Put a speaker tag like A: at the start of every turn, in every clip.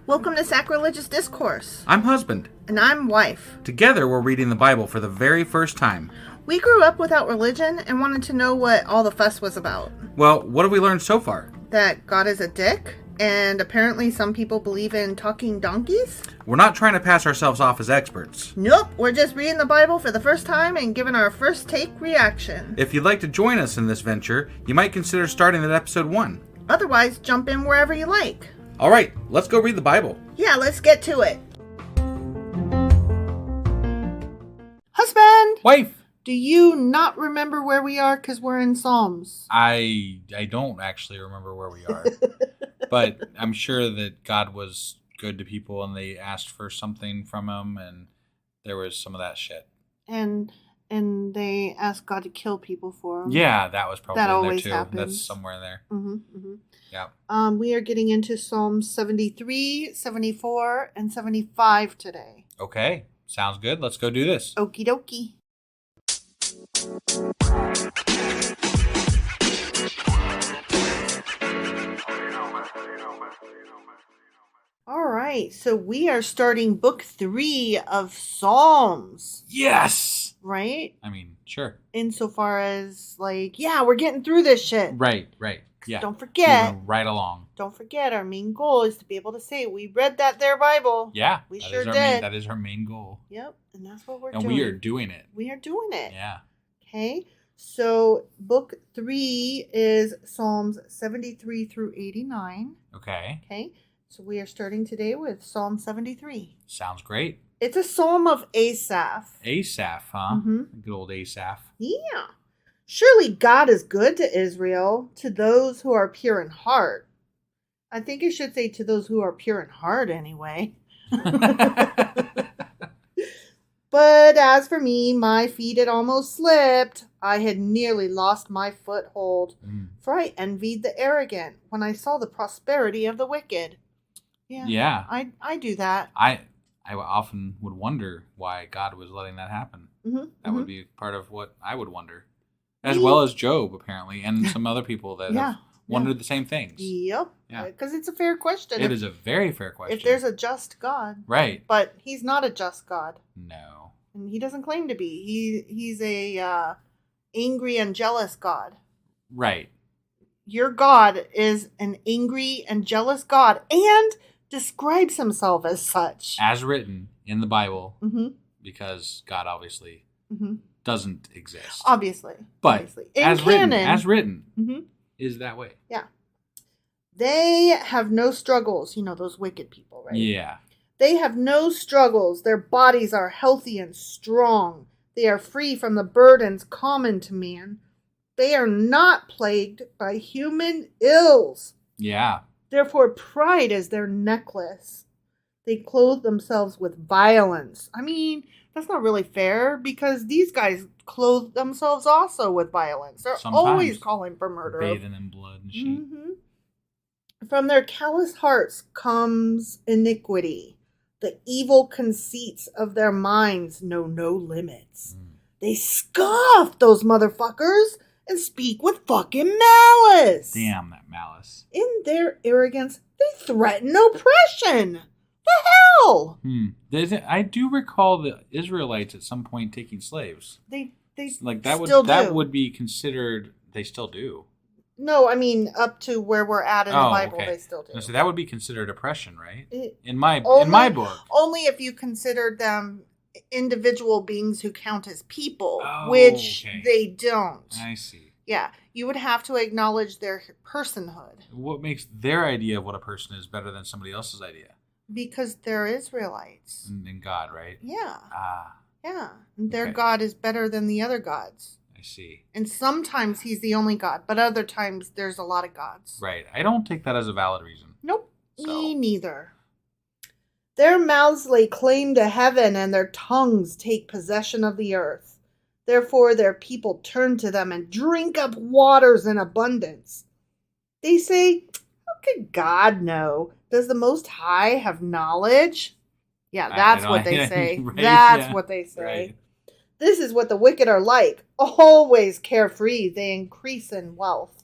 A: Welcome to Sacrilegious Discourse.
B: I'm husband.
A: And I'm wife.
B: Together, we're reading the Bible for the very first time.
A: We grew up without religion and wanted to know what all the fuss was about.
B: Well, what have we learned so far?
A: That God is a dick, and apparently some people believe in talking donkeys?
B: We're not trying to pass ourselves off as experts.
A: Nope, we're just reading the Bible for the first time and giving our first take reaction.
B: If you'd like to join us in this venture, you might consider starting at episode 1.
A: Otherwise, jump in wherever you like.
B: All right, let's go read the Bible.
A: Yeah, let's get to it. Husband!
B: Wife!
A: Do you not remember where we are because we're in Psalms?
C: I don't actually remember where we are. But I'm sure that God was good to people and they asked for something from him and there was some of that shit.
A: And they asked God to kill people for them.
C: Yeah, that was probably
A: That
C: in
A: always
C: there too.
A: happens.
C: That's somewhere in there.
A: Mm-hmm, mm-hmm.
C: Yeah.
A: We are getting into Psalms 73, 74, and 75 today.
C: Okay. Sounds good. Let's go do this.
A: Okie dokie. All right, so we are starting book 3 of Psalms.
C: Yes!
A: Right?
C: I mean, sure.
A: Insofar as, like, yeah, we're getting through this shit.
C: Right. Yeah.
A: Don't forget.
C: Moving right along.
A: Don't forget, our main goal is to be able to say, we read that there Bible.
C: Yeah.
A: We
C: that
A: sure
C: is our
A: did.
C: That is our main goal.
A: Yep, and that's what we're
C: And
A: doing.
C: we are doing it.
A: We are doing it.
C: Yeah.
A: Okay, so book 3 is Psalms 73 through 89.
C: Okay.
A: Okay, so we are starting today with Psalm 73.
C: Sounds great.
A: It's a psalm of Asaph.
C: Asaph, huh?
A: Mm-hmm.
C: Good old Asaph.
A: Yeah. Surely God is good to Israel, to those who are pure in heart. I think it should say to those who are pure in heart anyway. But as for me, my feet had almost slipped. I had nearly lost my foothold. For I envied the arrogant when I saw the prosperity of the wicked.
C: Yeah.
A: I do that.
C: I often would wonder why God was letting that happen.
A: Mm-hmm,
C: That would be part of what I would wonder. As well as Job, apparently, and some other people that have wondered the same things.
A: Yep.
C: Yeah.
A: Because it's a fair question.
C: It is a very fair question.
A: If there's a just God.
C: Right.
A: But he's not a just God.
C: No.
A: And he doesn't claim to be. He's a angry and jealous God.
C: Right.
A: Your God is an angry and jealous God and describes himself as such.
C: As written in the Bible,
A: Mm-hmm.
C: because God obviously doesn't exist.
A: Obviously.
C: But
A: obviously. In
C: as
A: canon,
C: written is that way.
A: Yeah. They have no struggles. You know, those wicked people, right?
C: Yeah.
A: They have no struggles. Their bodies are healthy and strong. They are free from the burdens common to man. They are not plagued by human ills.
C: Yeah.
A: Therefore, pride is their necklace. They clothe themselves with violence. I mean, that's not really fair because these guys clothe themselves also with violence. They're always calling for murder.
C: Bathing in blood and shit.
A: Mm-hmm. From their callous hearts comes iniquity. The evil conceits of their minds know no limits. They scoff, those motherfuckers, and speak with fucking malice.
C: Damn that malice.
A: In their arrogance, they threaten oppression. The hell?
C: I do recall the Israelites at some point taking slaves.
A: They
C: like that
A: still
C: that
A: do.
C: would be considered. They still do.
A: No, I mean up to where we're at in the Bible,
C: okay.
A: they still do.
C: So that would be considered oppression, right? In my book,
A: only if you considered them individual beings who count as people, which they don't.
C: I see.
A: Yeah, you would have to acknowledge their personhood.
C: What makes their idea of what a person is better than somebody else's idea?
A: Because they're Israelites.
C: In God, right?
A: Yeah.
C: Ah.
A: Yeah. And their God is better than the other gods.
C: I see.
A: And sometimes he's the only God, but other times there's a lot of gods.
C: Right. I don't take that as a valid reason.
A: Nope. Me neither. Their mouths lay claim to heaven, and their tongues take possession of the earth. Therefore their people turn to them and drink up waters in abundance. They say, how could God know? Does the Most High have knowledge? Yeah, that's what they say.
C: Right,
A: that's what they say.
C: Right.
A: This is what the wicked are like. Always carefree, they increase in wealth.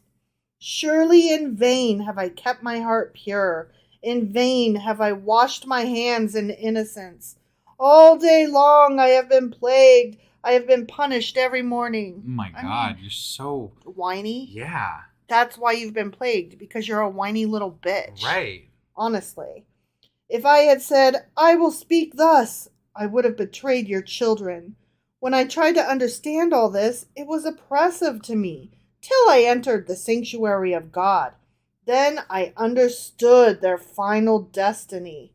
A: Surely in vain have I kept my heart pure In vain have I washed my hands in innocence. All day long I have been plagued. I have been punished every morning.
C: Oh my God, you're so
A: whiny.
C: Yeah.
A: That's why you've been plagued, because you're a whiny little bitch.
C: Right.
A: Honestly. If I had said, I will speak thus, I would have betrayed your children. When I tried to understand all this, it was oppressive to me, till I entered the sanctuary of God. Then I understood their final destiny.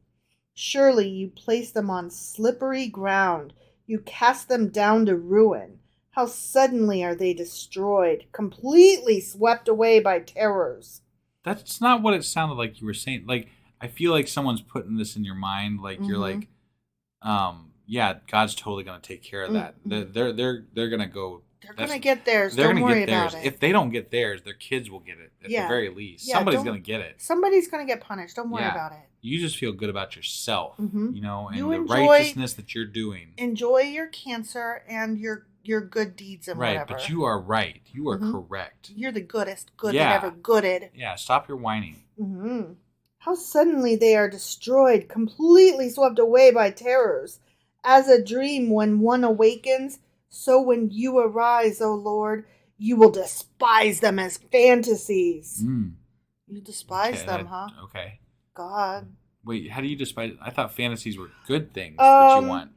A: Surely you place them on slippery ground. You cast them down to ruin. How suddenly are they destroyed, completely swept away by terrors.
C: That's not what it sounded like you were saying. Like, I feel like someone's putting this in your mind. Like, you're like, yeah, God's totally going to take care of that. They're going to go.
A: They're going to get theirs.
C: They're
A: Don't
C: going to
A: worry
C: get theirs.
A: about it.
C: If they don't get theirs, their kids will get it at the very least.
A: Yeah,
C: somebody's going to get it.
A: Somebody's going to get punished. Don't worry about it.
C: You just feel good about yourself, you know, and the righteousness that you're doing.
A: Enjoy your cancer and your good deeds and whatever.
C: Right, but you are right. You are correct.
A: You're the goodest good that ever gooded.
C: Yeah, stop your whining.
A: How suddenly they are destroyed, completely swept away by terrors. As a dream when one awakens, so when you arise, O Lord, you will despise them as fantasies. You despise them, huh?
C: Okay.
A: God.
C: Wait, how do you despise? I thought fantasies were good things that you want.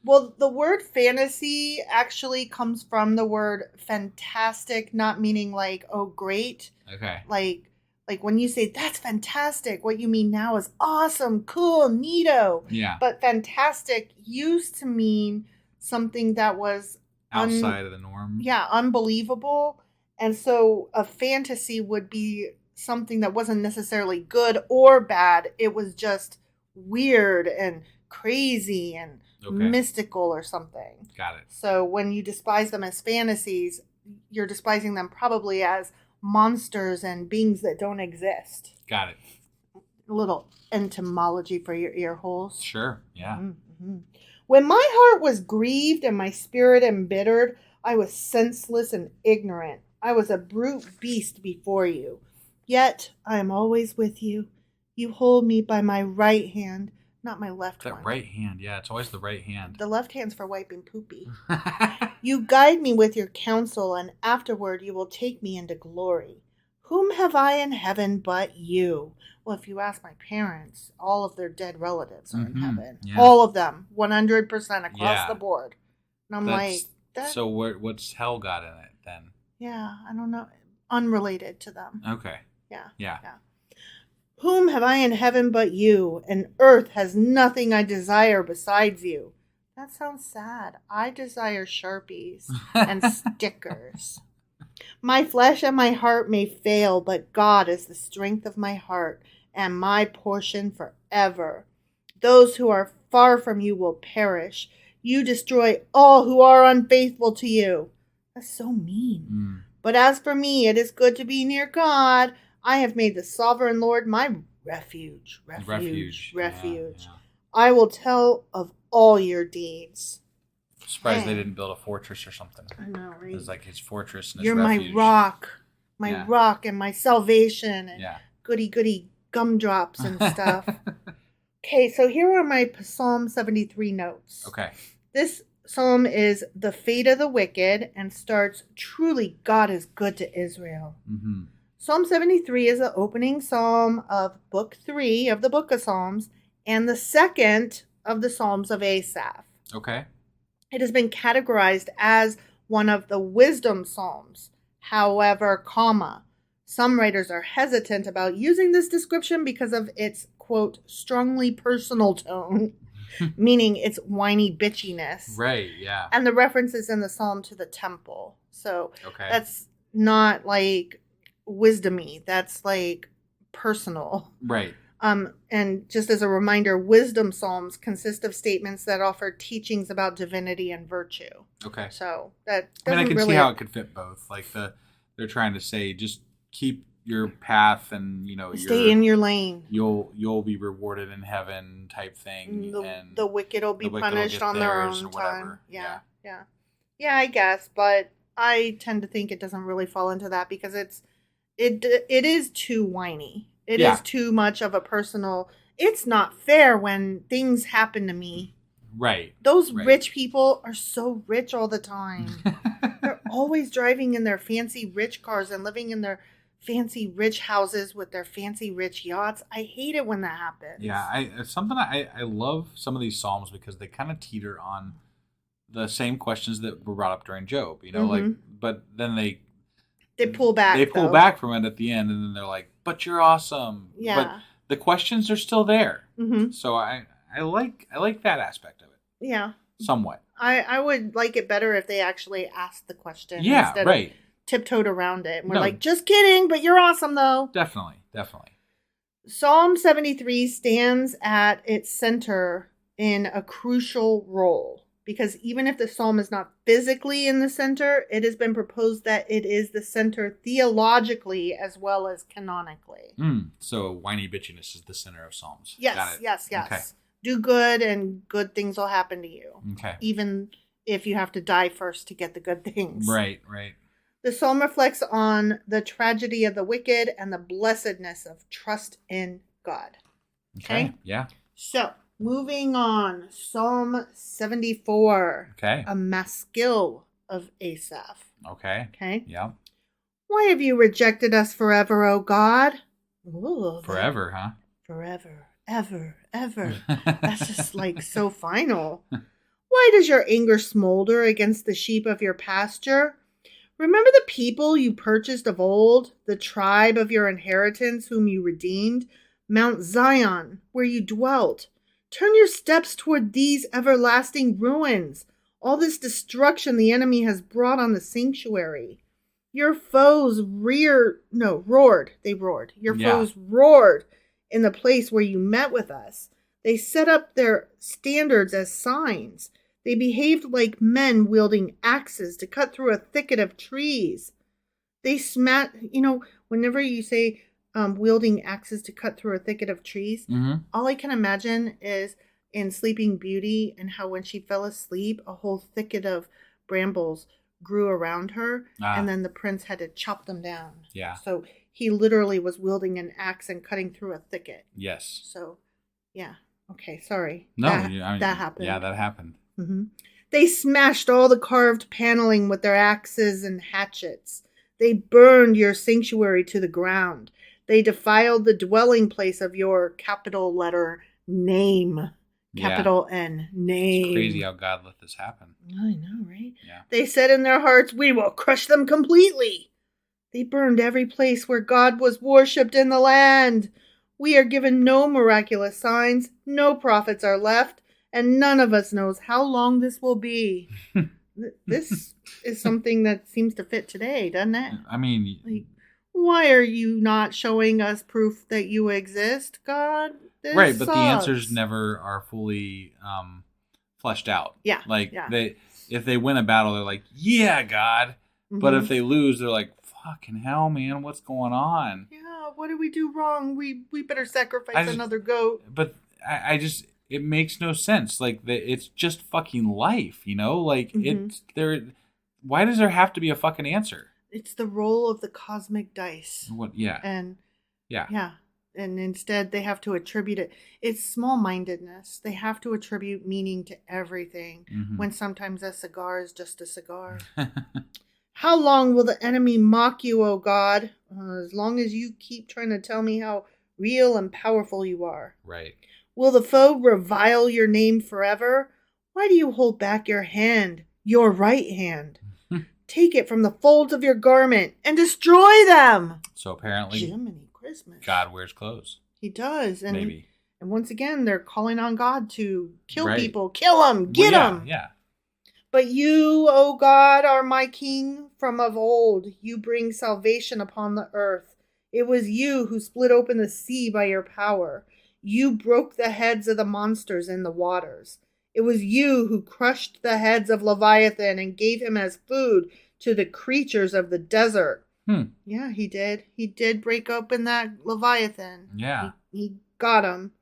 A: Well, the word fantasy actually comes from the word fantastic, not meaning like, oh, great.
C: Okay.
A: Like when you say, that's fantastic, what you mean now is awesome, cool, neato.
C: Yeah.
A: But fantastic used to mean something that was
C: outside of the norm.
A: Yeah, unbelievable. And so a fantasy would be something that wasn't necessarily good or bad. It was just weird and crazy and mystical or something.
C: Got it.
A: So when you despise them as fantasies, you're despising them probably as monsters and beings that don't exist.
C: Got it.
A: A little entomology for your ear holes.
C: Sure, yeah.
A: When my heart was grieved and my spirit embittered, I was senseless and ignorant. I was a brute beast before you. Yet I am always with you. You hold me by my right hand, not my left one.
C: That right hand, yeah, it's always the right hand.
A: The left hand's for wiping poopy. You guide me with your counsel, and afterward you will take me into glory. Whom have I in heaven but you? Well, if you ask my parents, all of their dead relatives are in heaven. Yeah. All of them, 100% across the board. And I'm
C: so what's hell got in it then?
A: Yeah, I don't know. Unrelated to them.
C: Okay.
A: Yeah. Whom have I in heaven but you? And earth has nothing I desire besides you. That sounds sad. I desire Sharpies and stickers. My flesh and my heart may fail, but God is the strength of my heart and my portion forever. Those who are far from you will perish. You destroy all who are unfaithful to you. That's so mean. But as for me, it is good to be near God. I have made the sovereign Lord my refuge.
C: Yeah.
A: I will tell of all your deeds.
C: Surprised they didn't build a fortress or something.
A: I know, right?
C: It was like his fortress and his
A: You're
C: refuge.
A: my rock and my salvation and goody gumdrops and stuff. Okay, so here are my Psalm 73 notes.
C: Okay.
A: This psalm is the fate of the wicked and starts, truly God is good to Israel. Psalm 73 is the opening psalm of Book 3 of the Book of Psalms and the second of the Psalms of Asaph.
C: Okay.
A: It has been categorized as one of the wisdom psalms. However, some writers are hesitant about using this description because of its, quote, strongly personal tone, meaning its whiny bitchiness.
C: Right, yeah.
A: And the references in the psalm to the temple. So that's not like wisdomy. That's like personal.
C: Right.
A: And just as a reminder, wisdom psalms consist of statements that offer teachings about divinity and virtue.
C: Okay.
A: So that
C: I can see how it could fit both. Like they're trying to say, just keep your path and
A: stay in your lane.
C: You'll be rewarded in heaven type thing.
A: And the wicked will be punished on their own time. Yeah. I guess, but I tend to think it doesn't really fall into that because it is too whiny. It
C: Yeah.
A: is too much of a personal. It's not fair when things happen to me.
C: Right.
A: Those
C: Right.
A: rich people are so rich all the time. They're always driving in their fancy rich cars and living in their fancy rich houses with their fancy rich yachts. I hate it when that happens.
C: Yeah, it's something I love some of these psalms because they kind of teeter on the same questions that were brought up during Job. Like, but then they
A: pull back.
C: They pull back from it at the end, and then they're like, "But you're awesome."
A: Yeah.
C: But the questions are still there.
A: Mm-hmm.
C: So I like that aspect of it.
A: Yeah.
C: Somewhat.
A: I would like it better if they actually asked the question.
C: Yeah.
A: Instead
C: Right.
A: of tiptoed around it. And we're like, just kidding, but you're awesome though.
C: Definitely.
A: Psalm 73 stands at its center in a crucial role because even if the psalm is not physically in the center, it has been proposed that it is the center theologically as well as canonically.
C: So whiny bitchiness is the center of Psalms.
A: Yes,
C: Got it.
A: yes.
C: Okay.
A: Do good and good things will happen to you.
C: Okay.
A: Even if you have to die first to get the good things.
C: Right.
A: The psalm reflects on the tragedy of the wicked and the blessedness of trust in God. Okay?
C: Yeah.
A: So, moving on. Psalm 74.
C: Okay.
A: A maskil of Asaph.
C: Okay.
A: Okay?
C: Yeah.
A: Why have you rejected us forever, O God? Ooh,
C: Forever, huh?
A: Forever. Ever. That's just like so final. Why does your anger smolder against the sheep of your pasture? Remember the people you purchased of old, the tribe of your inheritance whom you redeemed, Mount Zion, where you dwelt. Turn your steps toward these everlasting ruins, all this destruction the enemy has brought on the sanctuary. Your foes roared. They roared. Your foes roared in the place where you met with us. They set up their standards as signs. They behaved like men wielding axes to cut through a thicket of trees. They whenever you say wielding axes to cut through a thicket of trees, all I can imagine is in Sleeping Beauty and how when she fell asleep, a whole thicket of brambles grew around her and then the prince had to chop them down.
C: Yeah.
A: So he literally was wielding an axe and cutting through a thicket.
C: Yes.
A: So, yeah. Okay, sorry.
C: No,
A: that happened.
C: Yeah, that happened.
A: Mm-hmm. They smashed all the carved paneling with their axes and hatchets. They burned your sanctuary to the ground. They defiled the dwelling place of your capital letter name. Capital N, name.
C: It's crazy how God let this happen.
A: I know, right?
C: Yeah.
A: They said in their hearts, we will crush them completely. They burned every place where God was worshipped in the land. We are given no miraculous signs, no prophets are left, and none of us knows how long this will be. This is something that seems to fit today, doesn't it?
C: I mean...
A: Like, why are you not showing us proof that you exist, God? This
C: right, but
A: sucks.
C: the answers never are fully fleshed out.
A: Yeah.
C: Like, if they win a battle, they're like, yeah, God. Mm-hmm. But if they lose, they're like, fucking hell, man, what's going on?
A: Yeah, what did we do wrong? We better sacrifice another goat.
C: But I just, it makes no sense. Like, it's just fucking life, Like, it's there. Why does there have to be a fucking answer?
A: It's the roll of the cosmic dice.
C: What? Yeah.
A: And
C: yeah.
A: And instead they have to attribute it. It's small-mindedness. They have to attribute meaning to everything when sometimes a cigar is just a cigar. How long will the enemy mock you, O God? As long as you keep trying to tell me how real and powerful you are.
C: Right.
A: Will the foe revile your name forever? Why do you hold back your hand, your right hand? Take it from the folds of your garment and destroy them.
C: So apparently,
A: Jiminy Christmas.
C: God wears clothes.
A: He does. And
C: maybe.
A: And once again, they're calling on God to kill people. Kill them. Get them.
C: Yeah.
A: But you, O God, are my King from of old. You bring salvation upon the earth. It was you who split open the sea by your power. You broke the heads of the monsters in the waters. It was you who crushed the heads of Leviathan and gave him as food to the creatures of the desert. Yeah, he did. He did break open that Leviathan.
C: Yeah.
A: He got him.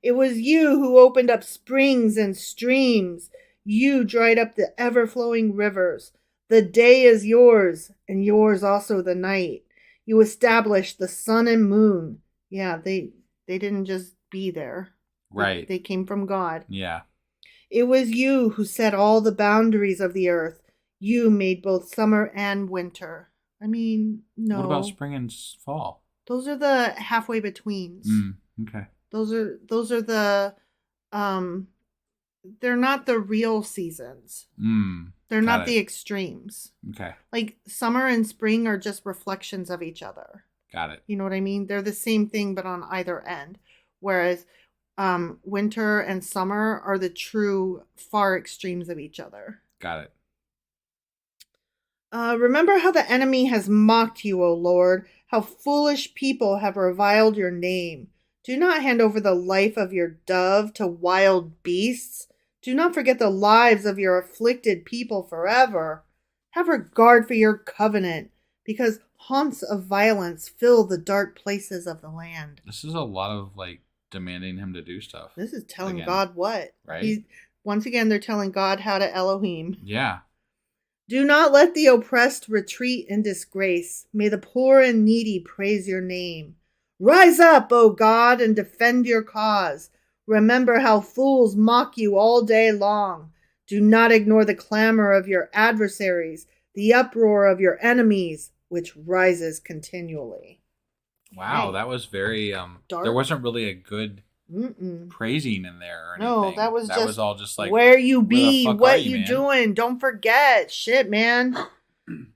A: It was you who opened up springs and streams. You dried up the ever-flowing rivers. The day is yours, and yours also the night. You established the sun and moon. Yeah, they didn't just be there.
C: Right.
A: They came from God.
C: Yeah.
A: It was you who set all the boundaries of the earth. You made both summer and winter. I mean, no.
C: What about spring and fall?
A: Those are the halfway betweens.
C: Okay.
A: Those are the they're not the real seasons. They're not the extremes.
C: Okay.
A: Like summer and spring are just reflections of each other.
C: Got it.
A: You know what I mean? They're the same thing but on either end. Whereas winter and summer are the true far extremes of each other.
C: Got it.
A: Remember how the enemy has mocked you, O Lord, how foolish people have reviled your name. Do not hand over the life of your dove to wild beasts. Do not forget the lives of your afflicted people forever. Have regard for your covenant, because haunts of violence fill the dark places of the land.
C: This is a lot of demanding him to do stuff.
A: This is telling
C: again.
A: God what?
C: Right.
A: Once again, they're telling God how to Elohim.
C: Yeah.
A: Do not let the oppressed retreat in disgrace. May the poor and needy praise your name. Rise up, O God, and defend your cause. Remember how fools mock you all day long. Do not ignore the clamor of your adversaries, the uproar of your enemies, which rises continually.
C: Wow,
A: Right.
C: that was very
A: Dark.
C: There wasn't really a good praising in there or anything.
A: No, that was
C: all just like,
A: where you
C: where the
A: be,
C: fuck
A: what
C: are
A: you
C: man?
A: doing. Don't forget, shit, man.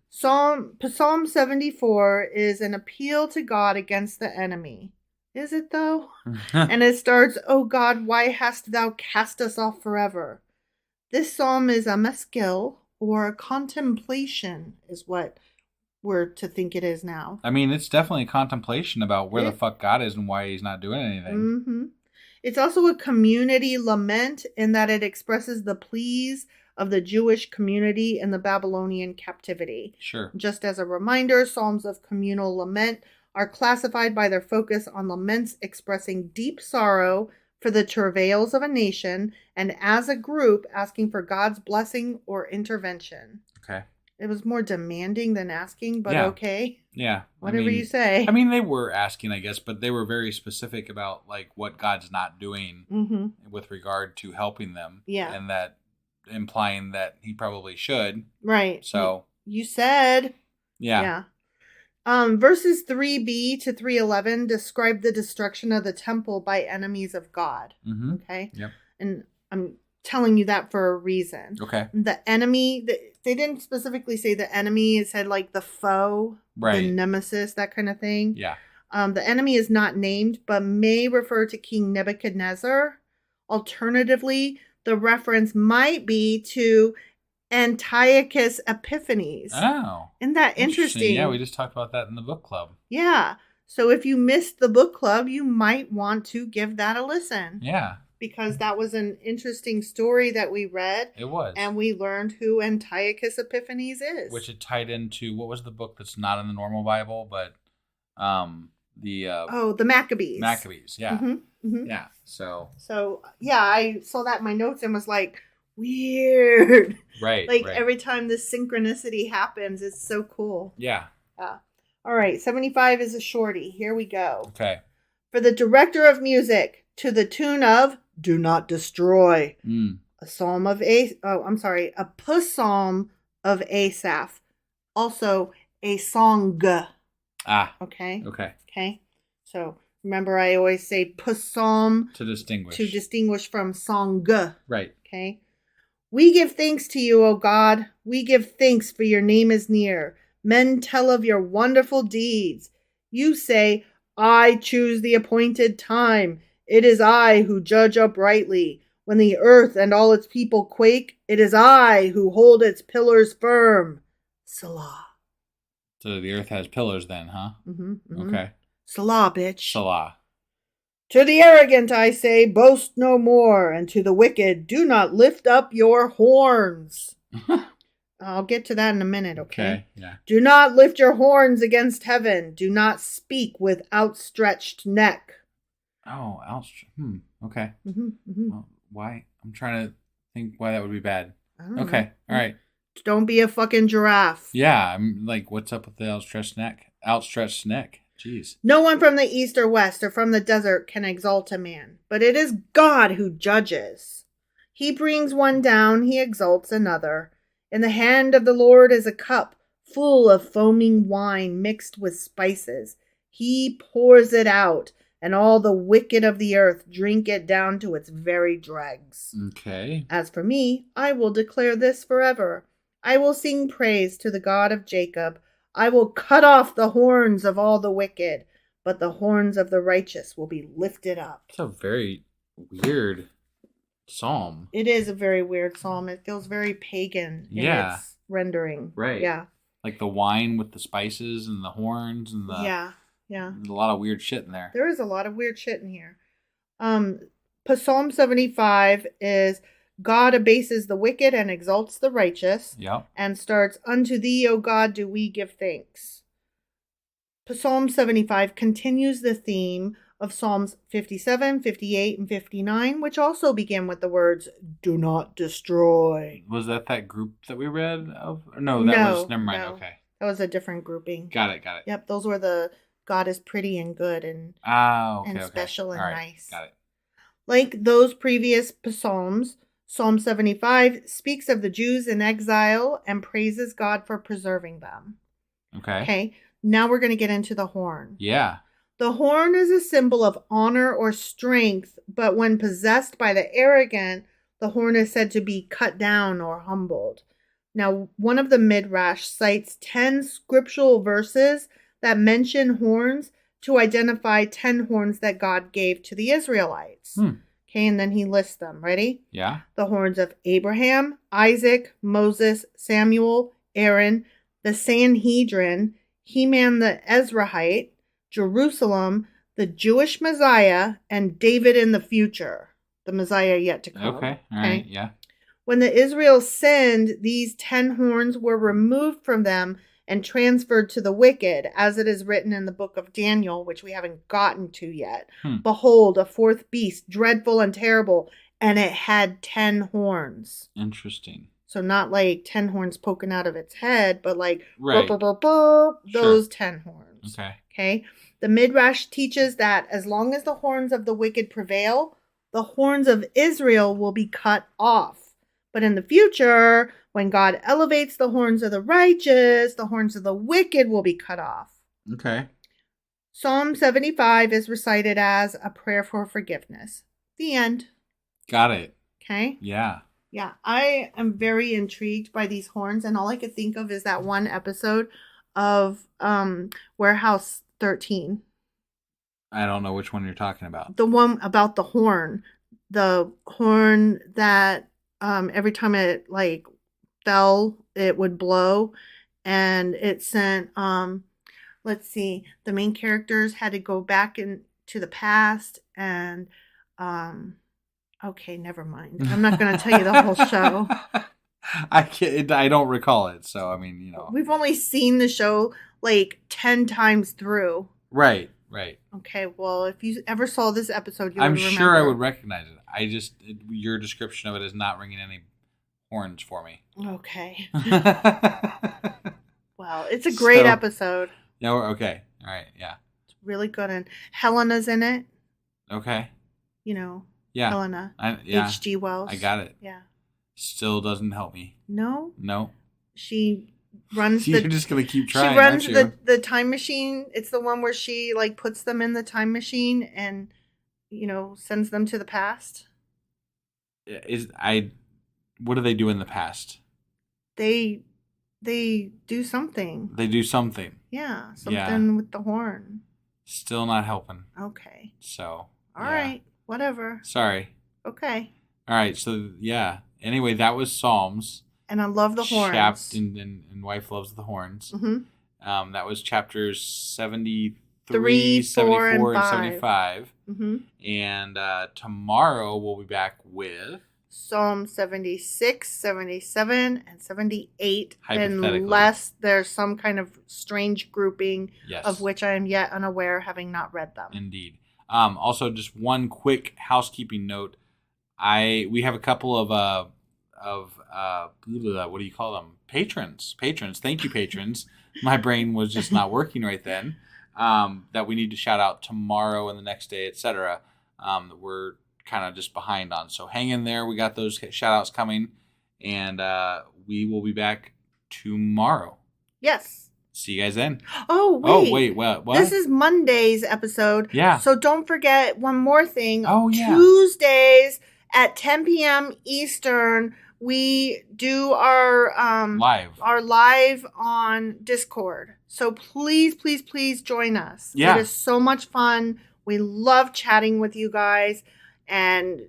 A: Psalm 74 is an appeal to God against the enemy. Is it though? And it starts, "Oh God, why hast thou cast us off forever?" This psalm is a meskil, or a contemplation, is what we're to think it is now.
C: I mean, it's definitely a contemplation about where the fuck God is and why he's not doing anything.
A: Mm-hmm. It's also a community lament in that it expresses the pleas of the Jewish community in the Babylonian captivity.
C: Sure.
A: Just as a reminder, psalms of communal lament are classified by their focus on laments expressing deep sorrow for the travails of a nation and as a group asking for God's blessing or intervention.
C: Okay.
A: It was more demanding than asking, but
C: Yeah.
A: okay.
C: Yeah.
A: Whatever you say.
C: I mean, they were asking, I guess, but they were very specific about what God's not doing with regard to helping them.
A: Yeah.
C: And that implying that he probably should.
A: Right.
C: So.
A: You said.
C: Yeah.
A: Verses 3b to 311 describe the destruction of the temple by enemies of God.
C: Mm-hmm.
A: Okay?
C: Yep.
A: And I'm telling you that for a reason.
C: Okay.
A: The enemy, they didn't specifically say the enemy. It said the foe,
C: right,
A: the nemesis, that kind of thing.
C: Yeah.
A: The enemy is not named, but may refer to King Nebuchadnezzar. Alternatively, the reference might be to Antiochus Epiphanes.
C: Oh.
A: Isn't that interesting?
C: Yeah, we just talked about that in the book club.
A: Yeah. So if you missed the book club, you might want to give that a listen.
C: Yeah.
A: Because that was an interesting story that we read.
C: It was.
A: And we learned who Antiochus Epiphanes is.
C: Which it tied into, what was the book that's not in the normal Bible, but the
A: Maccabees.
C: Maccabees, yeah.
A: Mm-hmm, mm-hmm.
C: Yeah, so
A: yeah, I saw that in my notes and was like, weird.
C: Right, right.
A: Every time this synchronicity happens, it's so cool.
C: Yeah.
A: All right, 75 is a shorty. Here we go.
C: Okay.
A: For the director of music, to the tune of "Do Not Destroy," a psalm of a psalm of Asaph, also a song. Okay. Okay. So remember, I always say psalm
C: to distinguish
A: from song.
C: Right.
A: Okay. We give thanks to you, O God. We give thanks, for your name is near. Men tell of your wonderful deeds. You say, "I choose the appointed time. It is I who judge uprightly. When the earth and all its people quake, it is I who hold its pillars firm." Salah.
C: So the earth has pillars then, huh?
A: Mm-hmm.
C: Okay.
A: Salah, bitch.
C: Salah.
A: To the arrogant I say, boast no more, and to the wicked, do not lift up your horns. I'll get to that in a minute, okay?
C: Yeah.
A: Do not lift your horns against heaven. Do not speak with outstretched neck.
C: Oh, okay.
A: Well,
C: why? I'm trying to think why that would be bad.
A: I don't know.
C: Okay, all right.
A: Don't be a fucking giraffe.
C: Yeah, I'm like, what's up with the outstretched neck? Outstretched neck. Jeez.
A: No one from the east or west or from the desert can exalt a man, but it is God who judges. He brings one down, he exalts another. In the hand of the Lord is a cup full of foaming wine mixed with spices. He pours it out, and all the wicked of the earth drink it down to its very dregs.
C: Okay.
A: As for me, I will declare this forever. I will sing praise to the God of Jacob. I will cut off the horns of all the wicked, but the horns of the righteous will be lifted up.
C: It's a very weird psalm.
A: It is a very weird psalm. It feels very pagan in its rendering.
C: Right.
A: Yeah.
C: Like the wine with the spices and the horns and the...
A: Yeah.
C: There's a lot of weird shit in there.
A: There is a lot of weird shit in here. Psalm 75 is... God abases the wicked and exalts the righteous.
C: Yep.
A: And starts, unto thee, O God, do we give thanks. Psalm 75 continues the theme of Psalms 57, 58, and 59, which also begin with the words, do not destroy.
C: Was that group that we read of? No, that was, never mind, okay.
A: That was a different grouping.
C: Got it.
A: Yep, those were the God is pretty and good and, special and nice.
C: Got it.
A: Like those previous psalms, Psalm 75 speaks of the Jews in exile and praises God for preserving them. Okay. Now we're going to get into the horn.
C: Yeah.
A: The horn is a symbol of honor or strength, but when possessed by the arrogant, the horn is said to be cut down or humbled. Now, one of the Midrash cites 10 scriptural verses that mention horns to identify 10 horns that God gave to the Israelites. Okay, and then he lists them. Ready?
C: Yeah.
A: The horns of Abraham, Isaac, Moses, Samuel, Aaron, the Sanhedrin, Heman the Ezrahite, Jerusalem, the Jewish Messiah, and David in the future. The Messiah yet to come.
C: Okay, all right, yeah.
A: When the Israel sinned, these 10 horns were removed from them and transferred to the wicked, as it is written in the book of Daniel, which we haven't gotten to yet. Behold, a fourth beast, dreadful and terrible, and it had 10 horns.
C: Interesting.
A: So not like 10 horns poking out of its head, but like
C: right.
A: burp, burp, burp, those 10 horns.
C: Okay.
A: The Midrash teaches that as long as the horns of the wicked prevail, the horns of Israel will be cut off. But in the future, when God elevates the horns of the righteous, the horns of the wicked will be cut off.
C: Okay.
A: Psalm 75 is recited as a prayer for forgiveness. The end.
C: Got it.
A: Okay.
C: Yeah.
A: Yeah. I am very intrigued by these horns, and all I could think of is that one episode of Warehouse 13.
C: I don't know which one you're talking about.
A: The one about the horn. The horn that every time it like fell, it would blow, and it sent let's see, the main characters had to go back into the past and okay, never mind. I'm not going to tell you the whole show.
C: I don't recall it, so I mean, you know.
A: We've only seen the show like 10 times through.
C: Right.
A: Okay, well, if you ever saw this episode, you would remember.
C: I'm sure I would recognize it. Your description of it is not ringing any horns for me.
A: Okay. Well, it's a great episode.
C: Yeah, okay. All right, yeah.
A: It's really good, and Helena's in it.
C: Okay.
A: You know,
C: yeah.
A: Helena.
C: Yeah.
A: H.G. Wells.
C: I got it.
A: Yeah.
C: Still doesn't help me.
A: No? She runs
C: You're just going to keep trying,
A: she runs
C: aren't you?
A: the time machine. It's the one where she like puts them in the time machine and, you know, sends them to the past.
C: What do they do in the past?
A: They do something.
C: They do something.
A: Yeah, something with the horn.
C: Still not helping.
A: Okay.
C: So.
A: All right. Whatever.
C: Sorry.
A: Okay.
C: All right. So yeah. Anyway, that was Psalms.
A: And I love the horns.
C: And Wife Loves the Horns.
A: Mm-hmm.
C: That was chapters 73, 74, and 75.
A: Mm-hmm.
C: And tomorrow we'll be back with
A: Psalm 76, 77, and 78.
C: Hypothetically.
A: Unless there's some kind of strange grouping
C: yes.
A: of which I am yet unaware, having not read them.
C: Indeed. Also, just one quick housekeeping note. We have a couple of what do you call them? Patrons. Thank you, patrons. My brain was just not working right then. that we need to shout out tomorrow and the next day, etc. That we're kind of just behind on. So hang in there. We got those shout outs coming, and we will be back tomorrow.
A: Yes.
C: See you guys then.
A: Oh, wait.
C: What?
A: This is Monday's episode.
C: Yeah.
A: So don't forget one more thing.
C: Oh, yeah.
A: Tuesdays at 10 p.m. Eastern, we do our live on Discord. So please join us.
C: Yeah.
A: It is so much fun. We love chatting with you guys, and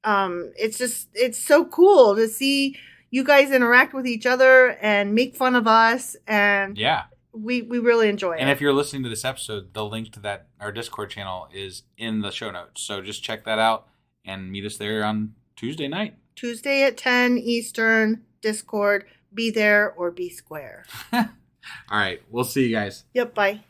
A: it's so cool to see you guys interact with each other and make fun of us, and we really enjoy it.
C: And if you're listening to this episode, the link to our Discord channel is in the show notes. So just check that out and meet us there on Tuesday night.
A: Tuesday at 10 Eastern, Discord. Be there or be square.
C: All right. We'll see you guys.
A: Yep. Bye.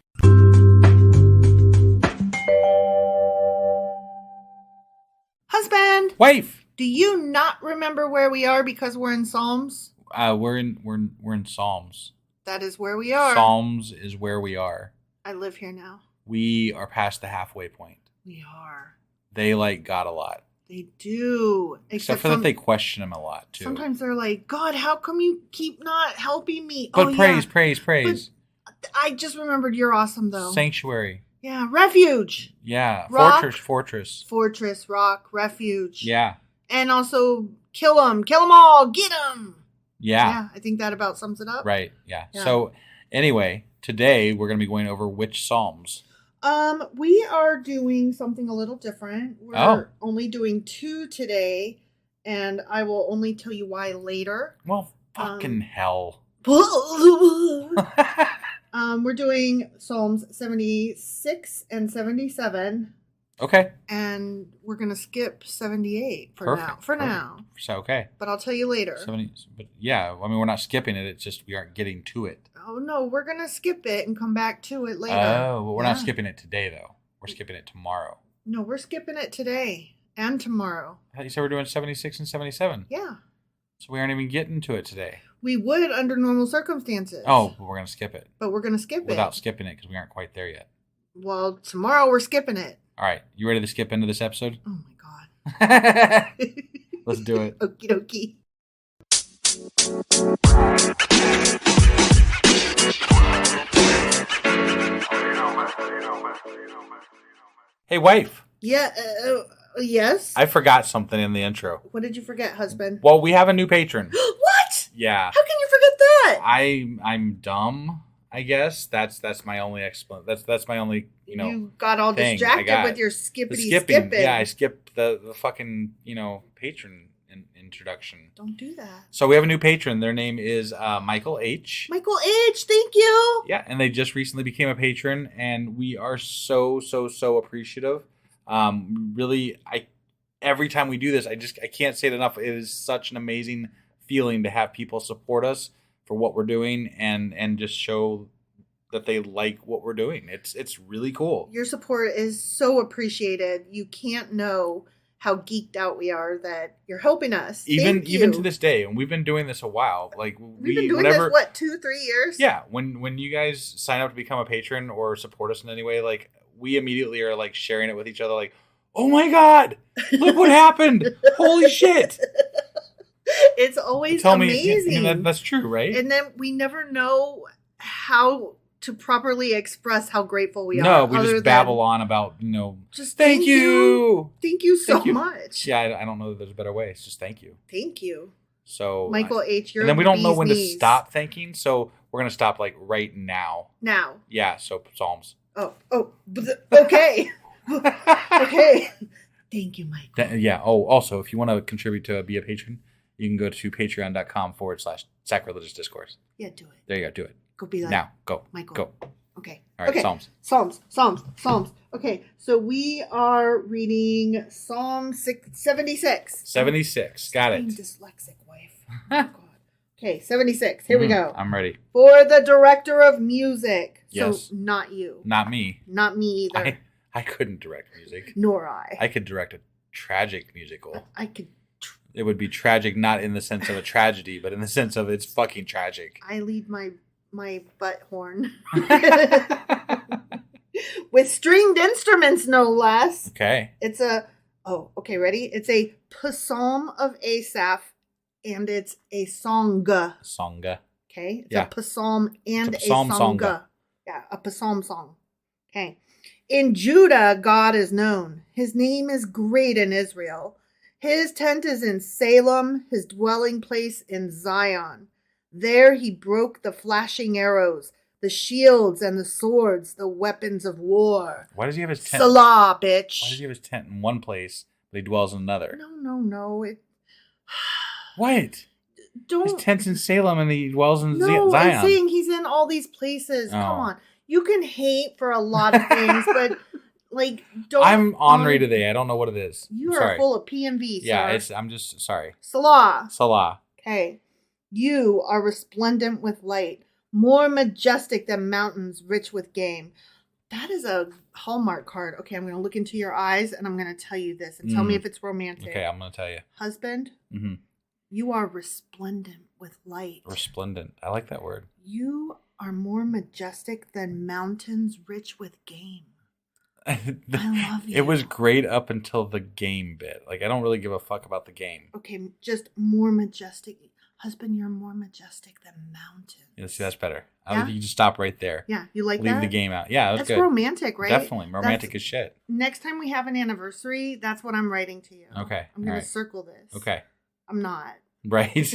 A: Husband.
C: Wife.
A: Do you not remember where we are because we're in Psalms?
C: We're in Psalms.
A: That is where we are.
C: Psalms is where we are.
A: I live here now.
C: We are past the halfway point.
A: We are.
C: They like God a lot.
A: They do.
C: Except for that they question him a lot too.
A: Sometimes they're like, God, how come you keep not helping me?
C: But praise.
A: But I just remembered you're awesome though.
C: Sanctuary.
A: Yeah. Refuge.
C: Yeah.
A: Rock.
C: Fortress.
A: Rock. Refuge.
C: Yeah.
A: And also kill them all, get them.
C: Yeah.
A: I think that about sums it up.
C: Right. Yeah. So anyway, today we're going to be going over which Psalms.
A: We are doing something a little different. We're only doing 2 today, and I will only tell you why later.
C: Well, fucking hell.
A: We're doing Psalms 76 and 77.
C: Okay.
A: And we're going to skip 78
C: Perfect.
A: For now.
C: So, okay.
A: But I'll tell you later.
C: 70, but yeah, I mean, we're not skipping it. It's just we aren't getting to it.
A: Oh, no, we're going to skip it and come back to it later.
C: Oh, but we're not skipping it today, though. We're skipping it tomorrow.
A: No, we're skipping it today and tomorrow.
C: I thought you said we're doing 76 and 77.
A: Yeah.
C: So we aren't even getting to it today.
A: We would under normal circumstances.
C: Oh, but we're going to skip it.
A: But we're going to skip
C: Without skipping it because we aren't quite there yet.
A: Well, tomorrow we're skipping it.
C: All right. You ready to skip into this episode?
A: Oh, my God.
C: Let's do it.
A: Okie dokie.
C: Hey, wife.
A: Yeah, yes?
C: I forgot something in the intro.
A: What did you forget, husband?
C: Well, we have a new patron.
A: What?
C: Yeah.
A: How can you forget that?
C: I'm dumb, I guess. That's my only explanation. That's my only,
A: You got all distracted with your skipping.
C: Yeah, I skipped the fucking, patron introduction.
A: Don't do that.
C: So we have a new patron. Their name is Michael H.
A: Michael H, thank you.
C: Yeah, and they just recently became a patron, and we are so appreciative. Really, every time we do this, I can't say it enough. It is such an amazing feeling to have people support us for what we're doing and just show that they like what we're doing. It's really cool.
A: Your support is so appreciated. You can't know how geeked out we are that you're helping us.
C: Even to this day, and we've been doing this a while. Like
A: we've been doing this 2-3 years?
C: Yeah. When you guys sign up to become a patron or support us in any way, like we immediately are like sharing it with each other, like, oh my God, look what happened. Holy shit.
A: It's always amazing.
C: That's true, right?
A: And then we never know how to properly express how grateful we are.
C: No, we just babble on about, just thank you.
A: Thank you so much.
C: Yeah, I don't know that there's a better way. It's just thank you.
A: Thank you.
C: So
A: Michael H, you're
C: and then we don't know when
A: knees.
C: to stop thanking, so we're going to stop like right now.
A: Now.
C: Yeah, so Psalms.
A: Okay. Okay. Thank you, Michael.
C: Yeah. Oh, also, if you want to contribute to be a patron, you can go to patreon.com/sacrilegious discourse.
A: Yeah, do it.
C: There you go. Do it.
A: Go be like
C: now. Go.
A: Michael.
C: Go.
A: Okay.
C: All right.
A: Okay. Psalms. Okay. So we are reading Psalm 76.
C: 76. Got it.
A: I'm dyslexic, wife. Oh, God. Okay. 76. Here we go.
C: I'm ready.
A: For the director of music.
C: Yes.
A: So not you.
C: Not me.
A: Not me either.
C: I couldn't direct music.
A: Nor I.
C: I could direct a tragic musical.
A: I could.
C: It would be tragic, not in the sense of a tragedy, but in the sense of it's fucking tragic.
A: I lead my my butt horn. With stringed instruments, no less.
C: Okay.
A: It's a, okay, ready? It's a psalm of Asaph, and it's a song.
C: Songa.
A: Okay? It's
C: Yeah.
A: a psalm and
C: It's a psalm
A: song.
C: songa.
A: Yeah, a psalm song. Okay. In Judah, God is known. His name is great in Israel. His tent is in Salem, his dwelling place in Zion. There he broke the flashing arrows, the shields and the swords, the weapons of war.
C: Why does he have his tent?
A: Salah, bitch.
C: Why does he have his tent in one place, but he dwells in another?
A: No.
C: What?
A: Don't.
C: His tent's in Salem and he dwells in
A: No,
C: Zion.
A: I'm saying he's in all these places.
C: Oh.
A: Come on. You can hate for a lot of things, but like, don't.
C: I'm ornery today. I don't know what it is.
A: You
C: I'm
A: are
C: sorry.
A: full of P and V, sir.
C: Yeah, I'm just sorry.
A: Salah.
C: Salah.
A: Okay. You are resplendent with light, more majestic than mountains rich with game. That is a Hallmark card. Okay, I'm going to look into your eyes and I'm going to tell you this and tell me if it's romantic.
C: Okay, I'm going to tell you.
A: Husband, you are resplendent with light.
C: Resplendent. I like that word.
A: You are more majestic than mountains rich with game. I love you.
C: It was great up until the game bit. Like, I don't really give a fuck about the game.
A: Okay, just more majestic. Husband, you're more majestic than mountains.
C: Yeah, see, that's better. I
A: Yeah?
C: think you can just stop right there.
A: Yeah, you like
C: Leave
A: that?
C: the game out. Yeah, that's good.
A: Romantic, right?
C: Definitely. Romantic as shit.
A: Next time we have an anniversary, that's what I'm writing to you.
C: Okay.
A: I'm going to circle this.
C: Okay.
A: I'm not.
C: Right.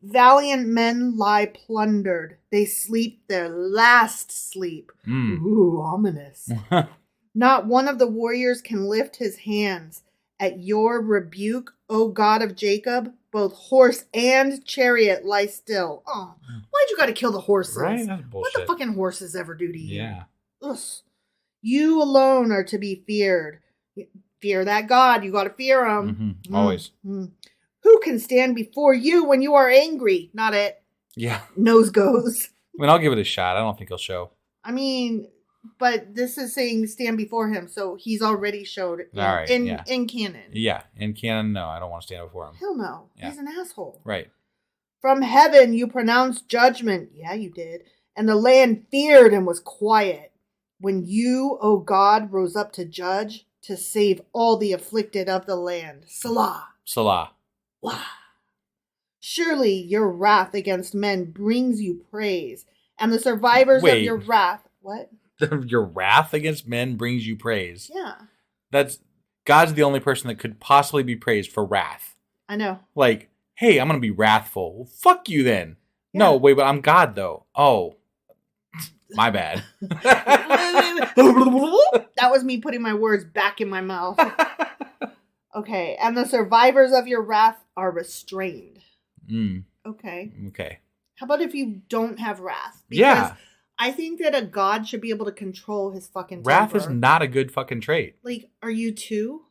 A: Valiant men lie plundered. They sleep their last sleep. Ooh, ominous. Not one of the warriors can lift his hands. At your rebuke, O God of Jacob, both horse and chariot lie still. Oh, why'd you got to kill the horses?
C: Right? That's bullshit.
A: What the fucking horses ever do to you?
C: Yeah.
A: Ugh. You alone are to be feared. Fear that God. You got to fear him.
C: Always.
A: Who can stand before you when you are angry? Not it.
C: Yeah.
A: Nose goes.
C: I mean, I'll give it a shot. I don't think he'll show.
A: I mean, but this is saying stand before him, so he's already showed it in canon.
C: Yeah, in canon, no, I don't want to stand before him.
A: Hell no.
C: Yeah.
A: He's an asshole.
C: Right.
A: From heaven you pronounced judgment. Yeah, you did. And the land feared and was quiet. When you, O God, rose up to judge, to save all the afflicted of the land. Salah.
C: Salah.
A: Wow. Surely your wrath against men brings you praise, and the survivors of your wrath. What?
C: Your wrath against men brings you praise.
A: Yeah.
C: That's God's the only person that could possibly be praised for wrath.
A: I know.
C: Like, hey, I'm going to be wrathful. Well, fuck you then. Yeah. No, wait, but I'm God though. Oh, my bad.
A: That was me putting my words back in my mouth. Okay, and the survivors of your wrath are restrained. Okay.
C: Okay.
A: How about if you don't have wrath? Because I think that a God should be able to control his fucking temper.
C: Wrath is not a good fucking trait.
A: Like, are you too?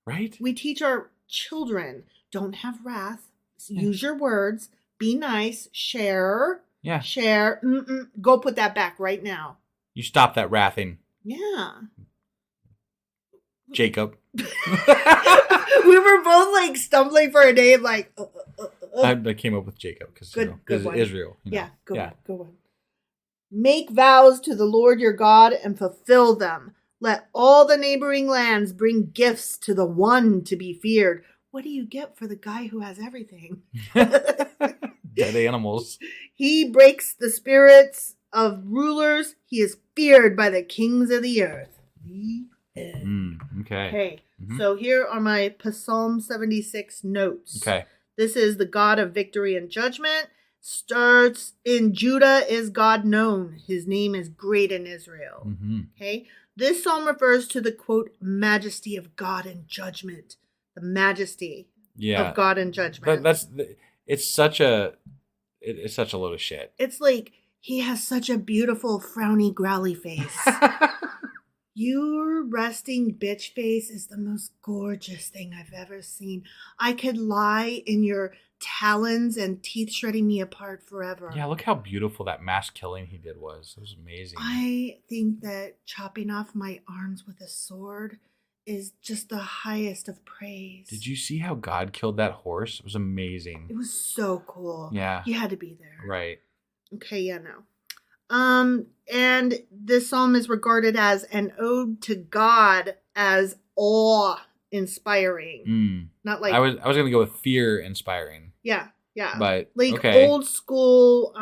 C: Right?
A: We teach our children, don't have wrath. Use your words. Be nice. Share.
C: Yeah.
A: Share. Go put that back right now.
C: You stop that wrathing.
A: Yeah.
C: Jacob.
A: We were both like stumbling for a name, like.
C: I came up with Jacob because Israel.
A: Yeah, good one. Make vows to the Lord your God and fulfill them. Let all the neighboring lands bring gifts to the one to be feared. What do you get for the guy who has everything?
C: Dead animals.
A: He breaks the spirits of rulers. He is feared by the kings of the earth. Okay. So here are my Psalm 76 notes.
C: Okay.
A: This is the God of victory and judgment. Starts in Judah is God known. His name is great in Israel. Okay. This psalm refers to the quote majesty of God in judgment. The majesty of God in judgment.
C: It's such a load of shit.
A: It's like he has such a beautiful frowny growly face. Your resting bitch face is the most gorgeous thing I've ever seen. I could lie in your talons and teeth shredding me apart forever.
C: Yeah, look how beautiful that mass killing he did was. It was amazing.
A: I think that chopping off my arms with a sword is just the highest of praise.
C: Did you see how God killed that horse? It was amazing.
A: It was so cool.
C: Yeah.
A: You had to be there.
C: Right.
A: Okay, yeah, no. And this psalm is regarded as an ode to God as awe-inspiring. Not like
C: I was gonna go with fear inspiring.
A: yeah, yeah.
C: But
A: Like
C: okay.
A: old school,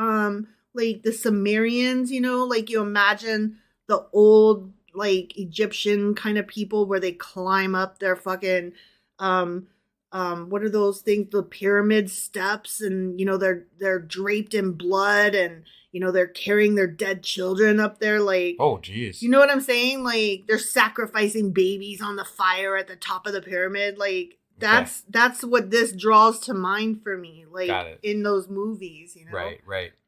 A: like the Sumerians, like you imagine the old like Egyptian kind of people where they climb up their fucking what are those things? The pyramid steps, and they're draped in blood, and they're carrying their dead children up there, like,
C: Oh, geez.
A: you know what I'm saying? Like they're sacrificing babies on the fire at the top of the pyramid, like. That's what this draws to mind for me, like in those movies,
C: Right.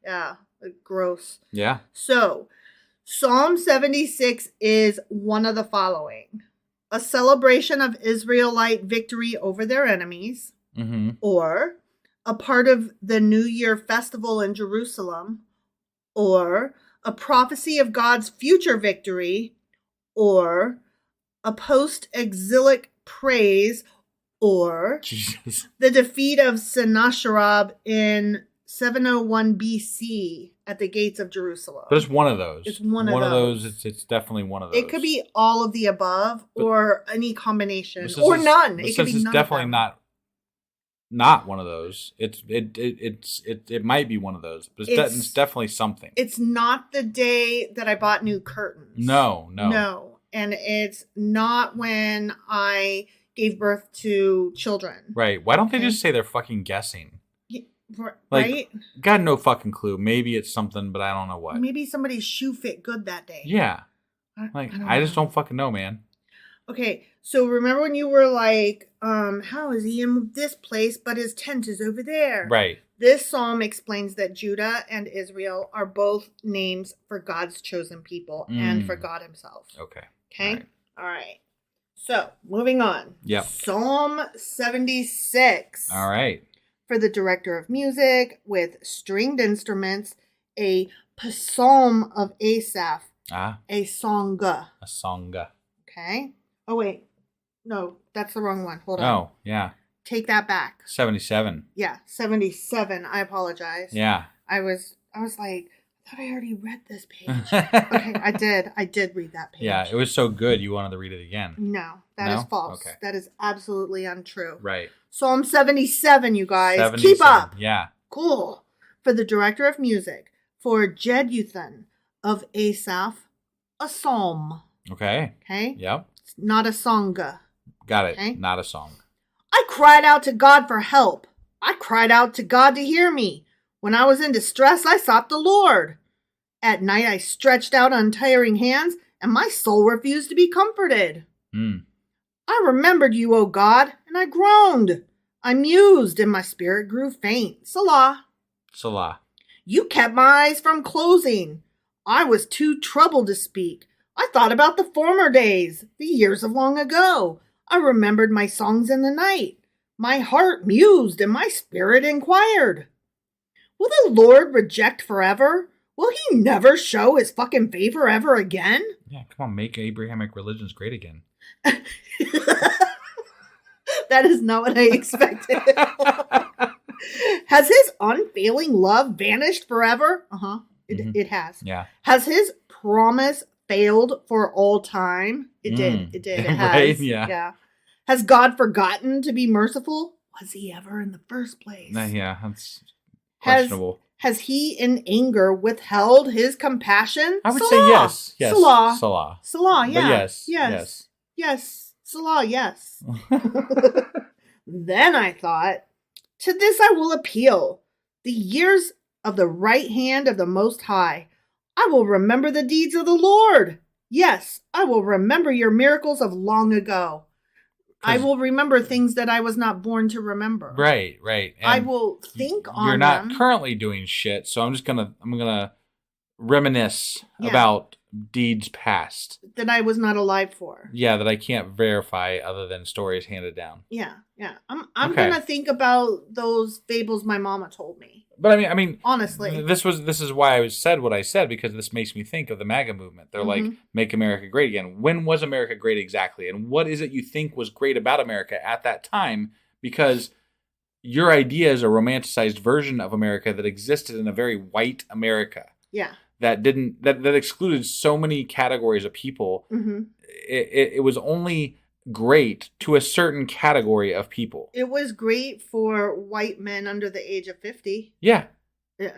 A: Yeah, like, gross.
C: Yeah.
A: So, Psalm 76 is one of the following: a celebration of Israelite victory over their enemies, or a part of the New Year festival in Jerusalem, or a prophecy of God's future victory, or a post-exilic praise, or
C: Jesus.
A: the defeat of Sennacherib in 701 BC at the gates of Jerusalem.
C: But it's one of those.
A: It's one of those.
C: It's definitely one of those.
A: It could be all of the above, or any combination, or none. It could be none.
C: It's definitely not one of those. It might be one of those, but it's definitely something.
A: It's not the day that I bought new curtains.
C: No.
A: And it's not when I gave birth to children.
C: Right. Why don't they just say they're fucking guessing?
A: Yeah,
C: like,
A: right?
C: Got no fucking clue. Maybe it's something, but I don't know what.
A: Maybe somebody's shoe fit good that day.
C: Yeah. I just don't fucking know, man.
A: Okay, so remember when you were like, how is he in this place, but his tent is over there?
C: Right.
A: This psalm explains that Judah and Israel are both names for God's chosen people and for God himself.
C: Okay.
A: All right. So, moving on.
C: Yep.
A: Psalm 76.
C: All right.
A: For the director of music with stringed instruments, a psalm of Asaph, a songa.
C: A songa.
A: Okay. Oh, wait. No, that's the wrong one. Hold on.
C: Oh, yeah.
A: Take that back.
C: 77.
A: Yeah, 77. I apologize.
C: Yeah.
A: I was like, I thought I already read this page. Okay, I did read that page.
C: Yeah, it was so good you wanted to read it again.
A: No, that is false. Okay. That is absolutely untrue.
C: Right.
A: Psalm 77, you guys.
C: 77.
A: Keep up.
C: Yeah.
A: Cool. For the director of music, for Jeduthun of Asaph, a psalm.
C: Okay.
A: Okay?
C: Yep.
A: It's not a songa.
C: Got it.
A: Okay?
C: Not a song.
A: I cried out to God for help. I cried out to God to hear me. When I was in distress, I sought the Lord. At night, I stretched out untiring hands, and my soul refused to be comforted. I remembered you, O God, and I groaned. I mused, and my spirit grew faint. Salah.
C: Salah.
A: You kept my eyes from closing. I was too troubled to speak. I thought about the former days, the years of long ago. I remembered my songs in the night. My heart mused, and my spirit inquired. Will the Lord reject forever? Will he never show his fucking favor ever again?
C: Yeah, come on, make Abrahamic religions great again.
A: That is not what I expected. Has his unfailing love vanished forever? It has.
C: Yeah.
A: Has his promise failed for all time? It did. It did. It has.
C: Right? Yeah.
A: Has God forgotten to be merciful? Was he ever in the first place?
C: Yeah, that's questionable.
A: Has he in anger withheld his compassion?
C: I would say yes. Yes.
A: Salah, yeah.
C: But yes.
A: Yes. Salah, yes. Then I thought, to this I will appeal. The years of the right hand of the Most High. I will remember the deeds of the Lord. Yes, I will remember your miracles of long ago. I will remember things that I was not born to remember.
C: Right. And
A: I will think on them.
C: You're not currently doing shit, so I'm gonna reminisce about deeds past
A: that I was not alive for.
C: Yeah, that I can't verify other than stories handed down.
A: Yeah. I'm gonna think about those fables my mama told me.
C: But I mean,
A: honestly,
C: this is why I said what I said, because this makes me think of the MAGA movement. They're like, make America great again. When was America great exactly? And what is it you think was great about America at that time? Because your idea is a romanticized version of America that existed in a very white America.
A: Yeah.
C: That excluded so many categories of people.
A: Mm-hmm.
C: It was only great to a certain category of people.
A: It was great for white men under the age of 50.
C: Yeah.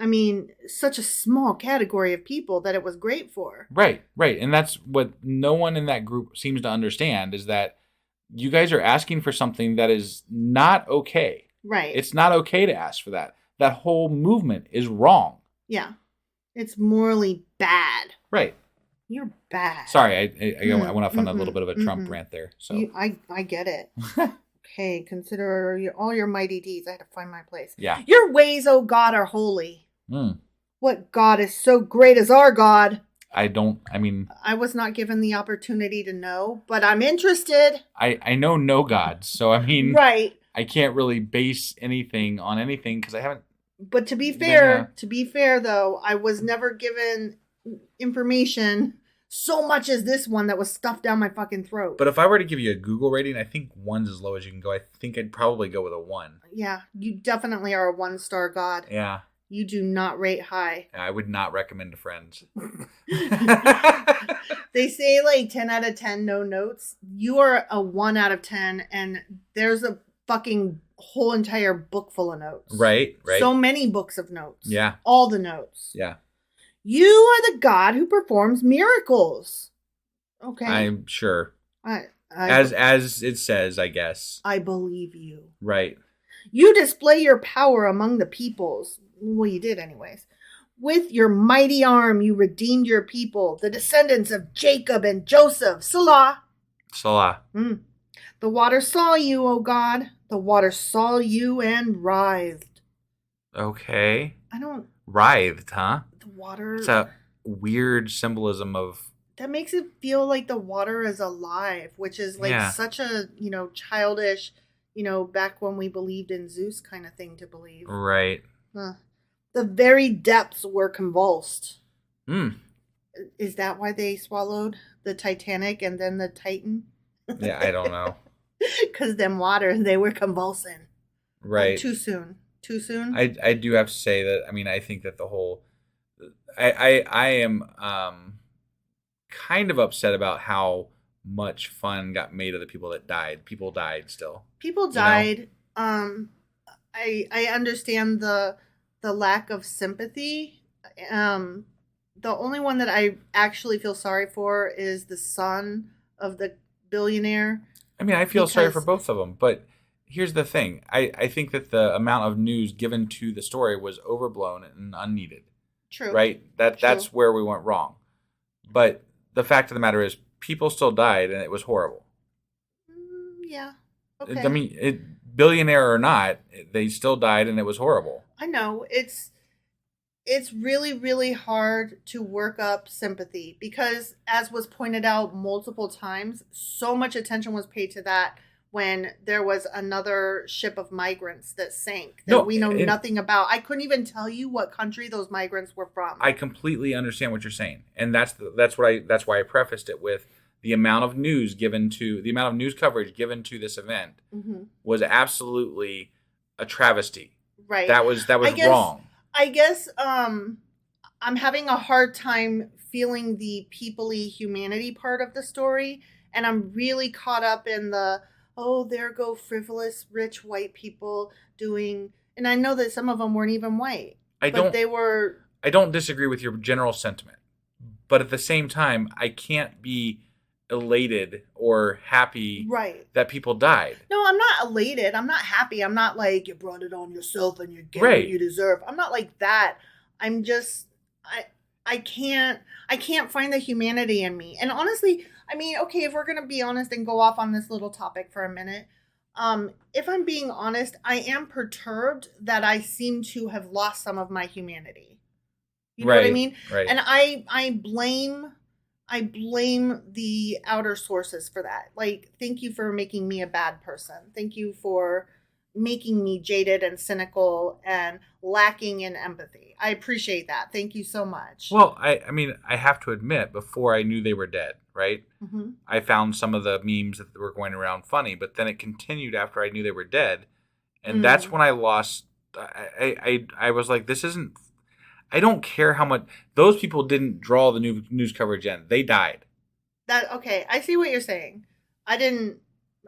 A: I mean, such a small category of people that it was great for.
C: Right. And that's what no one in that group seems to understand, is that you guys are asking for something that is not okay.
A: Right.
C: It's not okay to ask for that. That whole movement is wrong.
A: Yeah. It's morally bad.
C: Right.
A: You're bad.
C: Sorry, I went off on a little bit of a Trump rant there. So
A: I get it. Okay, consider all your mighty deeds. I had to find my place.
C: Yeah.
A: Your ways, O God, are holy.
C: Mm.
A: What God is so great as our God?
C: I
A: was not given the opportunity to know, but I'm interested.
C: I know no gods, so
A: right.
C: I can't really base anything on anything because I haven't.
A: But to be fair though, I was never given information so much as this one that was stuffed down my fucking throat.
C: But if I were to give you a Google rating, I think 1's as low as you can go. I think I'd probably go with a 1.
A: Yeah, you definitely are a 1-star God.
C: Yeah.
A: You do not rate high.
C: I would not recommend to friends.
A: They say like 10 out of 10, no notes. You are a 1 out of 10, and there's a fucking whole entire book full of notes.
C: Right.
A: So many books of notes.
C: Yeah.
A: All the notes.
C: Yeah.
A: You are the God who performs miracles. Okay.
C: I'm sure.
A: As
C: it says, I guess.
A: I believe you.
C: Right.
A: You display your power among the peoples. Well, you did anyways. With your mighty arm, you redeemed your people, the descendants of Jacob and Joseph. Salah. The water saw you, O God. The water saw you and writhed.
C: Okay. Writhed, huh?
A: The water.
C: It's a weird symbolism of.
A: That makes it feel like the water is alive, which is like such a, childish, back when we believed in Zeus kind of thing to believe.
C: Right.
A: The very depths were convulsed.
C: Hmm.
A: Is that why they swallowed the Titanic and then the Titan?
C: Yeah, I don't know.
A: Because them water, they were convulsing.
C: Right.
A: Too soon.
C: I do have to say that, I think that the whole... I am kind of upset about how much fun got made of the people that died. People died still.
A: People died. I understand the lack of sympathy. The only one that I actually feel sorry for is the son of the billionaire.
C: I feel sorry for both of them, but here's the thing. I think that the amount of news given to the story was overblown and unneeded.
A: True.
C: Right? That's where we went wrong. But the fact of the matter is, people still died, and it was horrible.
A: Yeah. Okay.
C: Billionaire or not, they still died, and it was horrible.
A: I know. It's really, really hard to work up sympathy because, as was pointed out multiple times, so much attention was paid to that when there was another ship of migrants that sank that we know nothing about. I couldn't even tell you what country those migrants were from.
C: I completely understand what you're saying, and that's why I prefaced it with the amount of news coverage given to this event was absolutely a travesty.
A: Right.
C: That was wrong.
A: I guess I'm having a hard time feeling the people-y humanity part of the story, and I'm really caught up in the, there go frivolous, rich white people doing, and I know that some of them weren't even white. I don't
C: disagree with your general sentiment, but at the same time, I can't be elated or happy that people died.
A: No, I'm not elated. I'm not happy. I'm not like, you brought it on yourself and you're getting what you deserve. I'm not like that. I'm just, I can't find the humanity in me. And honestly, okay, if we're going to be honest and go off on this little topic for a minute, if I'm being honest, I am perturbed that I seem to have lost some of my humanity. You know what I mean?
C: Right.
A: And I blame the outer sources for that. Like, thank you for making me a bad person. Thank you for making me jaded and cynical and lacking in empathy. I appreciate that. Thank you so much.
C: Well, I have to admit, before I knew they were dead, right? Mm-hmm. I found some of the memes that were going around funny, but then it continued after I knew they were dead. And that's when I lost. I was like, this isn't. I don't care how much those people didn't draw the new news coverage in. They died.
A: Okay, I see what you're saying.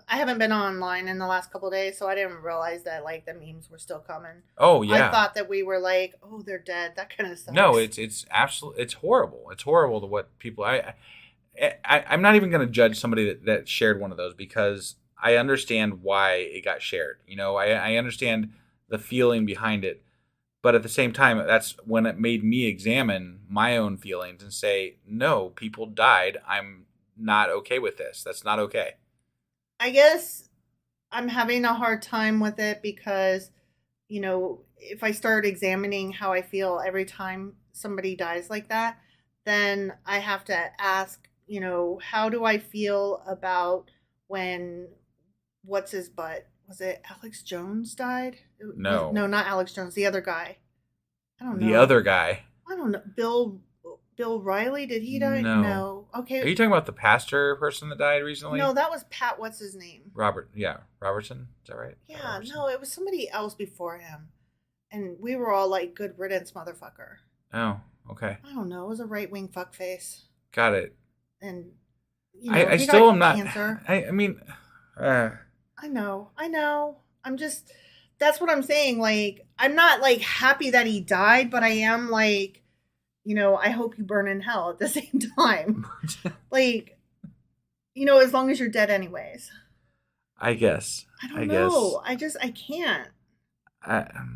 A: I haven't been online in the last couple of days, so I didn't realize that like the memes were still coming.
C: Oh yeah.
A: I thought that we were like, oh, they're dead. That kind of stuff.
C: No, it's absolutely, it's horrible. It's horrible to what people. I'm not even going to judge somebody that shared one of those, because I understand why it got shared. I understand the feeling behind it, but at the same time, that's when it made me examine my own feelings and say, no, people died. I'm not okay with this. That's not okay.
A: I guess I'm having a hard time with it because, if I start examining how I feel every time somebody dies like that, then I have to ask, how do I feel about when, what's his butt? Was it Alex Jones died?
C: No.
A: No, not Alex Jones. The other guy. I don't know.
C: The other guy.
A: I don't know. Bill Riley, did he die? No. Okay.
C: Are you talking about the pastor person that died recently?
A: No, that was Pat. What's his name?
C: Robertson. Is that right?
A: Yeah, no, it was somebody else before him, and we were all like, "Good riddance, motherfucker."
C: Oh, okay.
A: I don't know. It was a right-wing fuckface.
C: Got it.
A: And
C: I still am not. Cancer. I mean,
A: I know. I'm just. That's what I'm saying. Like, I'm not like happy that he died, but I am like. I hope you burn in hell at the same time. Like, as long as you're dead anyways.
C: I guess.
A: I don't know. I can't.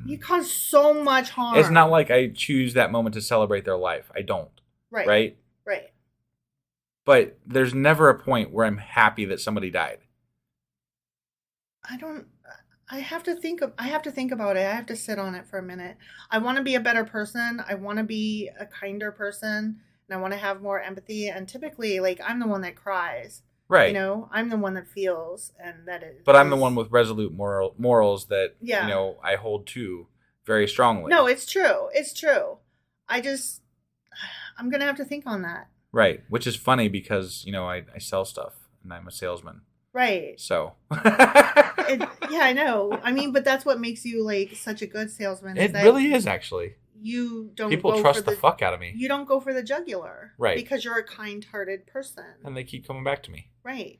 A: You cause so much harm.
C: It's not like I choose that moment to celebrate their life. I don't.
A: Right.
C: But there's never a point where I'm happy that somebody died.
A: I have to think about it. I have to sit on it for a minute. I want to be a better person. I want to be a kinder person, and I want to have more empathy. And typically, like, I'm the one that cries.
C: Right.
A: I'm the one that feels, and that is.
C: But I'm the one with resolute morals that I hold to very strongly.
A: No, it's true. It's true. I'm gonna have to think on that.
C: Right, which is funny because I sell stuff and I'm a salesman.
A: Right.
C: So.
A: Yeah, I know. I mean, but that's what makes you like such a good salesman.
C: It really is, actually.
A: You don't.
C: People trust the fuck out of me.
A: You don't go for the jugular,
C: right?
A: Because you're a kind-hearted person,
C: and they keep coming back to me,
A: right?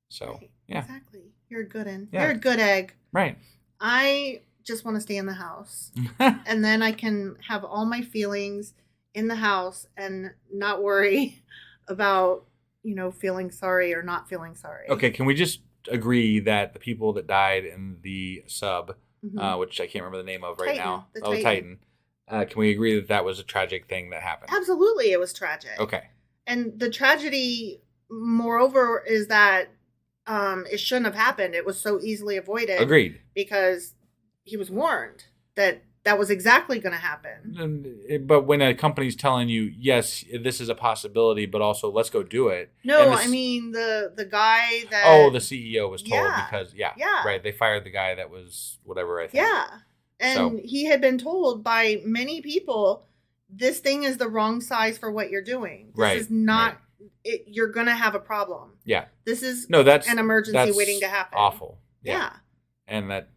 C: So,
A: right.
C: Yeah,
A: exactly. You're a good one.
C: Yeah.
A: You're a good egg,
C: right?
A: I just want to stay in the house, and then I can have all my feelings in the house and not worry about feeling sorry or not feeling sorry.
C: Okay, can we just agree that the people that died in the sub, which I can't remember the name of right now, the Titan. Can we agree that was a tragic thing that happened?
A: Absolutely, it was tragic.
C: Okay. And
A: the tragedy, moreover, is that it shouldn't have happened. It was so easily avoided.
C: Agreed.
A: Because he was warned that was exactly going to happen.
C: But when a company's telling you, yes, this is a possibility, but also let's go do it.
A: No, I mean the guy that...
C: Oh, the CEO was told because, right, they fired the guy that was whatever, I think.
A: Yeah, and he had been told by many people, this thing is the wrong size for what you're doing. This is not... Right. You're going to have a problem.
C: Yeah.
A: This is
C: that's
A: an emergency waiting to happen.
C: Awful.
A: Yeah.
C: And that,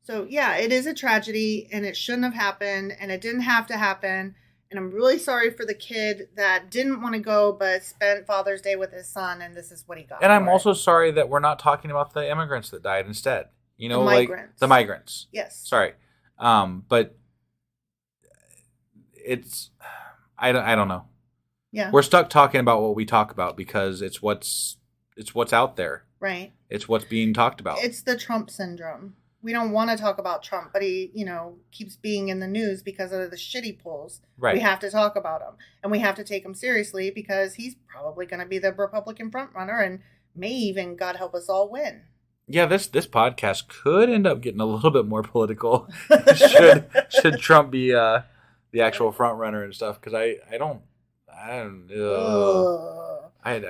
A: So, it is a tragedy, and it shouldn't have happened, and it didn't have to happen. And I'm really sorry for the kid that didn't want to go, but spent Father's Day with his son, and this is what he got.
C: And I'm also sorry that we're not talking about the immigrants that died instead. The migrants. The migrants.
A: Yes.
C: Sorry. But it's, I don't know.
A: Yeah.
C: We're stuck talking about what we talk about because it's what's out there.
A: Right.
C: It's what's being talked about.
A: It's the Trump syndrome. We don't want to talk about Trump, but he, keeps being in the news because of the shitty polls.
C: Right.
A: We have to talk about him, and we have to take him seriously because he's probably going to be the Republican frontrunner and may even, God help us all, win.
C: Yeah, this podcast could end up getting a little bit more political. should Trump be the actual frontrunner and stuff? Because I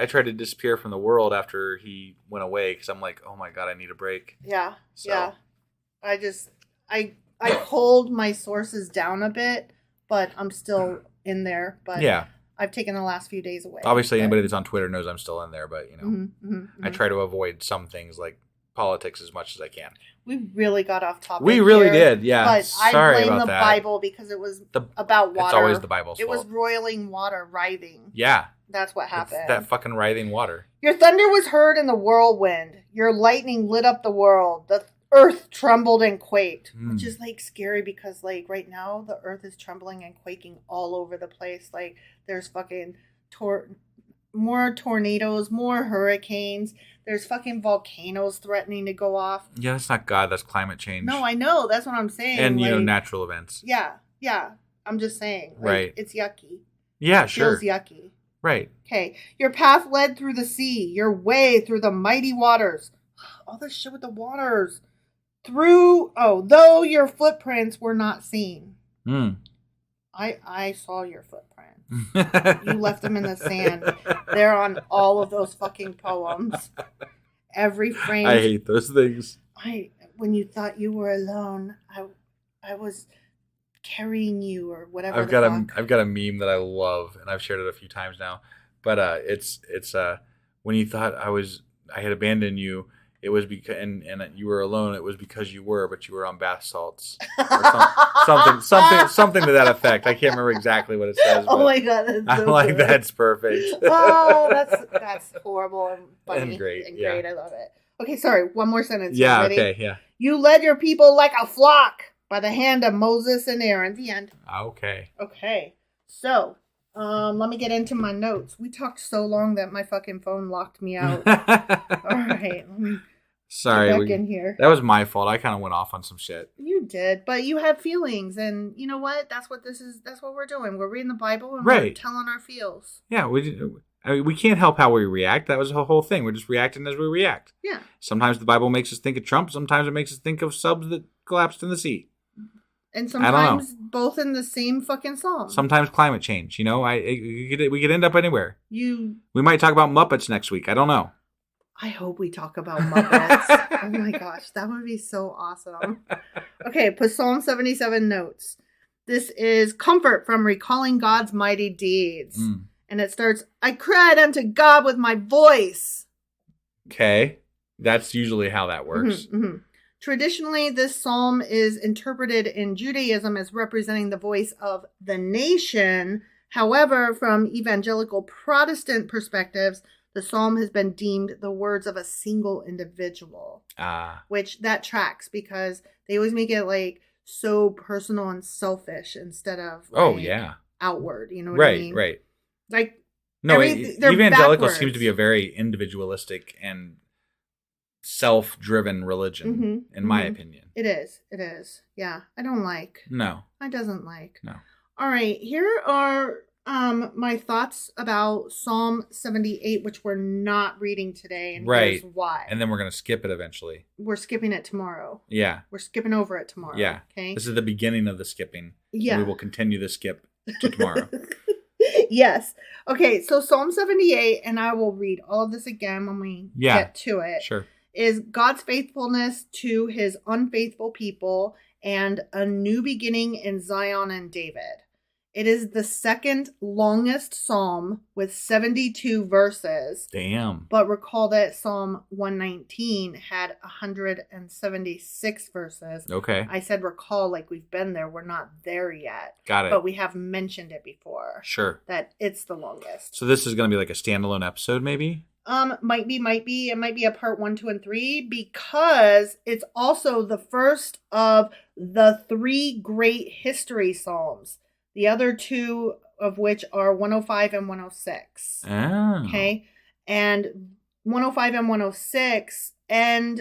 C: tried to disappear from the world after he went away because I'm like, oh my God, I need a break.
A: Yeah. So. Yeah. I pulled my sources down a bit, but I'm still in there. But I've taken the last few days away.
C: Obviously, anybody that's on Twitter knows I'm still in there, but I try to avoid some things like politics as much as I can.
A: We really got off topic.
C: We really
A: here,
C: did, yeah.
A: But
C: Sorry
A: I blame
C: about
A: the
C: that.
A: Bible because it was about water.
C: It's always the Bible's
A: It
C: fault.
A: was roiling water, writhing.
C: Yeah.
A: That's what happened.
C: It's that fucking writhing water.
A: Your thunder was heard in the whirlwind. Your lightning lit up the world. The earth trembled and quaked. Which is like scary because like right now the earth is trembling and quaking all over the place. Like there's fucking more tornadoes, more hurricanes. There's fucking volcanoes threatening to go off.
C: Yeah, that's not God. That's climate change.
A: No, I know. That's what I'm saying.
C: And,
A: like,
C: natural events.
A: Yeah. I'm just saying. Like,
C: Right.
A: It's yucky.
C: Yeah,
A: It
C: sure.
A: feels yucky.
C: Right.
A: Okay. Your path led through the sea. Your way through the mighty waters. All this shit with the waters. Though your footprints were not seen. I saw your footprints. You left them in the sand. They're on all of those fucking poems. Every frame.
C: I hate those things.
A: When you thought you were alone, I was carrying you or whatever.
C: I've got a meme that I love, and I've shared it a few times now. But it's when you thought I had abandoned you, it was because and you were alone. It was because you were, but you were on bath salts, or something to that effect. I can't remember exactly what it says.
A: Oh my god, that's so
C: I'm like,
A: good.
C: that's perfect.
A: Oh, that's horrible and funny
C: And great.
A: I love it. Okay, sorry. One more sentence.
C: Yeah.
A: Ready?
C: Okay. Yeah.
A: You led your people like a flock by the hand of Moses and Aaron. The end.
C: Okay.
A: Okay. So, let me get into my notes. We talked so long that my fucking phone locked me out. All right. Let me
C: Sorry.
A: get back in here.
C: That was my fault. I kind of went off on some shit.
A: You did, but you have feelings, and you know what? That's what this is. That's what we're doing. We're reading the Bible and we're
C: Right.
A: telling our feels.
C: Yeah. We can't help how we react. That was the whole thing. We're just reacting as we react.
A: Yeah.
C: Sometimes the Bible makes us think of Trump. Sometimes it makes us think of subs that collapsed in the sea.
A: And sometimes both in the same fucking psalm.
C: Sometimes climate change. We could end up anywhere.
A: We
C: might talk about Muppets next week. I don't know.
A: I hope we talk about Muppets. Oh my gosh, that would be so awesome. Okay, put Psalm 77 notes. This is comfort from recalling God's mighty deeds. And it starts, I cried unto God with my voice.
C: Okay. That's usually how that works.
A: Traditionally, this psalm is interpreted in Judaism as representing the voice of the nation. However, from evangelical Protestant perspectives, the psalm has been deemed the words of a single individual. Which that tracks because they always make it like so personal and selfish instead of outward. You know what I mean?
C: Right.
A: Like
C: no, evangelical
A: backwards.
C: seems to be a very individualistic and self-driven religion, in my opinion.
A: It is. Yeah, I don't like.
C: No,
A: I doesn't like.
C: No.
A: All right, here are my thoughts about Psalm 78, which we're not reading today, and here's why.
C: And then we're gonna skip it eventually.
A: We're skipping it tomorrow.
C: Yeah,
A: we're skipping over it tomorrow.
C: Yeah.
A: Okay.
C: This is the beginning of the skipping.
A: Yeah.
C: And we will continue the skip to tomorrow.
A: Yes. Okay, so Psalm 78, and I will read all of this again when we get to it.
C: Sure.
A: Is God's faithfulness to his unfaithful people and a new beginning in Zion and David. It is the second longest psalm with 72 verses.
C: Damn.
A: But recall that Psalm 119 had 176 verses.
C: Okay.
A: I said recall like we've been there. We're not there yet.
C: Got it.
A: But we have mentioned it before.
C: Sure.
A: That it's the longest.
C: So this is going to be like a standalone episode maybe?
A: Might be. It might be a part 1, 2, and 3 because it's also the first of the 3 great history psalms. The other 2 of which are 105 and 106.
C: Oh.
A: Okay. And 105 and 106, and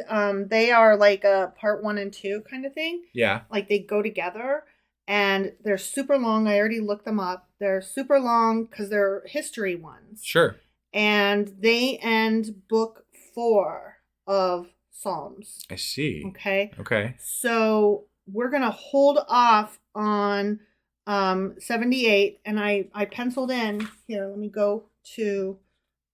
A: they are like a part 1 and 2 kind of thing.
C: Yeah.
A: Like they go together. And they're super long. I already looked them up. They're super long because they're history ones.
C: Sure.
A: And they end book 4 of Psalms.
C: I see.
A: Okay. So we're going to hold off on 78. And I penciled in here. Let me go to,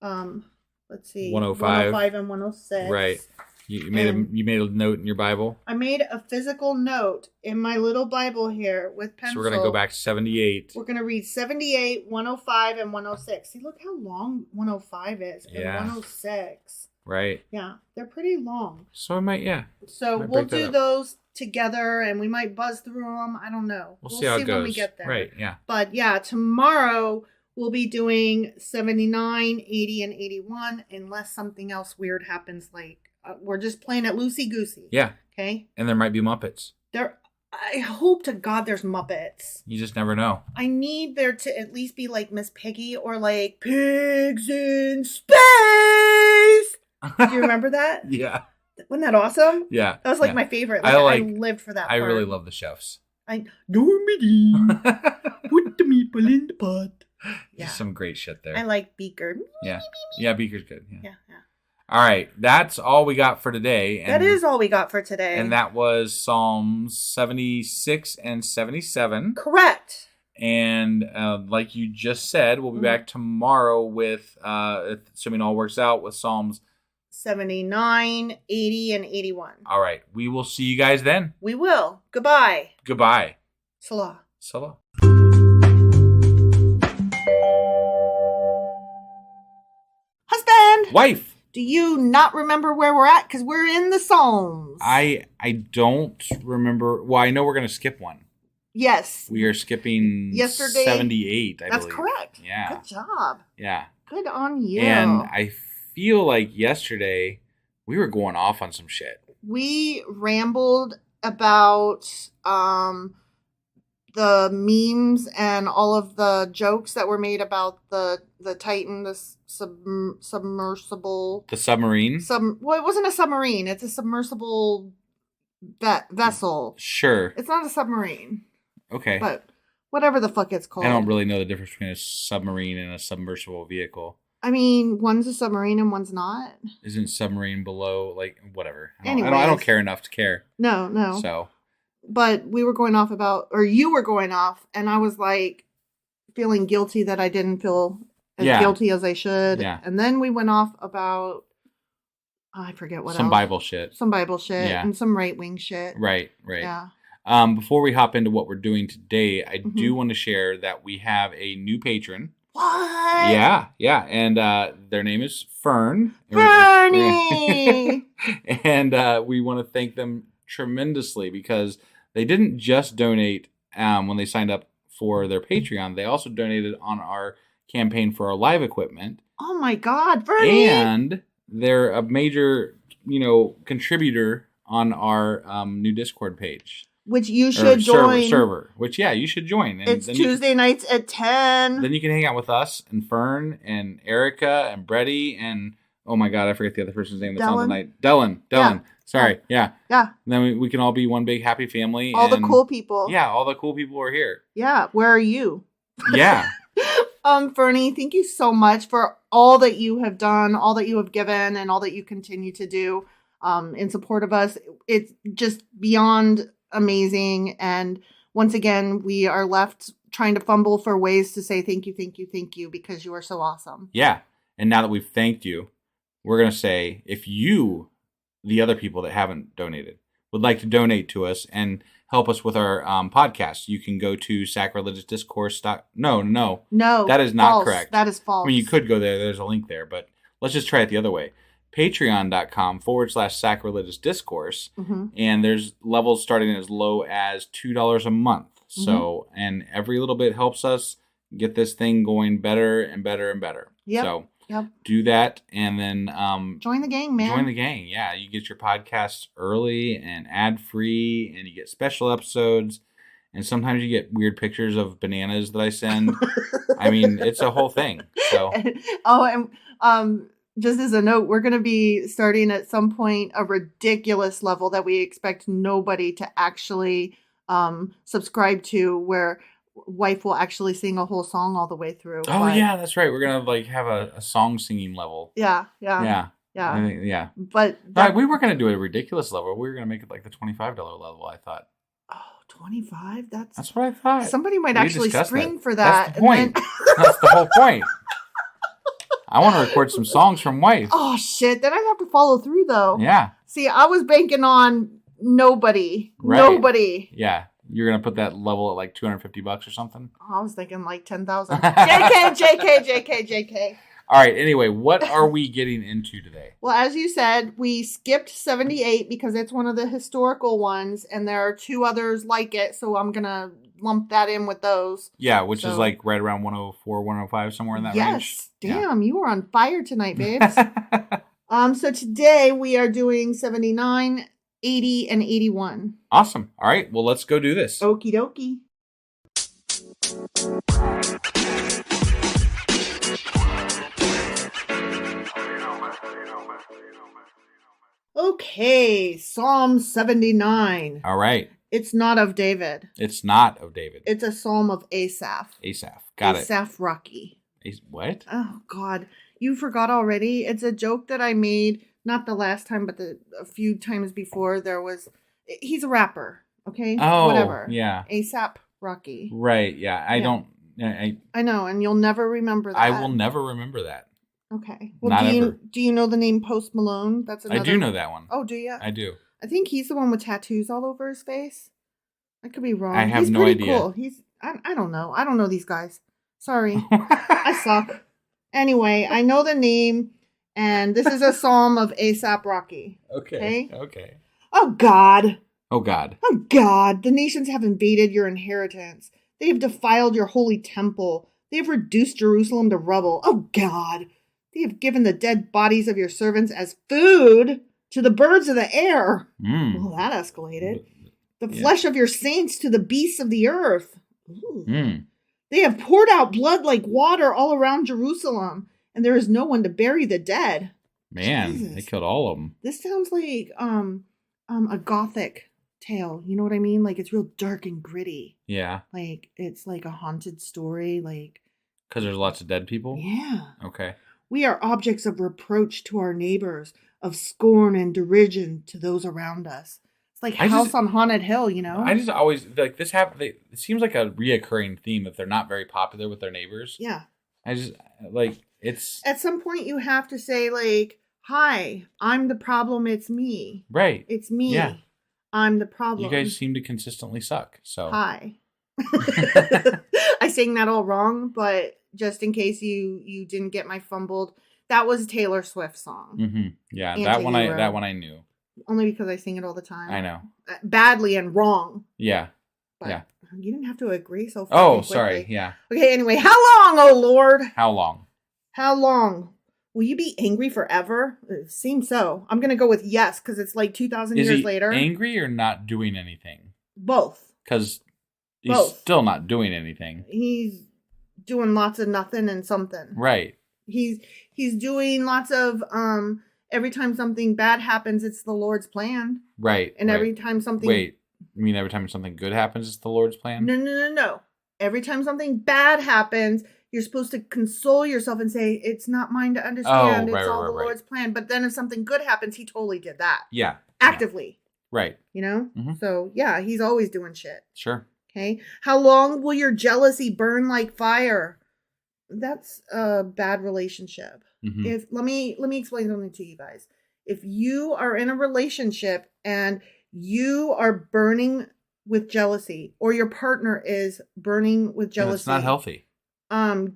A: let's see. 105 and 106.
C: Right. You made a note in your Bible?
A: I made a physical note in my little Bible here with pencil.
C: So we're going to go back to 78.
A: We're going to read 78, 105, and 106. See, look how long 105 is. And 106.
C: Right.
A: Yeah, they're pretty long.
C: So I might,
A: So
C: Might
A: we'll
C: break that
A: do
C: up.
A: those together, and we might buzz through them. I don't know.
C: We'll see how it goes.
A: when we get there.
C: Right, yeah.
A: But yeah, tomorrow we'll be doing 79, 80, and 81, unless something else weird happens. Like we're just playing it loosey goosey.
C: Yeah.
A: Okay.
C: And there might be Muppets.
A: I hope to God there's Muppets.
C: You just never know.
A: I need there to at least be like Miss Piggy or like Pigs in Space. Do you remember that?
C: Yeah.
A: Wasn't that awesome?
C: Yeah.
A: That was like
C: yeah.
A: my favorite.
C: I
A: I lived for that.
C: I
A: part.
C: really love the chefs.
A: Normally put the meatball in the pot. Yeah.
C: Just some great shit there.
A: I like Beaker.
C: Yeah. Yeah, Beaker's good.
A: Yeah.
C: All right. That's all we got for today. And,
A: That is all we got for today.
C: And that was Psalms 76 and 77.
A: Correct.
C: And like you just said, we'll be back tomorrow with, assuming all works out, with Psalms
A: 79, 80, and 81.
C: All right. We will see you guys then.
A: We will. Goodbye.
C: Goodbye.
A: Salah.
C: Salah.
A: Husband.
C: Wife.
A: Do you not remember where we're at? Because we're in the Psalms.
C: I don't remember. Well, I know we're going to skip one.
A: Yes.
C: We are skipping
A: Yesterday.
C: 78, I
A: That's
C: believe.
A: correct.
C: Yeah.
A: Good job.
C: Yeah.
A: Good on you.
C: And I feel like yesterday we were going off on some shit.
A: We rambled about the memes and all of the jokes that were made about the Titan, the submersible.
C: The submarine?
A: Well, it wasn't a submarine. It's a submersible vessel.
C: Sure.
A: It's not a submarine.
C: Okay.
A: But whatever the fuck it's called.
C: I don't really know the difference between a submarine and a submersible vehicle.
A: I mean, one's a submarine and one's not.
C: Isn't submarine below, like, whatever. I
A: Anyways.
C: don't care enough to care.
A: No.
C: So.
A: But we were going off about, or you were going off, and I was like feeling guilty that I didn't feel as guilty as I should.
C: Yeah.
A: And then we went off about, I forget what
C: Some
A: else.
C: Bible shit.
A: Some Bible shit.
C: Yeah.
A: And some right-wing shit.
C: Right.
A: Yeah.
C: Before we hop into what we're doing today, I do want to share that we have a new patron.
A: What?
C: Yeah. And their name is Fern.
A: Bernie!
C: And we want to thank them tremendously because they didn't just donate when they signed up for their Patreon. They also donated on our campaign for our live equipment.
A: Oh my God, Bernie!
C: And they're a major, contributor on our new Discord page.
A: Which you should join.
C: Server. Which, you should join. And
A: it's Tuesday nights at 10.
C: Then you can hang out with us and Fern and Erica and Brady and, oh my God, I forget the other person's name that's on tonight. Dylan.
A: Yeah.
C: Sorry. Yeah.
A: Yeah.
C: And then we can all be one big happy family.
A: All the cool people.
C: Yeah, all the cool people are here.
A: Yeah. Where are you?
C: Yeah.
A: Fernie, thank you so much for all that you have done, all that you have given, and all that you continue to do in support of us. It's just beyond amazing. And once again, we are left trying to fumble for ways to say thank you, because you are so awesome.
C: Yeah. And now that we've thanked you, we're going to say, if you, the other people that haven't donated, would like to donate to us and help us with our podcast, you can go to Sacrilegious Discourse. No, that is not
A: false.
C: correct.
A: That is false.
C: I mean, you could go there. There's a link there, but let's just try it the other way. Patreon.com/Sacrilegious Discourse.
A: Mm-hmm.
C: And there's levels starting as low as $2 a month. So, and every little bit helps us get this thing going better and better and better.
A: Yep.
C: So do that. And then
A: join the gang, man.
C: Join the gang. Yeah. You get your podcasts early and ad free, and you get special episodes. And sometimes you get weird pictures of bananas that I send. I mean, it's a whole thing. So.
A: Just as a note, we're going to be starting at some point a ridiculous level that we expect nobody to actually subscribe to, where wife will actually sing a whole song all the way through.
C: Oh, yeah, that's right. We're going to have a song singing level.
A: Yeah.
C: I think, yeah.
A: But
C: we were going to do a ridiculous level. We were going to make it like the $25 level, I thought.
A: Oh, 25? That's
C: what I thought.
A: Somebody might actually spring for
C: That's
A: that.
C: the point. That's the whole point. I want to record some songs from wife.
A: Oh, shit. Then I have to follow through, though.
C: Yeah.
A: See, I was banking on nobody.
C: Right.
A: Nobody.
C: Yeah. You're going to put that level at like $250 or something?
A: I was thinking like 10,000. JK.
C: All right. Anyway, what are we getting into today?
A: Well, as you said, we skipped 78 because it's one of the historical ones, and there are 2 others like it, so I'm going to lump that in with those.
C: Yeah, which is like right around 104, 105, somewhere in that range.
A: Yes. Damn, you were on fire tonight, babes. So today we are doing 79, 80, and 81.
C: Awesome. All right. Well, let's go do this.
A: Okie dokie. Okay, Psalm 79.
C: All right.
A: It's not of David.
C: It's not of David.
A: It's a psalm of Asaph.
C: Asaph. Got it.
A: Asaph Rocky.
C: What?
A: Oh, God. You forgot already? It's a joke that I made, not the last time, but a few times before. He's a rapper, okay?
C: Oh,
A: whatever.
C: Yeah.
A: Asaph Rocky.
C: Right, yeah. I
A: know, and you'll never remember that.
C: I will never remember that.
A: Okay. Well,
C: Not ever.
A: Do you know the name Post Malone? That's another.
C: I do know that one.
A: Oh, do you?
C: I do.
A: I think he's the one with tattoos all over his face. I could be wrong.
C: I have
A: he's
C: no
A: pretty
C: idea.
A: Cool. I don't know. I don't know these guys. Sorry. I suck. Anyway, I know the name, and this is a psalm of Asaph Rocky.
C: Okay.
A: Oh, God.
C: Oh, God.
A: Oh, God. The nations have invaded your inheritance. They have defiled your holy temple. They have reduced Jerusalem to rubble. Oh, God. They have given the dead bodies of your servants as food to the birds of the air. Well, that escalated. The flesh of your saints to the beasts of the earth. They have poured out blood like water all around Jerusalem, and there is no one to bury the dead.
C: Man,
A: Jesus.
C: They killed all of them.
A: This sounds like a gothic tale. You know what I mean? Like, it's real dark and gritty.
C: Yeah.
A: Like, it's like a haunted story. Like,
C: because there's lots of dead people?
A: Yeah.
C: Okay.
A: We are objects of reproach to our neighbors, of scorn and derision to those around us. It's like House on Haunted Hill, you know?
C: I just always, like, this happens. It seems like a reoccurring theme if they're not very popular with their neighbors.
A: Yeah.
C: I just, like, it's...
A: At some point you have to say, like, hi, I'm the problem, it's me.
C: Right.
A: It's me.
C: Yeah.
A: I'm the problem.
C: You guys seem to consistently suck, so...
A: Hi. I sang that all wrong, but just in case you didn't get my fumbled, that was a Taylor Swift song.
C: Mm-hmm. Yeah,
A: Anti-hero.
C: that one I knew.
A: Only because I sing it all the time.
C: I know.
A: Badly and wrong.
C: Yeah.
A: But
C: yeah.
A: You didn't have to agree so fast.
C: Oh, sorry. Yeah.
A: Okay, anyway, how long, oh Lord?
C: How long?
A: How long? Will you be angry forever? It seems so. I'm going to go with yes, because it's like 2,000 years later.
C: Is he angry or not doing anything?
A: Both.
C: Because he's still not doing anything.
A: He's doing lots of nothing and something.
C: Right.
A: He's doing lots of every time something bad happens, it's the Lord's plan.
C: Right.
A: And every time something
C: Wait, you mean every time something good happens, it's the Lord's plan?
A: No. Every time something bad happens, you're supposed to console yourself and say, it's not mine to understand. It's all the Lord's plan. But then if something good happens, he totally did that.
C: Yeah.
A: Actively.
C: Yeah. Right.
A: You know?
C: Mm-hmm.
A: So, yeah, he's always doing shit.
C: Sure.
A: Okay. How long will your jealousy burn like fire? That's a bad relationship.
C: Mm-hmm.
A: Let me explain something to you guys. If you are in a relationship and you are burning with jealousy, or your partner is burning with jealousy,
C: it's not healthy.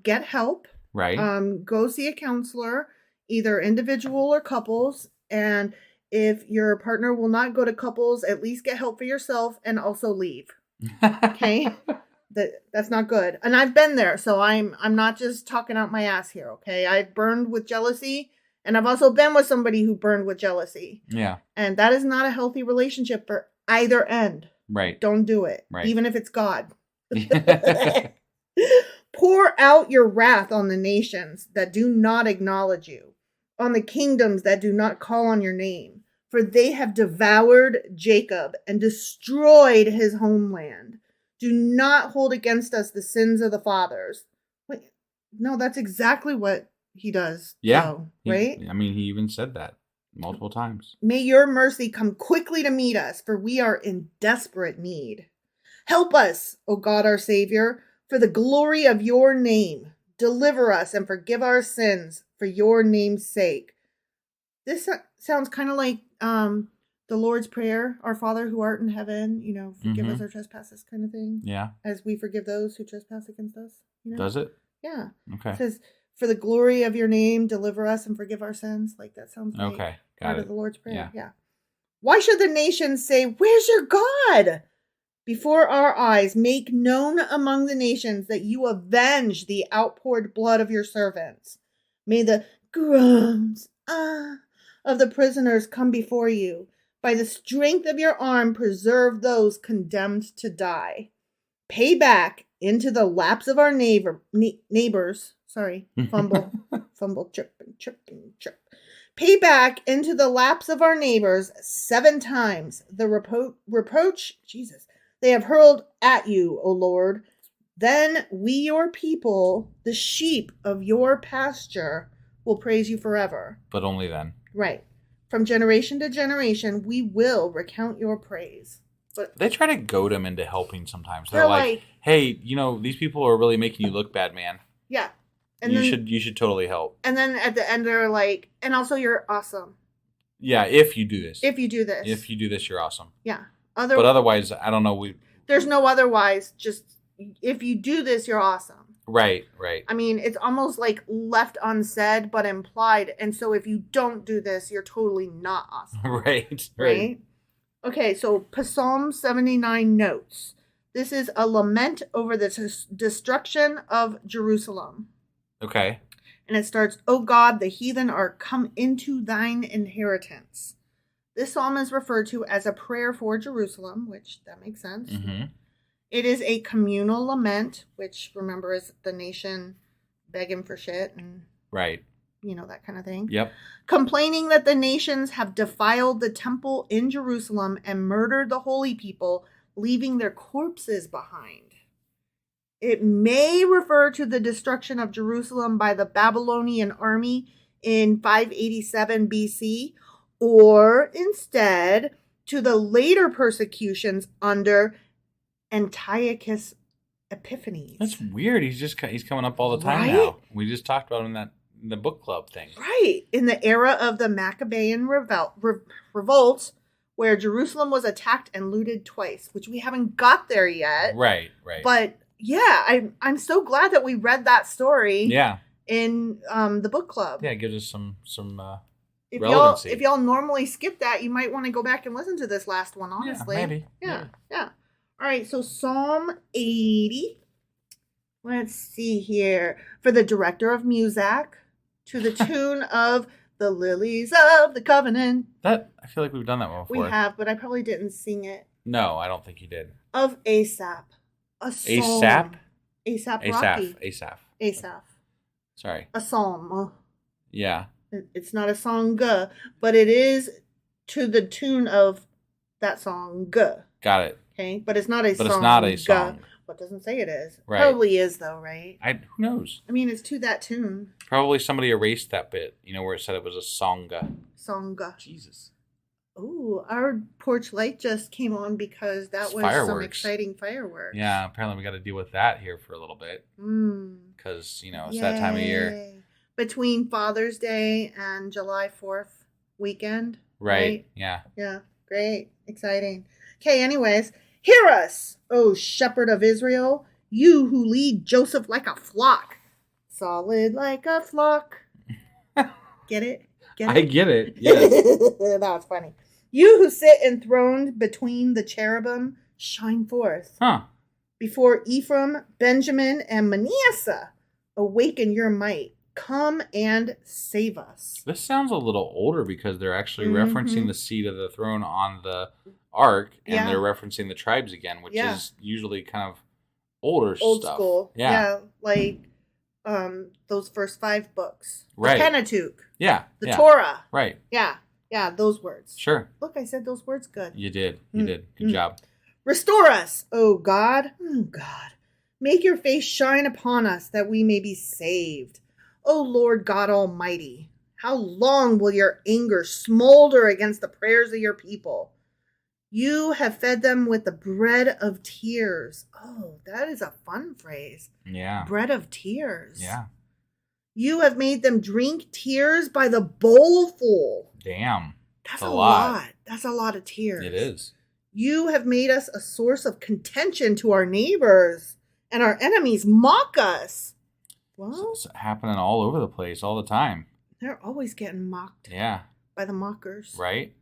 A: Get help.
C: Right.
A: Go see a counselor, either individual or couples. And if your partner will not go to couples, at least get help for yourself and also leave. Okay. That's not good. And I've been there, so I'm not just talking out my ass here, okay? I've burned with jealousy, and I've also been with somebody who burned with jealousy.
C: Yeah.
A: And that is not a healthy relationship for either end.
C: Right.
A: Don't do it.
C: Right.
A: Even if it's God. Pour out your wrath on the nations that do not acknowledge you, on the kingdoms that do not call on your name, for they have devoured Jacob and destroyed his homeland. Do not hold against us the sins of the fathers. Wait, no, that's exactly what he does.
C: Yeah.
A: Though, right?
C: I mean, he even said that multiple times.
A: May your mercy come quickly to meet us, for we are in desperate need. Help us, O God, our Savior, for the glory of your name. Deliver us and forgive our sins for your name's sake. This sounds kind of like the Lord's Prayer, our Father who art in heaven, forgive us our trespasses kind of thing.
C: Yeah.
A: As we forgive those who trespass against us.
C: Does it?
A: Yeah.
C: Okay.
A: It says, For the glory of your name, deliver us and forgive our sins. Like that sounds like
C: Okay, got
A: part
C: it.
A: of the Lord's Prayer.
C: Yeah.
A: Yeah. Why should the nations say, "Where's your God?" Before our eyes, make known among the nations that you avenge the outpoured blood of your servants. May the groans of the prisoners come before you. By the strength of your arm, preserve those condemned to die. Pay back into the laps of our neighbors. Sorry, fumble, trip. Pay back into the laps of our neighbors 7 times the reproach, Jesus, they have hurled at you, O Lord. Then we, your people, the sheep of your pasture, will praise you forever.
C: But only then.
A: Right. From generation to generation, we will recount your praise. But
C: they try to goad him into helping sometimes.
A: They're like,
C: hey, these people are really making you look bad, man.
A: Yeah. And
C: you should totally help.
A: And then at the end, they're like, and also you're awesome.
C: Yeah, if you do this.
A: If you do this.
C: If you do this, you're awesome.
A: Yeah.
C: But otherwise, I don't know.
A: There's no otherwise. Just if you do this, you're awesome.
C: Right.
A: I mean, it's almost like left unsaid, but implied. And so if you don't do this, you're totally not awesome. Right? Okay, so Psalm 79 notes. This is a lament over the destruction of Jerusalem.
C: Okay.
A: And it starts, "O God, the heathen are come into thine inheritance." This psalm is referred to as a prayer for Jerusalem, which that makes sense.
C: Mm-hmm.
A: It is a communal lament, which, remember, is the nation begging for shit and
C: right,
A: that kind of thing.
C: Yep.
A: Complaining that the nations have defiled the temple in Jerusalem and murdered the holy people, leaving their corpses behind. It may refer to the destruction of Jerusalem by the Babylonian army in 587 BC, or instead to the later persecutions under Antiochus Epiphanes.
C: That's weird. He's coming up all the time now. We just talked about him in the book club thing.
A: Right. In the era of the Maccabean revolt, where Jerusalem was attacked and looted twice, which we haven't got there yet.
C: Right.
A: But yeah, I'm so glad that we read that story.
C: Yeah.
A: In the book club.
C: Yeah, it gives us some relevancy.
A: If y'all normally skip that, you might want to go back and listen to this last one, honestly.
C: Yeah, maybe.
A: Yeah. All right, so Psalm 80. Let's see here. For the director of music, to the tune of "The Lilies of the Covenant."
C: That, I feel like we've done that one before.
A: We have, but I probably didn't sing it.
C: No, I don't think you did.
A: Of Asaph. A psalm.
C: ASAP?
A: ASAP Rocky.
C: Asaph. Sorry.
A: A psalm.
C: Yeah.
A: It's not a song, but it is to the tune of that song.
C: Got it.
A: Okay, but it's not a song.
C: But it's not a song.
A: What doesn't say it is?
C: Right.
A: Probably is though, right?
C: Who knows?
A: I mean, it's to that tune.
C: Probably somebody erased that bit. Where it said it was a songa.
A: Songa.
C: Jesus.
A: Ooh, our porch light just came on because that was
C: fireworks.
A: Some exciting fireworks.
C: Yeah, apparently we got to deal with that here for a little bit. Because it's that time of year.
A: Between Father's Day and July 4th weekend.
C: Right. Yeah.
A: Yeah. Great. Exciting. Okay, anyways. Hear us, O shepherd of Israel, you who lead Joseph like a flock. Solid like a flock. Get it?
C: I get it. Yes.
A: That was funny. You who sit enthroned between the cherubim, shine forth.
C: Huh.
A: Before Ephraim, Benjamin, and Manasseh, awaken your might. Come and save us.
C: This sounds a little older because they're actually referencing the seat of the throne on the ark, and they're referencing the tribes again, which is usually kind of old stuff.
A: School.
C: Yeah.
A: Like those first 5 books.
C: Right.
A: The Pentateuch.
C: Yeah.
A: The Torah.
C: Right.
A: Yeah, those words.
C: Sure.
A: Look, I said those words good.
C: You did. Good job.
A: Restore us, O God. Oh, God. Make your face shine upon us that we may be saved. O Lord God Almighty, how long will your anger smolder against the prayers of your people? You have fed them with the bread of tears. Oh, that is a fun phrase.
C: Yeah.
A: Bread of tears.
C: Yeah.
A: You have made them drink tears by the bowlful.
C: Damn.
A: That's a lot. That's a lot of tears.
C: It is.
A: You have made us a source of contention to our neighbors, and our enemies mock us. Well,
C: It's happening all over the place all the time.
A: they're always getting mocked
C: Yeah.
A: by the mockers.
C: Right?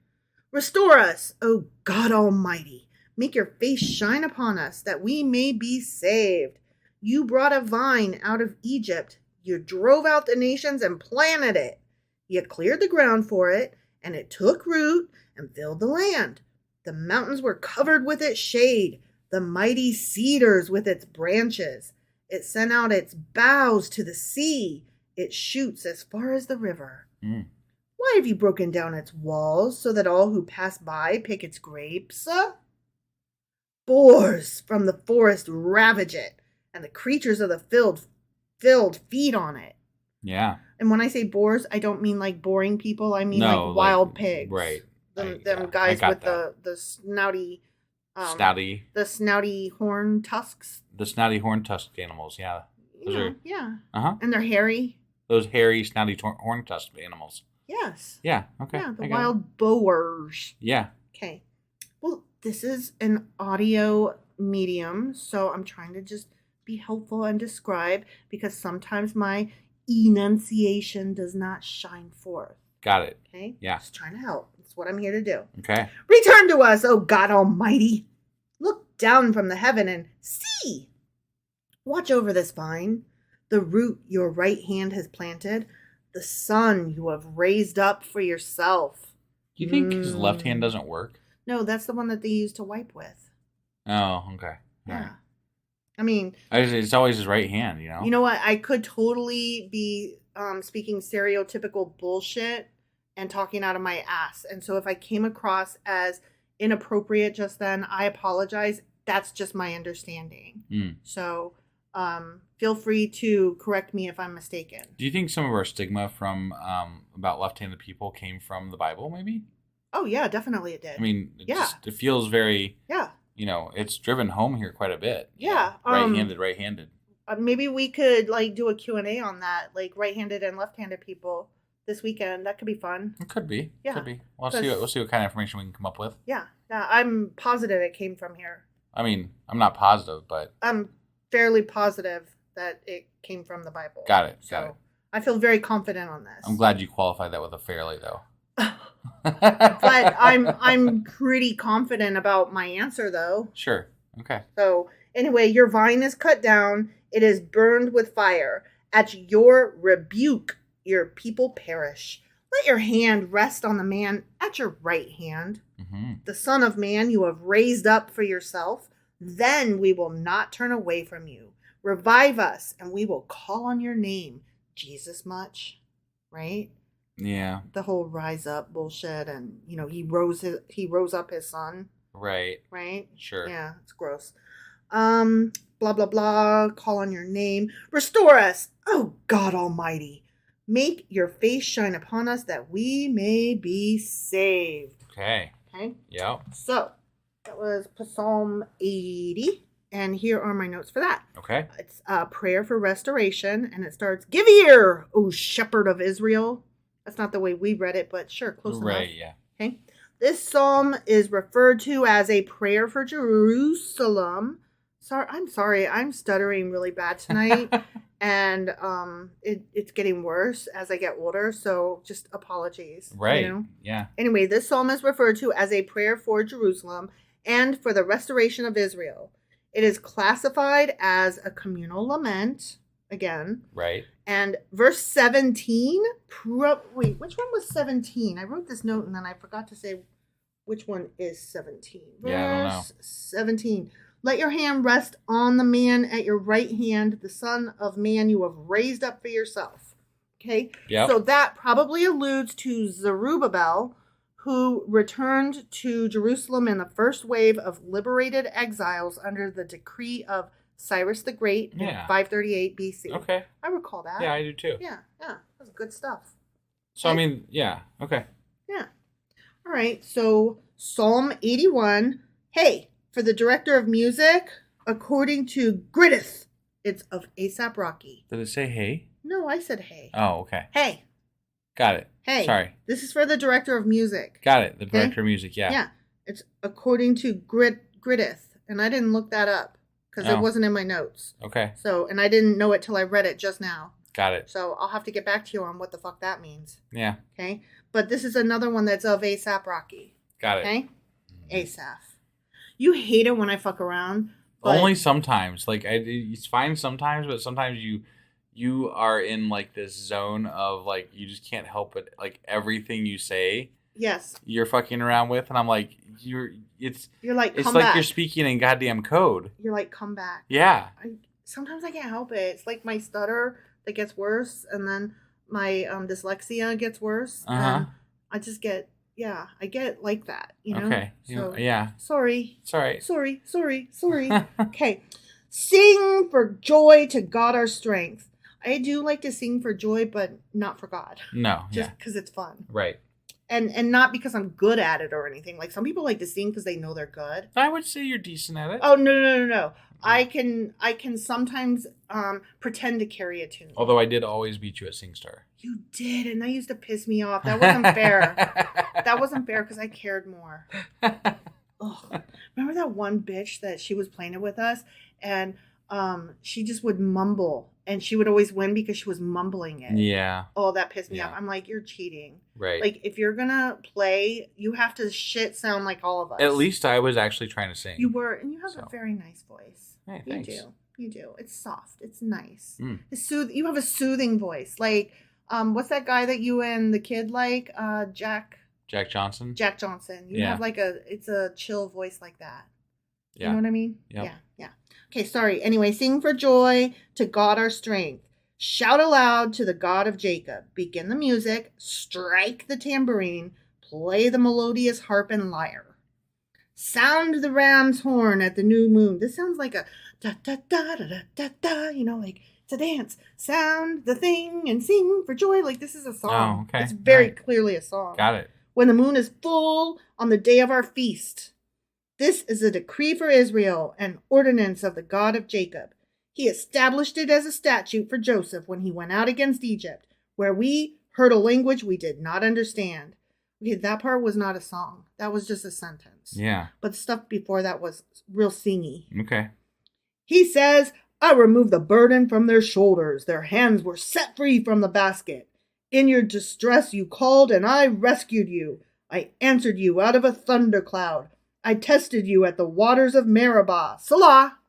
A: Restore us, O God Almighty. Make your face shine upon us, that we may be saved. You brought a vine out of Egypt. You drove out the nations and planted it. You cleared the ground for it, and it took root and filled the land. The mountains were covered with its shade, the mighty cedars with its branches. It sent out its boughs to the sea. It shoots as far as the river. Why have you broken down its walls so that all who pass by pick its grapes? Boars from the forest ravage it, and the creatures of the field feed on it.
C: Yeah.
A: And when I say boars, I don't mean like boring people. I mean
C: No,
A: like wild
C: like,
A: pigs.
C: right.
A: Them guys with the snouty, the snouty horn tusks.
C: The snouty horn tusked animals, yeah. Those are,
A: yeah.
C: Uh-huh.
A: And they're hairy.
C: Those hairy, snouty horn tusked animals.
A: Yes.
C: Yeah, okay.
A: Yeah, the wild boars.
C: Yeah.
A: Okay. Well, this is an audio medium, so I'm trying to just be helpful and describe, because sometimes my enunciation does not shine forth.
C: Got it.
A: Okay?
C: Yeah.
A: Just trying to help. That's what I'm here to do.
C: Okay.
A: Return to us, O God Almighty. Look down from the heaven and see. Watch over this vine, the root your right hand has planted, the son you have raised up for yourself.
C: Do you think his left hand doesn't work?
A: No, that's the one that they use to wipe with.
C: Oh, okay. All
A: Yeah.
C: right.
A: I mean,
C: It's always his right hand, you know?
A: you know what? I could totally be speaking stereotypical bullshit and talking out of my ass. And so if I came across as inappropriate just then, I apologize. That's just my understanding. So feel free to correct me if I'm mistaken.
C: Do you think some of our stigma from about left-handed people came from the Bible, maybe?
A: Oh, yeah, definitely it did.
C: I mean, it feels very, it's driven home here quite a bit.
A: Yeah.
C: Right-handed.
A: Maybe we could do a Q&A on that, like right-handed and left-handed people this weekend. That could be fun.
C: It could be.
A: Yeah.
C: Could be. We'll see what kind of information we can come up with.
A: Yeah. I'm positive it came from here.
C: I mean, I'm not positive, but
A: I'm fairly positive that it came from the Bible.
C: Got it.
A: I feel very confident on this.
C: I'm glad you qualified that with a fairly, though.
A: But I'm pretty confident about my answer, though.
C: Sure. Okay.
A: So anyway, your vine is cut down. It is burned with fire. At your rebuke, your people perish. Let your hand rest on the man at your right hand.
C: Mm-hmm.
A: The Son of Man you have raised up for yourself. Then we will not turn away from you. Revive us, and we will call on your name. Jesus much, right?
C: Yeah.
A: The whole rise up bullshit, and he rose up his son.
C: Right.
A: Right?
C: Sure.
A: Yeah, it's gross. Blah blah blah. Call on your name. Restore us, oh God Almighty. Make your face shine upon us that we may be saved.
C: Okay. Yep.
A: So that was Psalm 80. And here are my notes for that.
C: Okay.
A: It's a prayer for restoration, and it starts, "Give ear, O shepherd of Israel." That's not the way we read it, but sure, close enough.
C: Right, yeah.
A: Okay. This psalm is referred to as a prayer for Jerusalem. I'm sorry, I'm stuttering really bad tonight, and it's getting worse as I get older, so just apologies.
C: Right, yeah.
A: Anyway, this psalm is referred to as a prayer for Jerusalem and for the restoration of Israel. It is classified as a communal lament, again.
C: Right.
A: And verse 17, wait, which one was 17? I wrote this note and then I forgot to say which one is 17.
C: I don't know.
A: 17. Let your hand rest on the man at your right hand, the Son of Man you have raised up for yourself. Okay?
C: Yep.
A: So that probably alludes to Zerubbabel, who returned to Jerusalem in the first wave of liberated exiles under the decree of Cyrus the Great in 538 BC.
C: Okay.
A: I recall that.
C: Yeah, I do too.
A: Yeah, that's good stuff.
C: So, I mean, yeah, okay.
A: Yeah. All right, so Psalm 81. Hey, for the director of music, according to Grittith, it's of A$AP Rocky.
C: Did it say hey?
A: No, I said hey.
C: Oh, okay.
A: Hey.
C: Got it.
A: Hey.
C: Sorry.
A: This is for the director of music.
C: Got it. The director of music, yeah.
A: Yeah. It's according to Grittith, and I didn't look that up because it wasn't in my notes.
C: Okay.
A: So, and I didn't know it till I read it just now.
C: Got it.
A: So I'll have to get back to you on what the fuck that means.
C: Yeah.
A: Okay. But this is another one that's of ASAP Rocky.
C: Got it.
A: Okay. ASAP. You hate it when I fuck around.
C: Only sometimes. Like it's fine sometimes, but sometimes you are in like this zone of like you just can't help it. Like everything you say,
A: yes,
C: you're fucking around with, and I'm like you're
A: like
C: it's
A: come
C: like
A: back.
C: you're speaking in goddamn code.
A: You're like come back.
C: Yeah.
A: Sometimes I can't help it. It's like my stutter that gets worse, and then my dyslexia gets worse. And I just get I get like that. You know.
C: Okay.
A: So,
C: yeah.
A: Sorry.
C: It's all right.
A: Sorry. Okay. Sing for joy to God our strength. I do like to sing for joy, but not for God.
C: No.
A: Just because it's fun.
C: Right.
A: And not because I'm good at it or anything. Like some people like to sing because they know they're good.
C: I would say you're decent at it.
A: Oh no. I can sometimes pretend to carry a tune.
C: Although I did always beat you at SingStar.
A: You did, and that used to piss me off. That wasn't fair. That wasn't fair because I cared more. Ugh. Remember that one bitch that she was playing it with us, and she just would mumble, and she would always win because she was mumbling it.
C: Yeah.
A: Oh, that pissed me off. I'm like, you're cheating.
C: Right.
A: Like, if you're gonna play, you have to shit sound like all of us.
C: At least I was actually trying to sing.
A: You were, and you have a very nice voice.
C: Hey, thanks.
A: You do. It's soft. It's nice.
C: Mm.
A: It's you have a soothing voice. Like, what's that guy that you and the kid like? Jack Johnson. You have like it's a chill voice like that.
C: Yeah.
A: You know what I mean?
C: Yep.
A: Yeah. Okay, sorry. Anyway, sing for joy to God our strength. Shout aloud to the God of Jacob. Begin the music. Strike the tambourine. Play the melodious harp and lyre. Sound the ram's horn at the new moon. This sounds like a da da da da da da da. You know, like it's a dance. Sound the thing and sing for joy. Like this is a song.
C: Oh, okay.
A: It's very clearly a song.
C: Got it.
A: When the moon is full on the day of our feast. This is a decree for Israel, an ordinance of the God of Jacob. He established it as a statute for Joseph when he went out against Egypt, where we heard a language we did not understand. Okay, that part was not a song. That was just a sentence.
C: Yeah.
A: But the stuff before that was real singy.
C: Okay.
A: He says, I removed the burden from their shoulders. Their hands were set free from the basket. In your distress you called, and I rescued you. I answered you out of a thundercloud. I tested you at the waters of Meribah. Salah.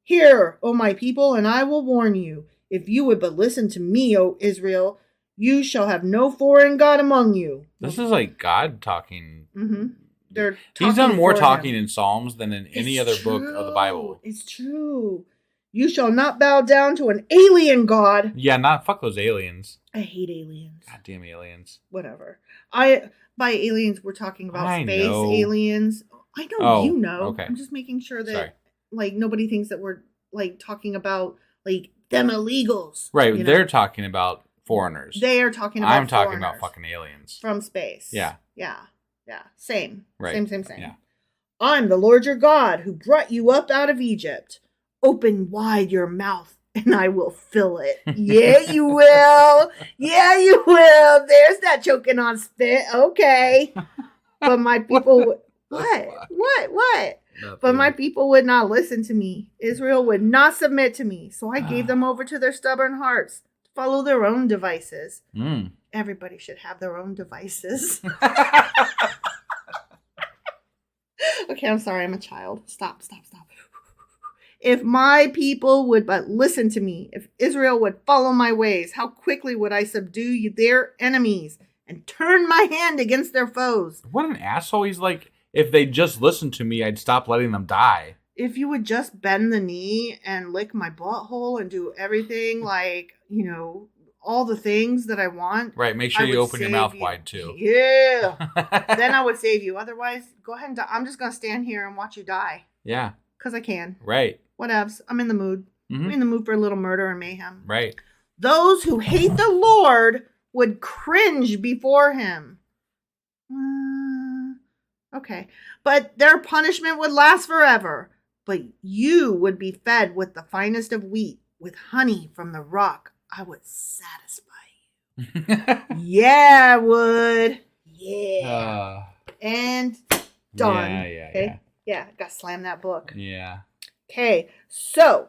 A: Hear, O my people, and I will warn you. If you would but listen to me, O Israel, you shall have no foreign god among you.
C: This is like God talking.
A: Mm-hmm.
C: He's done more talking in Psalms than in any other book of the Bible.
A: It's true. You shall not bow down to an alien god.
C: Yeah, fuck those aliens.
A: I hate aliens.
C: Goddamn aliens.
A: Whatever. By aliens, we're talking about space aliens. I know you know.
C: Okay.
A: I'm just making sure that like nobody thinks that we're like talking about like them illegals.
C: Right.
A: You know?
C: They're talking about foreigners.
A: They are talking about
C: I'm talking about fucking aliens.
A: From space.
C: Yeah.
A: Same.
C: Right.
A: Same.
C: Yeah.
A: I'm the Lord your God who brought you up out of Egypt. Open wide your mouth and I will fill it. Yeah, you will. Yeah, you will. There's that choking on spit. Okay. But my people... What? But my people would not listen to me. Israel would not submit to me. So I gave them over to their stubborn hearts to follow their own devices. Everybody should have their own devices. Okay, I'm sorry. I'm a child. Stop. If my people would but listen to me, if Israel would follow my ways, how quickly would I subdue their enemies and turn my hand against their foes?
C: What an asshole. He's like, if they just listened to me, I'd stop letting them die.
A: If you would just bend the knee and lick my butthole and do everything like, you know, all the things that I want.
C: Right, make sure you open your mouth wide too.
A: Yeah. Then I would save you. Otherwise, go ahead and die. I'm just going to stand here and watch you die.
C: Yeah.
A: Because I can.
C: Right.
A: Whatevs. I'm in the mood.
C: Mm-hmm.
A: I'm in the mood for a little murder and mayhem.
C: Right.
A: Those who hate the Lord would cringe before him. Okay. But their punishment would last forever. But you would be fed with the finest of wheat, with honey from the rock. I would satisfy you. Yeah, I would. Yeah. And done.
C: Yeah.
A: Yeah, gotta slam that book.
C: Yeah.
A: Okay, so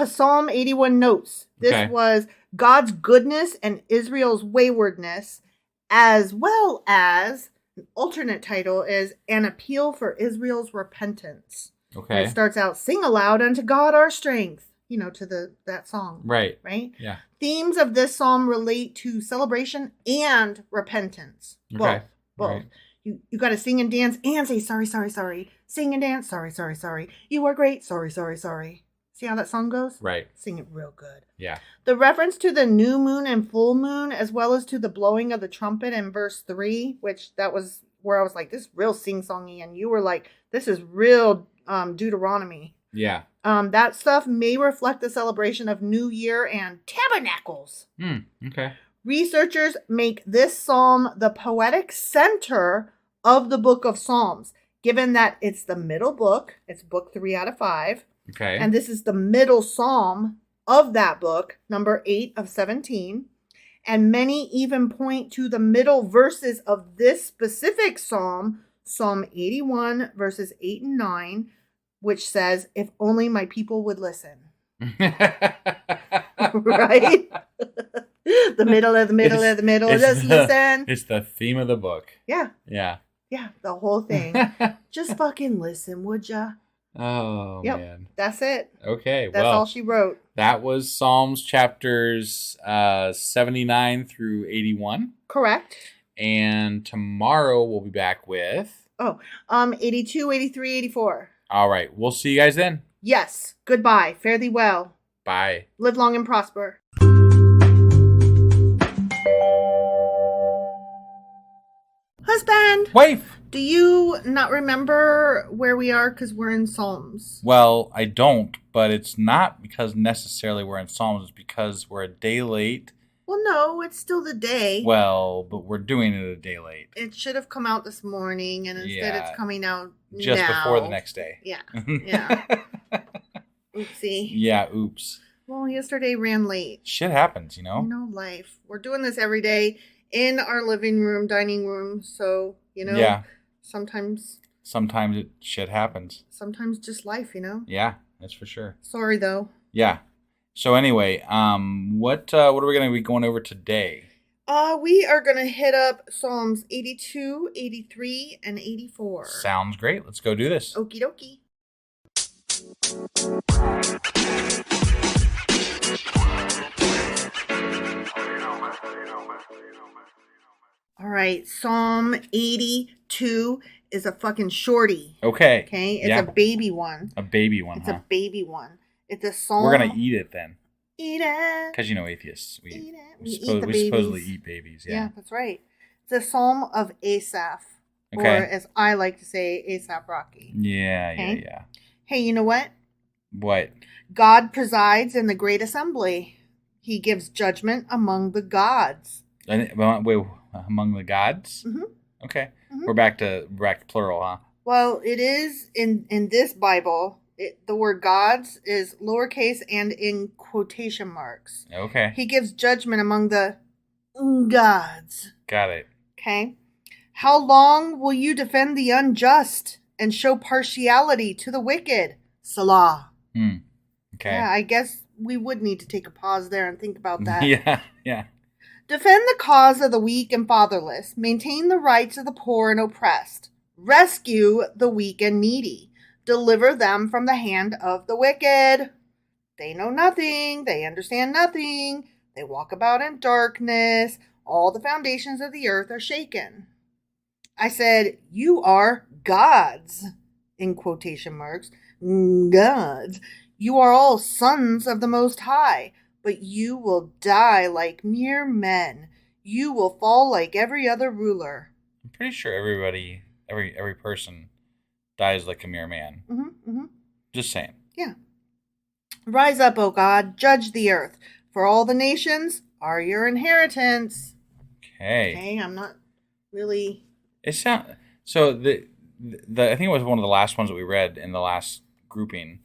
A: Psalm 81 notes. This was God's goodness and Israel's waywardness, as well as an alternate title is An Appeal for Israel's Repentance.
C: Okay.
A: And it starts out, sing aloud unto God our strength, to that song.
C: Right.
A: Right?
C: Yeah.
A: Themes of this psalm relate to celebration and repentance.
C: Okay.
A: Both.
C: Right.
A: You got to sing and dance and say sorry, sorry, sorry. Sing and dance, sorry, sorry, sorry. You are great, sorry, sorry, sorry. See how that song goes?
C: Right.
A: Sing it real good.
C: Yeah.
A: The reference to the new moon and full moon, as well as to the blowing of the trumpet in verse 3, which that was where I was like, this is real sing-songy, and you were like, this is real Deuteronomy.
C: Yeah.
A: That stuff may reflect the celebration of New Year and tabernacles.
C: Okay.
A: Researchers make this psalm the poetic center of the book of Psalms, given that it's the middle book. It's book 3 out of 5.
C: Okay.
A: And this is the middle psalm of that book, number 8 of 17. And many even point to the middle verses of this specific psalm, Psalm 81, verses 8 and 9, which says, if only my people would listen. Right? The middle of the middle of the middle. Just listen.
C: It's the theme of the book.
A: Yeah.
C: Yeah.
A: Yeah, the whole thing. Just fucking listen, would ya?
C: Oh, man.
A: That's it.
C: Okay,
A: That's all she wrote.
C: That was Psalms chapters 79 through 81.
A: Correct.
C: And tomorrow we'll be back with...
A: 82, 83, 84.
C: All right. We'll see you guys then.
A: Yes. Goodbye. Fare thee well.
C: Bye.
A: Live long and prosper. Husband.
C: Wife.
A: Do you not remember where we are because we're in Psalms?
C: Well, I don't, but it's not because necessarily we're in Psalms. It's because we're a day late.
A: Well, no, it's still the day.
C: Well, but we're doing it a day late.
A: It should have come out this morning, and instead it's coming out
C: just
A: now.
C: Before the next day.
A: Yeah. Yeah. Oopsie.
C: Yeah, oops.
A: Well, yesterday ran late.
C: Shit happens, you know?
A: Life. We're doing this every day in our living room, dining room, so,
C: Yeah.
A: Sometimes
C: shit happens.
A: Sometimes just life,
C: Yeah, that's for sure.
A: Sorry, though.
C: Yeah. So anyway, what are we going to be going over today?
A: We are going to hit up Psalms 82, 83, and 84.
C: Sounds great. Let's go do this.
A: Okie dokie. All right, Psalm 82 is a fucking shorty.
C: Okay.
A: Okay, it's a baby one.
C: A baby one,
A: It's a baby one. It's a psalm.
C: We're going to eat it then.
A: Eat it.
C: Because, atheists. We
A: eat
C: we supposedly eat babies.
A: Yeah, that's right. It's a psalm of Asaph.
C: Okay.
A: Or as I like to say, Asaph Rocky.
C: Yeah,
A: okay?
C: yeah.
A: Hey, you know what?
C: What?
A: God presides in the great assembly. He gives judgment among the gods.
C: Wait, among the gods?
A: Mm-hmm.
C: Okay. Mm-hmm. We're back to plural, huh?
A: Well, it is in this Bible. The word gods is lowercase and in quotation marks.
C: Okay.
A: He gives judgment among the gods.
C: Got it.
A: Okay. How long will you defend the unjust and show partiality to the wicked? Salah.
C: Okay.
A: Yeah, I guess we would need to take a pause there and think about that.
C: Yeah.
A: Defend the cause of the weak and fatherless. Maintain the rights of the poor and oppressed. Rescue the weak and needy. Deliver them from the hand of the wicked. They know nothing. They understand nothing. They walk about in darkness. All the foundations of the earth are shaken. I said, you are gods, in quotation marks. Gods. You are all sons of the Most High, but you will die like mere men. You will fall like every other ruler.
C: I'm pretty sure every person dies like a mere man.
A: Mm-hmm.
C: Just saying.
A: Yeah. Rise up, O God, judge the earth, for all the nations are your inheritance. Okay, I'm not really...
C: So the I think it was one of the last ones that we read in the last grouping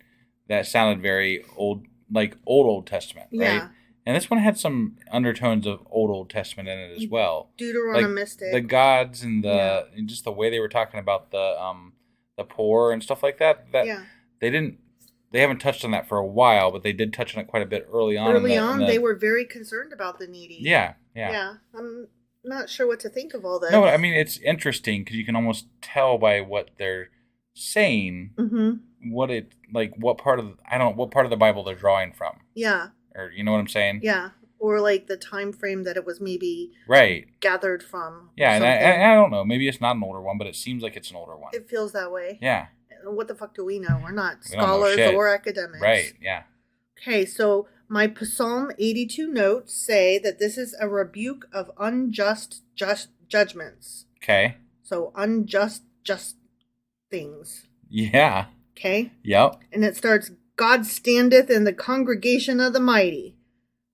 C: that sounded very old, like Old Testament, right?
A: Yeah.
C: And this one had some undertones of Old Testament in it as well.
A: Deuteronomistic.
C: Like the gods and and just the way they were talking about the poor and stuff like that. They didn't they haven't touched on that for a while, but they did touch on it quite a bit early on.
A: Early on, they were very concerned about the needy.
C: Yeah.
A: Yeah, I'm not sure what to think of all this.
C: No, I mean, it's interesting because you can almost tell by what they're saying what part of the Bible they're drawing from.
A: Yeah.
C: Or you know what I'm saying?
A: Yeah. Or like the time frame that it was maybe gathered from.
C: Yeah, and I don't know. Maybe it's not an older one, but it seems like it's an older one.
A: It feels that way.
C: Yeah.
A: What the fuck do we know? We're not scholars or academics.
C: Right, yeah.
A: Okay, so my Psalm 82 notes say that this is a rebuke of unjust judgments.
C: Okay.
A: So unjust things.
C: Yeah.
A: Okay?
C: Yep.
A: And it starts, God standeth in the congregation of the mighty.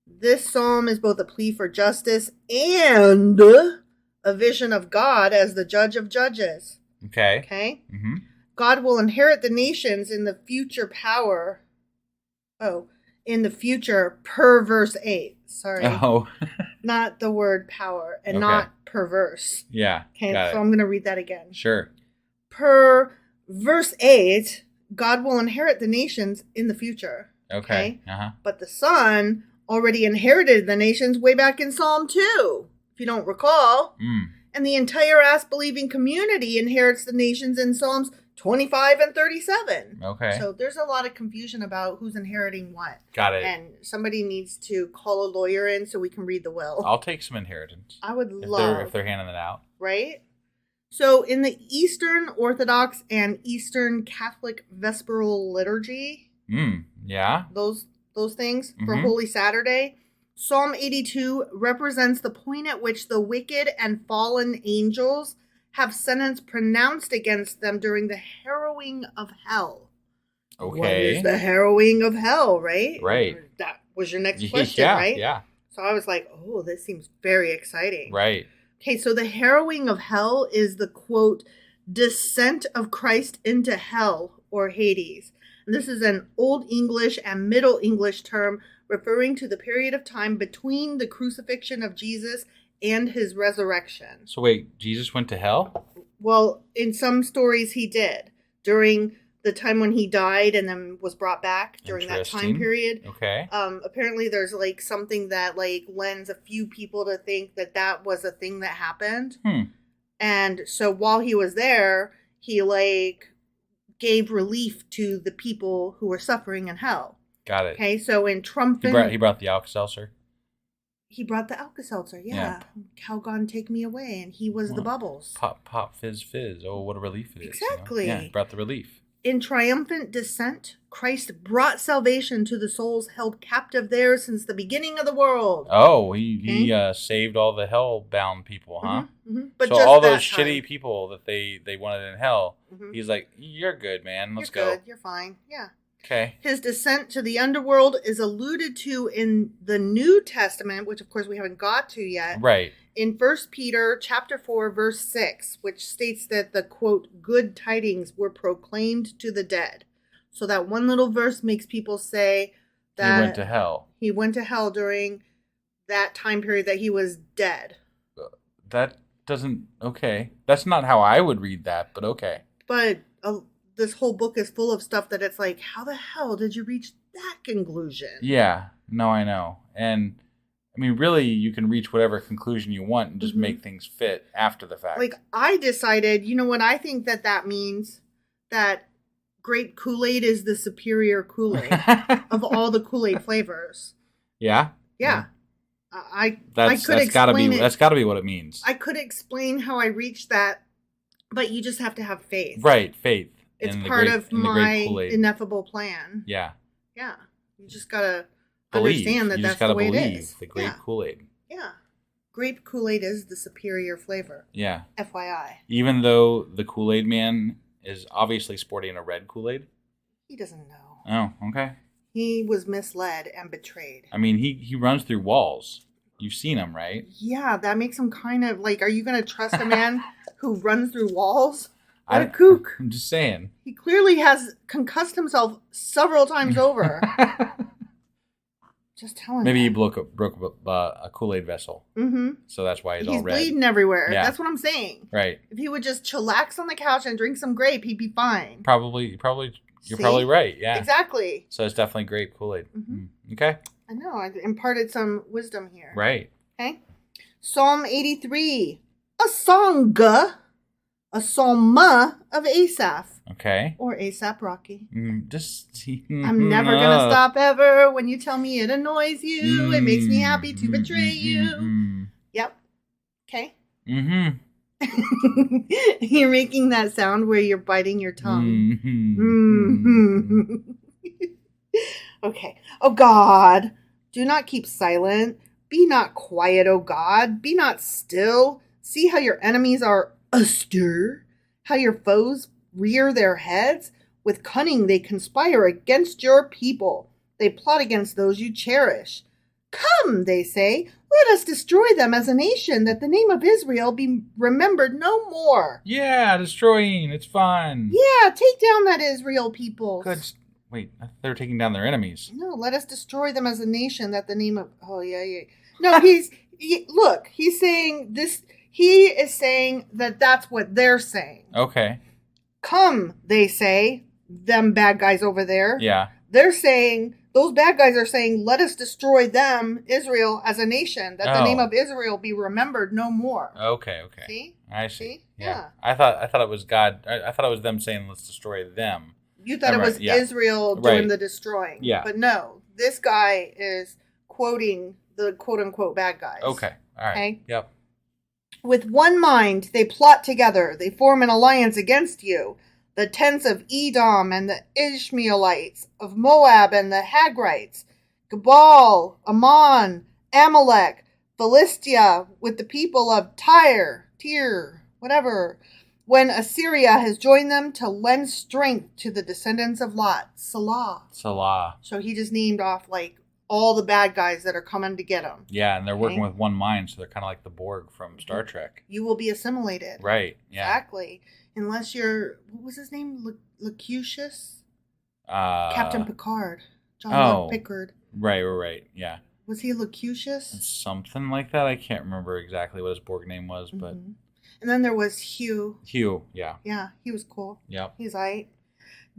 A: This psalm is both a plea for justice and a vision of God as the judge of judges.
C: Okay.
A: Okay?
C: Mm-hmm.
A: God will inherit the nations in the future power. Oh, in the future per verse 8. Sorry.
C: Oh.
A: Not the word power and not perverse.
C: Yeah.
A: Okay, so I'm going to read that again.
C: Sure.
A: Per verse 8, God will inherit the nations in the future.
C: Okay. Uh-huh.
A: But the Son already inherited the nations way back in Psalm 2, if you don't recall. And the entire ass-believing community inherits the nations in Psalms 25 and 37.
C: Okay.
A: So there's a lot of confusion about who's inheriting what.
C: Got it.
A: And somebody needs to call a lawyer in so we can read the will.
C: I'll take some inheritance.
A: I would love.
C: If they're handing it out.
A: Right? So in the Eastern Orthodox and Eastern Catholic Vesperal Liturgy.
C: Yeah.
A: Those things for Holy Saturday. Psalm 82 represents the point at which the wicked and fallen angels have sentence pronounced against them during the harrowing of hell.
C: Okay.
A: What is the harrowing of hell, right?
C: Right.
A: That was your next question, right?
C: Yeah.
A: So I was like, oh, this seems very exciting.
C: Right.
A: Okay, so the harrowing of hell is the, quote, descent of Christ into hell or Hades. And this is an Old English and Middle English term referring to the period of time between the crucifixion of Jesus and his resurrection.
C: So wait, Jesus went to hell?
A: Well, in some stories he did. During the time when he died and then was brought back during that time period.
C: Okay.
A: Apparently there's like something that like lends a few people to think that that was a thing that happened. And so while he was there, he like gave relief to the people who were suffering in hell.
C: Got it.
A: Okay, so in triumphant...
C: He brought the Alka-Seltzer?
A: He brought the Alka-Seltzer, yeah. Calgon, take me away, and he was the bubbles.
C: Pop, pop, fizz, fizz. Oh, what a relief it is.
A: Exactly.
C: You know? Yeah, he brought the relief.
A: In triumphant descent, Christ brought salvation to the souls held captive there since the beginning of the world.
C: Oh, he saved all the hell-bound people, huh?
A: But
C: so
A: just
C: all those
A: time.
C: shitty people that they wanted in hell, he's like, you're good, man. Let's go.
A: You're good. You're fine. Yeah.
C: Okay.
A: His descent to the underworld is alluded to in the New Testament, which of course we haven't got to yet.
C: Right.
A: In 1 Peter chapter 4, verse 6, which states that the, quote, good tidings were proclaimed to the dead. So that one little verse makes people say that
C: he went to hell.
A: He went to hell during that time period that he was dead.
C: That doesn't, okay. That's not how I would read that, but okay.
A: But this whole book is full of stuff that it's like, how the hell did you reach that conclusion?
C: Yeah, no, I know. And I mean, really, you can reach whatever conclusion you want and just make things fit after the fact.
A: Like, I decided, you know what I think that means? That grape Kool-Aid is the superior Kool-Aid of all the Kool-Aid flavors.
C: Yeah?
A: Yeah.
C: That's gotta be what it means.
A: I could explain how I reached that, but you just have to have faith.
C: Right, faith.
A: It's part of my ineffable plan.
C: Yeah.
A: Yeah. You just gotta understand that that's the way it is.
C: The grape Kool-Aid.
A: Yeah. Grape Kool-Aid is the superior flavor.
C: Yeah.
A: FYI.
C: Even though the Kool-Aid man is obviously sporting a red Kool-Aid?
A: He doesn't know.
C: Oh, okay.
A: He was misled and betrayed.
C: I mean, he runs through walls. You've seen him, right?
A: Yeah, that makes him kind of like, are you going to trust a man who runs through walls? What a kook.
C: I'm just saying.
A: He clearly has concussed himself several times over. Just telling
C: Maybe
A: you.
C: he broke a Kool-Aid vessel.
A: Mm-hmm.
C: So that's why he's all red.
A: He's bleeding everywhere.
C: Yeah.
A: That's what I'm saying.
C: Right.
A: If he would just chillax on the couch and drink some grape, he'd be fine.
C: Probably You're
A: See?
C: probably right. Yeah.
A: Exactly.
C: So it's definitely grape Kool-Aid.
A: Mm-hmm.
C: Okay.
A: I know. I imparted some wisdom here.
C: Right.
A: Okay. Psalm 83. A song. A psalm of Asaph.
C: Okay.
A: Or ASAP Rocky.
C: I'm
A: never going to stop ever. When you tell me it annoys you, it makes me happy to betray you. Yep. Okay.
C: Mm-hmm.
A: You're making that sound where you're biting your tongue. Okay. Oh God, do not keep silent. Be not quiet, O God. Be not still. See how your enemies are astir, how your foes rear their heads. With cunning they conspire against your people. They plot against those you cherish. Come, they say, let us destroy them as a nation, that the name of Israel be remembered no more.
C: Yeah, destroying. It's fun.
A: Yeah, take down that Israel people.
C: Good. Wait, they're taking down their enemies.
A: No, let us destroy them as a nation, that the name of... Oh, yeah. No, look, he's saying this... He is saying that that's what they're saying.
C: Okay.
A: Come, they say, them bad guys over there.
C: Yeah.
A: They're saying... Those bad guys are saying, let us destroy them, Israel, as a nation, that the name of Israel be remembered no more.
C: Okay.
A: See?
C: I see.
A: See?
C: Yeah. I thought it was God. I thought it was them saying, let's destroy them.
A: You thought it was Israel doing the destroying.
C: Yeah.
A: But no, this guy is quoting the quote-unquote bad guys.
C: Okay. All right.
A: Okay?
C: Yep.
A: With one mind, they plot together. They form an alliance against you. The tents of Edom and the Ishmaelites, of Moab and the Hagrites, Gebal, Ammon, Amalek, Philistia, with the people of Tyre, whatever, when Assyria has joined them to lend strength to the descendants of Lot. Salah. So he just named off like all the bad guys that are coming to get him.
C: Yeah, and they're working with one mind, so they're kind of like the Borg from Star Trek.
A: You will be assimilated.
C: Right, yeah.
A: Exactly. Unless you're, what was his name? Locucius? Captain Picard. John Pickard.
C: Right, yeah.
A: Was he Locucius?
C: Something like that. I can't remember exactly what his Borg name was, but...
A: And then there was Hugh.
C: Yeah.
A: Yeah, he was cool.
C: Yep.
A: He's aight.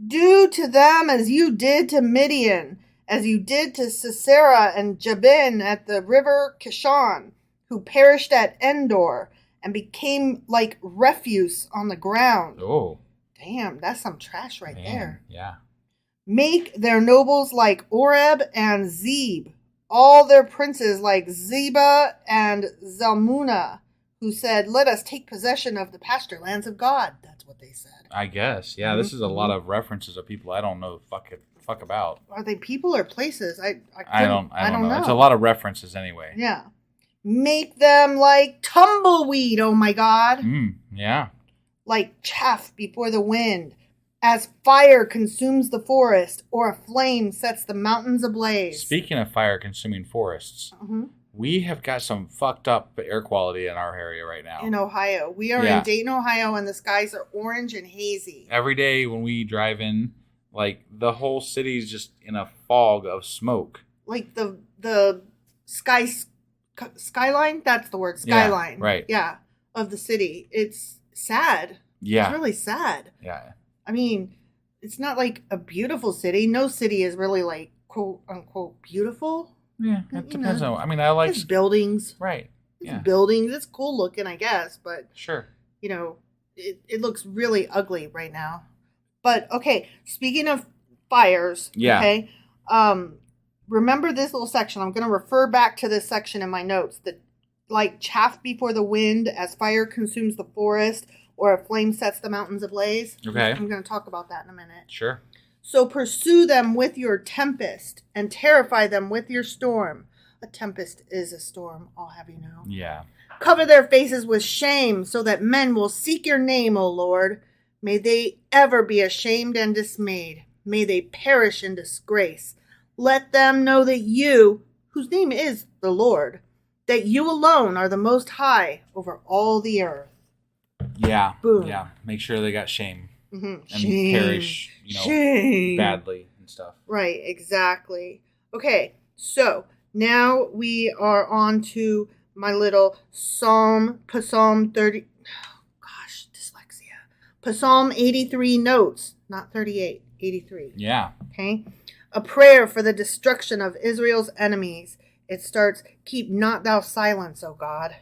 A: Do to them as you did to Midian, as you did to Sisera and Jabin at the river Kishon, who perished at Endor, and became like refuse on the ground.
C: Oh.
A: Damn, that's some trash right there.
C: Yeah.
A: Make their nobles like Oreb and Zeb, all their princes like Zeba and Zalmunna, who said, let us take possession of the pasture lands of God. That's what they said.
C: I guess. Yeah, this is a lot of references of people I don't know fuck about.
A: Are they people or places? I don't know.
C: It's a lot of references anyway.
A: Yeah. Make them like tumbleweed, oh my God.
C: Yeah.
A: Like chaff before the wind, as fire consumes the forest, or a flame sets the mountains ablaze.
C: Speaking of fire-consuming forests, we have got some fucked up air quality in our area right now.
A: In Ohio. We are in Dayton, Ohio, and the skies are orange and hazy.
C: Every day when we drive in, like, the whole city's just in a fog of smoke.
A: Like the skyline? That's the word. Skyline.
C: Yeah, right.
A: Yeah. Of the city. It's sad.
C: Yeah.
A: It's really sad.
C: Yeah.
A: I mean, it's not like a beautiful city. No city is really like quote unquote beautiful.
C: Yeah. It depends on, I mean, I like.
A: It's buildings.
C: Right.
A: It's buildings. It's cool looking, I guess. But.
C: Sure.
A: You know, it looks really ugly right now. But, okay. Speaking of fires.
C: Yeah.
A: Okay. Remember this little section. I'm going to refer back to this section in my notes. That like chaff before the wind as fire consumes the forest or a flame sets the mountains ablaze.
C: Okay.
A: I'm going to talk about that in a minute.
C: Sure.
A: So pursue them with your tempest and terrify them with your storm. A tempest is a storm, I'll have you know.
C: Yeah.
A: Cover their faces with shame so that men will seek your name, O Lord. May they ever be ashamed and dismayed. May they perish in disgrace. Let them know that you, whose name is the Lord, that you alone are the most high over all the earth.
C: Yeah.
A: Boom.
C: Yeah. Make sure they got shame.
A: And
C: perish, badly and stuff.
A: Right, exactly. Okay, so now we are on to my little Psalm 83 notes, not 38. 83.
C: Yeah.
A: Okay? A prayer for the destruction of Israel's enemies. It starts, keep not thou silence, O God.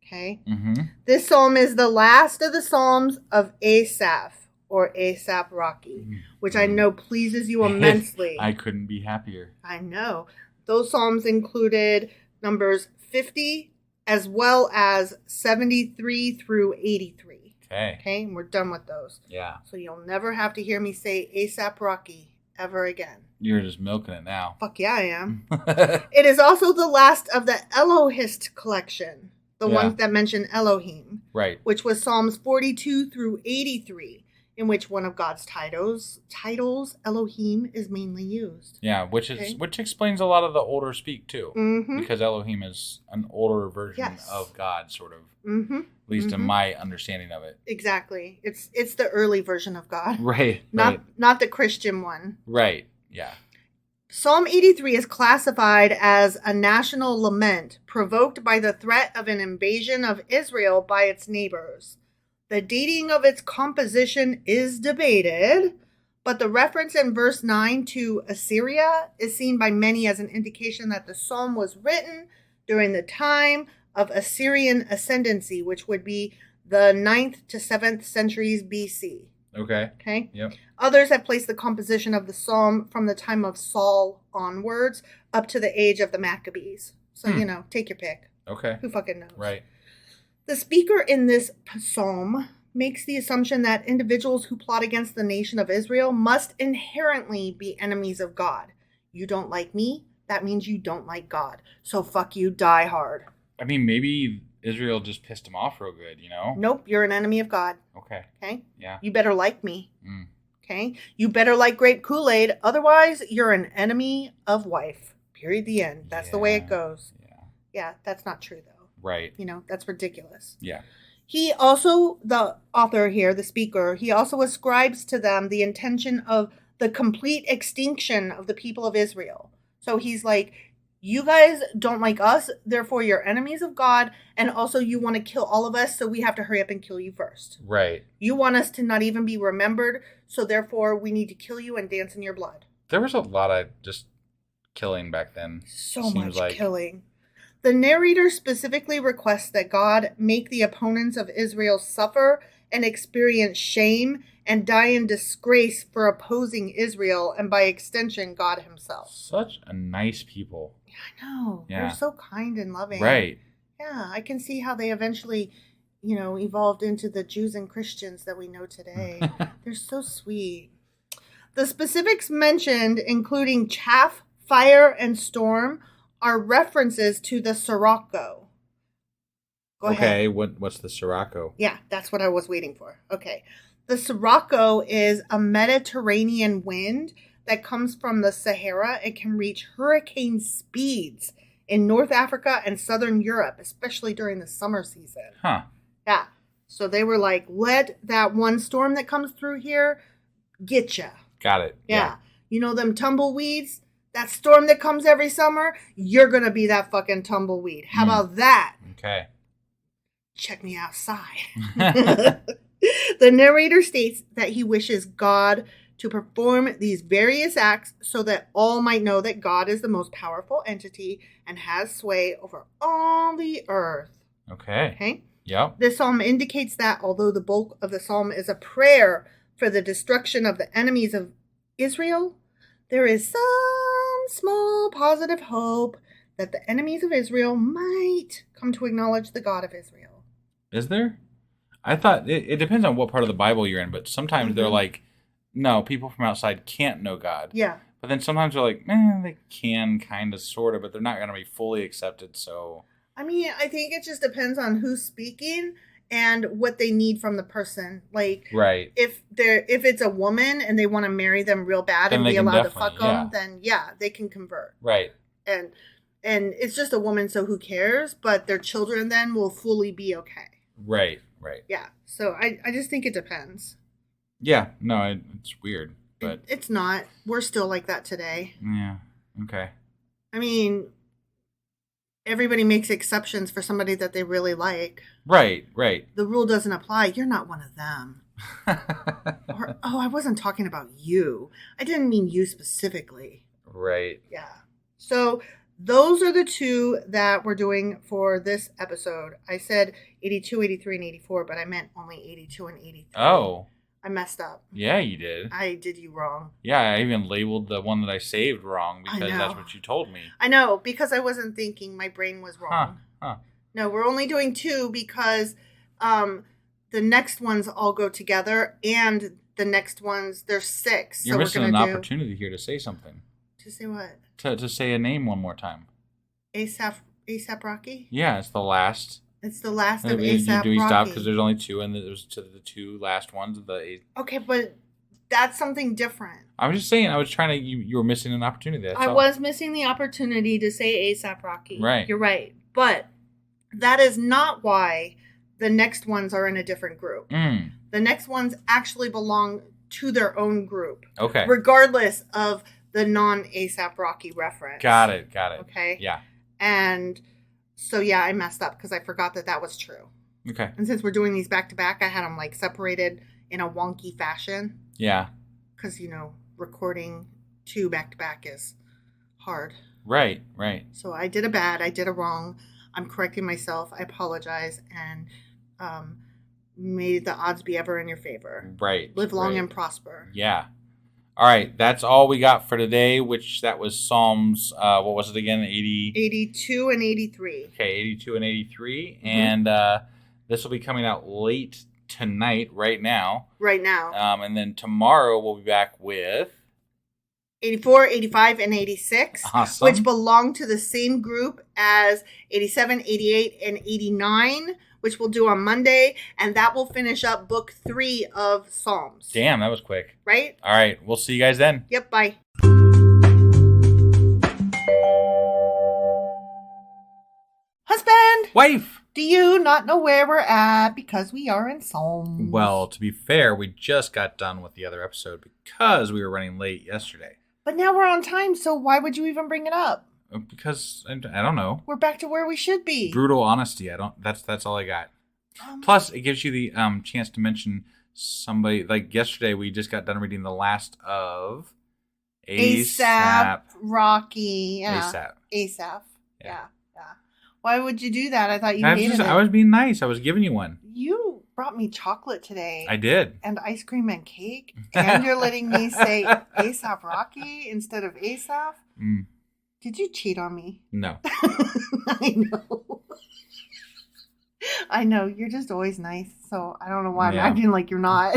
A: Okay?
C: Mm-hmm.
A: This psalm is the last of the psalms of Asaph, or Asaph Rocky, which I know pleases you immensely.
C: I couldn't be happier.
A: I know. Those psalms included numbers 50 as well as 73 through 83.
C: Okay.
A: Okay, and we're done with those.
C: Yeah.
A: So you'll never have to hear me say Asaph Rocky ever again.
C: You're just milking it now.
A: Fuck yeah, I am. It is also the last of the Elohist collection, the ones that mention Elohim.
C: Right.
A: Which was Psalms 42 through 83, in which one of God's titles, Elohim, is mainly used.
C: Yeah, which explains a lot of the older speak too, because Elohim is an older version of God, sort of. At least in my understanding of it.
A: Exactly, it's the early version of God,
C: right?
A: Not the Christian one.
C: Right. Yeah.
A: Psalm 83 is classified as a national lament provoked by the threat of an invasion of Israel by its neighbors. The dating of its composition is debated, but the reference in verse 9 to Assyria is seen by many as an indication that the psalm was written during the time of Assyrian ascendancy, which would be the 9th to 7th centuries BC. Okay?
C: Yep.
A: Others have placed the composition of the psalm from the time of Saul onwards up to the age of the Maccabees. So, take your pick.
C: Okay.
A: Who fucking knows?
C: Right.
A: The speaker in this psalm makes the assumption that individuals who plot against the nation of Israel must inherently be enemies of God. You don't like me, that means you don't like God. So fuck you, die hard.
C: I mean, maybe Israel just pissed him off real good,
A: Nope, you're an enemy of God.
C: Okay.
A: Okay?
C: Yeah.
A: You better like me. Okay? You better like grape Kool-Aid, otherwise you're an enemy of wife. Period, the end. That's the way it goes. Yeah, that's not true though.
C: Right.
A: That's ridiculous.
C: Yeah.
A: He also, the author here, the speaker, he also ascribes to them the intention of the complete extinction of the people of Israel. So he's like, you guys don't like us, therefore you're enemies of God, and also you want to kill all of us, so we have to hurry up and kill you first.
C: Right.
A: You want us to not even be remembered, so therefore we need to kill you and dance in your blood.
C: There was a lot of just killing back then.
A: So much killing. The narrator specifically requests that God make the opponents of Israel suffer and experience shame and die in disgrace for opposing Israel and by extension God himself.
C: Such a nice people.
A: Yeah, I know.
C: Yeah.
A: They're so kind and loving.
C: Right.
A: Yeah, I can see how they eventually, evolved into the Jews and Christians that we know today. They're so sweet. The specifics mentioned, including chaff, fire, and storm, are references to the Sirocco. Go ahead.
C: Okay, what's the Sirocco?
A: Yeah, that's what I was waiting for. Okay. The Sirocco is a Mediterranean wind that comes from the Sahara. It can reach hurricane speeds in North Africa and Southern Europe, especially during the summer season.
C: Huh.
A: Yeah. So they were like, let that one storm that comes through here get ya.
C: Got it.
A: Yeah. You know them tumbleweeds? That storm that comes every summer? You're going to be that fucking tumbleweed. How about that?
C: Okay.
A: Check me outside. The narrator states that he wishes God to perform these various acts so that all might know that God is the most powerful entity and has sway over all the earth. Okay?
C: Yep.
A: This psalm indicates that although the bulk of the psalm is a prayer for the destruction of the enemies of Israel, there is some small positive hope that the enemies of Israel might come to acknowledge the God of Israel.
C: Is there? I thought it depends on what part of the Bible you're in, but sometimes they're like, no, people from outside can't know God.
A: Yeah.
C: But then sometimes they're like, they can kind of, sort of, but they're not going to be fully accepted, so.
A: I mean, I think it just depends on who's speaking and what they need from the person. Like,
C: right.
A: If it's a woman and they want to marry them real bad
C: then
A: and be allowed to fuck them, then they can convert.
C: Right.
A: And it's just a woman, so who cares? But their children then will fully be okay.
C: Right.
A: Yeah. So I just think it depends.
C: Yeah. No, it's weird, but
A: it's not. We're still like that today.
C: Yeah. Okay.
A: I mean, everybody makes exceptions for somebody that they really like.
C: Right, right.
A: The rule doesn't apply. You're not one of them. Or, I wasn't talking about you. I didn't mean you specifically.
C: Right.
A: Yeah. So those are the two that we're doing for this episode. I said 82, 83, and 84, but I meant only 82 and 83.
C: Oh.
A: I messed up.
C: Yeah, you did.
A: I did you wrong.
C: Yeah, I even labeled the one that I saved wrong because that's what you told me.
A: I know, because I wasn't thinking. My brain was wrong.
C: Huh.
A: No, we're only doing two because the next ones all go together, and the next ones, there's 6.
C: You're missing an opportunity here to say something.
A: To say what?
C: To say a name one more time.
A: ASAP Rocky?
C: Yeah, it's the last.
A: It's the last of ASAP Rocky.
C: Do we stop because there's only 2, and there's to the 2 last ones of the 8.
A: Okay, but that's something different.
C: I was just saying, I was trying to. You were missing an opportunity. That's all.
A: Was missing the opportunity to say ASAP Rocky.
C: Right.
A: You're right, but that is not why the next ones are in a different group. The next ones actually belong to their own group.
C: Okay.
A: Regardless of the non-ASAP Rocky reference.
C: Got it.
A: Okay.
C: Yeah.
A: And so, yeah, I messed up because I forgot that was true.
C: Okay.
A: And since we're doing these back to back, I had them like separated in a wonky fashion.
C: Yeah.
A: Because, recording 2 back to back is hard.
C: Right.
A: So I did a wrong. I'm correcting myself. I apologize. And may the odds be ever in your favor.
C: Right.
A: Live long and prosper.
C: Yeah. All right. That's all we got for today, which that was Psalms, what was it again?
A: 82 and 83.
C: Okay, 82 and 83. Mm-hmm. And this will be coming out late tonight, right now. And then tomorrow we'll be back with
A: 84, 85, and 86,
C: awesome.
A: Which belong to the same group as 87, 88, and 89, which we'll do on Monday, and that will finish up book 3 of Psalms.
C: Damn, that was quick.
A: Right?
C: All right, we'll see you guys then.
A: Yep, bye. Husband!
C: Wife!
A: Do you not know where we're at because we are in Psalms?
C: Well, to be fair, we just got done with the other episode because we were running late yesterday.
A: But now we're on time, so why would you even bring it up?
C: Because I don't know.
A: We're back to where we should be.
C: Brutal honesty. That's all I got. Plus, it gives you the chance to mention somebody. Like yesterday, we just got done reading the last of
A: ASAP Rocky. Yeah.
C: ASAP.
A: Yeah. Why would you do that? I thought you hated it.
C: I was being nice. I was giving you one.
A: You brought me chocolate today.
C: I did.
A: And ice cream and cake. And you're letting me say ASAP Rocky instead of ASAP. Did you cheat on me?
C: No.
A: I know. You're just always nice. So I don't know why I'm acting like you're not.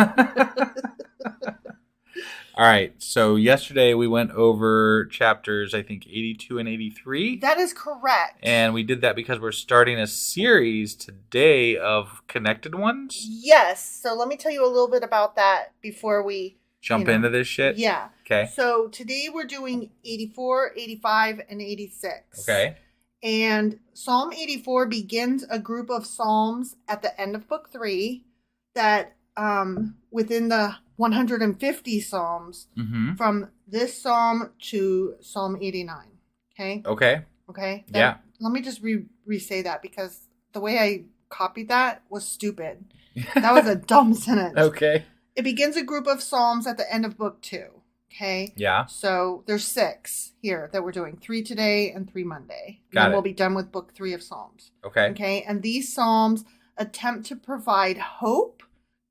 C: All right. So yesterday we went over chapters, I think, 82 and 83.
A: That is correct.
C: And we did that because we're starting a series today of connected ones.
A: Yes. So let me tell you a little bit about that before we
C: jump into this shit.
A: Yeah.
C: Okay.
A: So today we're doing 84, 85, and 86.
C: Okay.
A: And Psalm 84 begins a group of psalms at the end of book 3 that within the 150 psalms from this psalm to Psalm 89. Okay? Okay? Let me just re-say that because the way I copied that was stupid. That was a dumb sentence.
C: Okay.
A: It begins a group of psalms at the end of book 2. Okay?
C: Yeah.
A: So there's 6 here that we're doing. 3 today and 3 Monday.
C: Got it.
A: We'll be done with book 3 of Psalms.
C: Okay.
A: Okay? And these psalms attempt to provide hope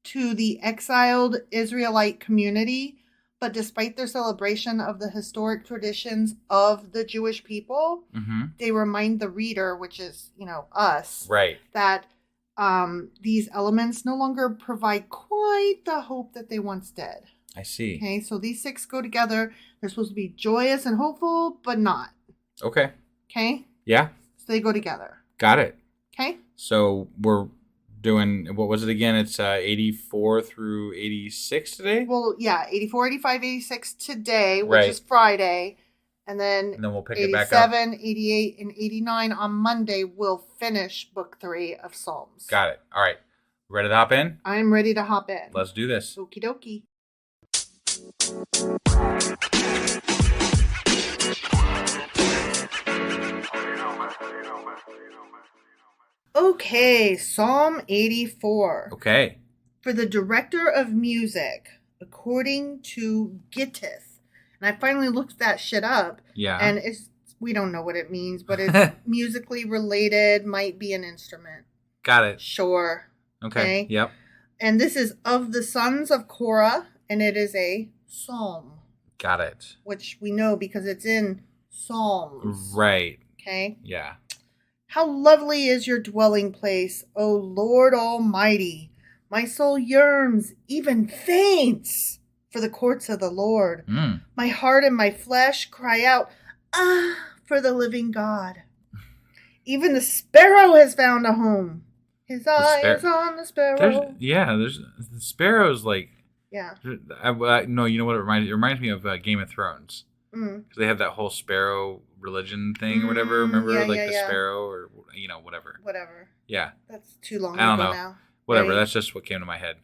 A: to the exiled Israelite community, but despite their celebration of the historic traditions of the Jewish people, they remind the reader, which is, us,
C: right,
A: that these elements no longer provide quite the hope that they once did.
C: I see.
A: Okay, so these 6 go together. They're supposed to be joyous and hopeful, but not.
C: Okay.
A: Okay?
C: Yeah.
A: So they go together.
C: Got it.
A: Okay?
C: So we're doing, what was it again? It's 84 through 86 today?
A: Well, yeah, 84, 85, 86 today, which is Friday. And then
C: we'll pick it back up.
A: 87, 88, and 89 on Monday will finish book 3 of Psalms.
C: Got it. All right. Ready to hop in?
A: I'm ready to hop in.
C: Let's do this.
A: Okie dokie. Okay, Psalm 84.
C: Okay.
A: For the director of music, according to Gittith. And I finally looked that shit up.
C: Yeah.
A: And we don't know what it means, but it's musically related, might be an instrument.
C: Got it.
A: Sure.
C: Okay. Yep.
A: And this is of the sons of Korah, and it is a psalm.
C: Got it.
A: Which we know because it's in Psalms.
C: Right.
A: Okay.
C: Yeah.
A: How lovely is your dwelling place, O Lord Almighty. My soul yearns, even faints, for the courts of the Lord. My heart and my flesh cry out, for the living God. Even the sparrow has found a home. His eye is on the sparrow.
C: There's the sparrows like.
A: Yeah.
C: No, you know what it reminds me? It reminds me of Game of Thrones. Because they have that whole sparrow religion thing or whatever. Remember, the sparrow or whatever.
A: Whatever.
C: Yeah.
A: That's too long
C: I don't
A: ago
C: know.
A: now.
C: Whatever.
A: Right?
C: That's just what came to my head.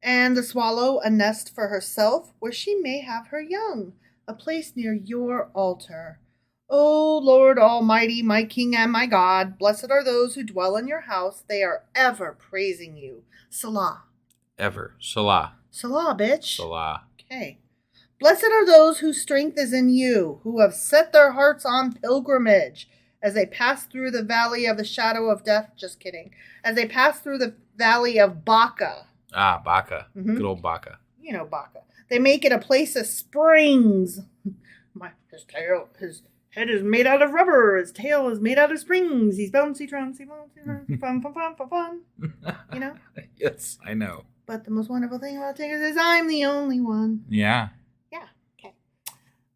A: And the swallow a nest for herself, where she may have her young, a place near your altar. O Lord Almighty, my King and my God, blessed are those who dwell in your house. They are ever praising you. Salah.
C: Ever. Salah.
A: Salah, bitch.
C: Salah.
A: Okay. Blessed are those whose strength is in you, who have set their hearts on pilgrimage, as they pass through the valley of the shadow of death. Just kidding. As they pass through the valley of Baca.
C: Ah, Baca.
A: Mm-hmm.
C: Good old Baca.
A: You know Baca. They make it a place of springs. His head is made out of rubber. His tail is made out of springs. He's bouncy, bouncy, bouncy, fun, fun, fun, fun, fun. You know?
C: Yes, I know.
A: But the most wonderful thing about Tigers is I'm the only one.
C: Yeah.
A: Yeah. Okay.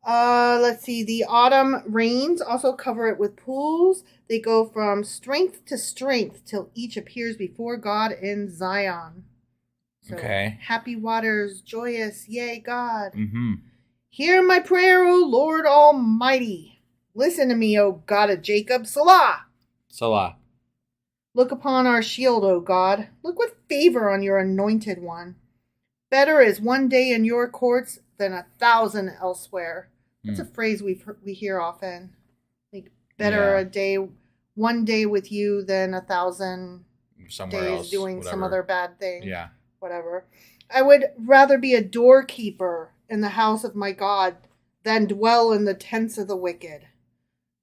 A: Let's see. The autumn rains also cover it with pools. They go from strength to strength till each appears before God in Zion. So,
C: okay.
A: Happy waters, joyous, yea, God.
C: Mm-hmm.
A: Hear my prayer, O Lord Almighty. Listen to me, O God of Jacob. Salah.
C: Salah.
A: Look upon our shield, O God. Look with favor on your anointed one. Better is one day in your courts than 1,000 elsewhere. That's a phrase we hear often. Like, better one day with you than 1,000
C: somewhere
A: days
C: else,
A: doing
C: whatever.
A: some other bad thing.
C: Yeah.
A: Whatever. I would rather be a doorkeeper in the house of my God than dwell in the tents of the wicked.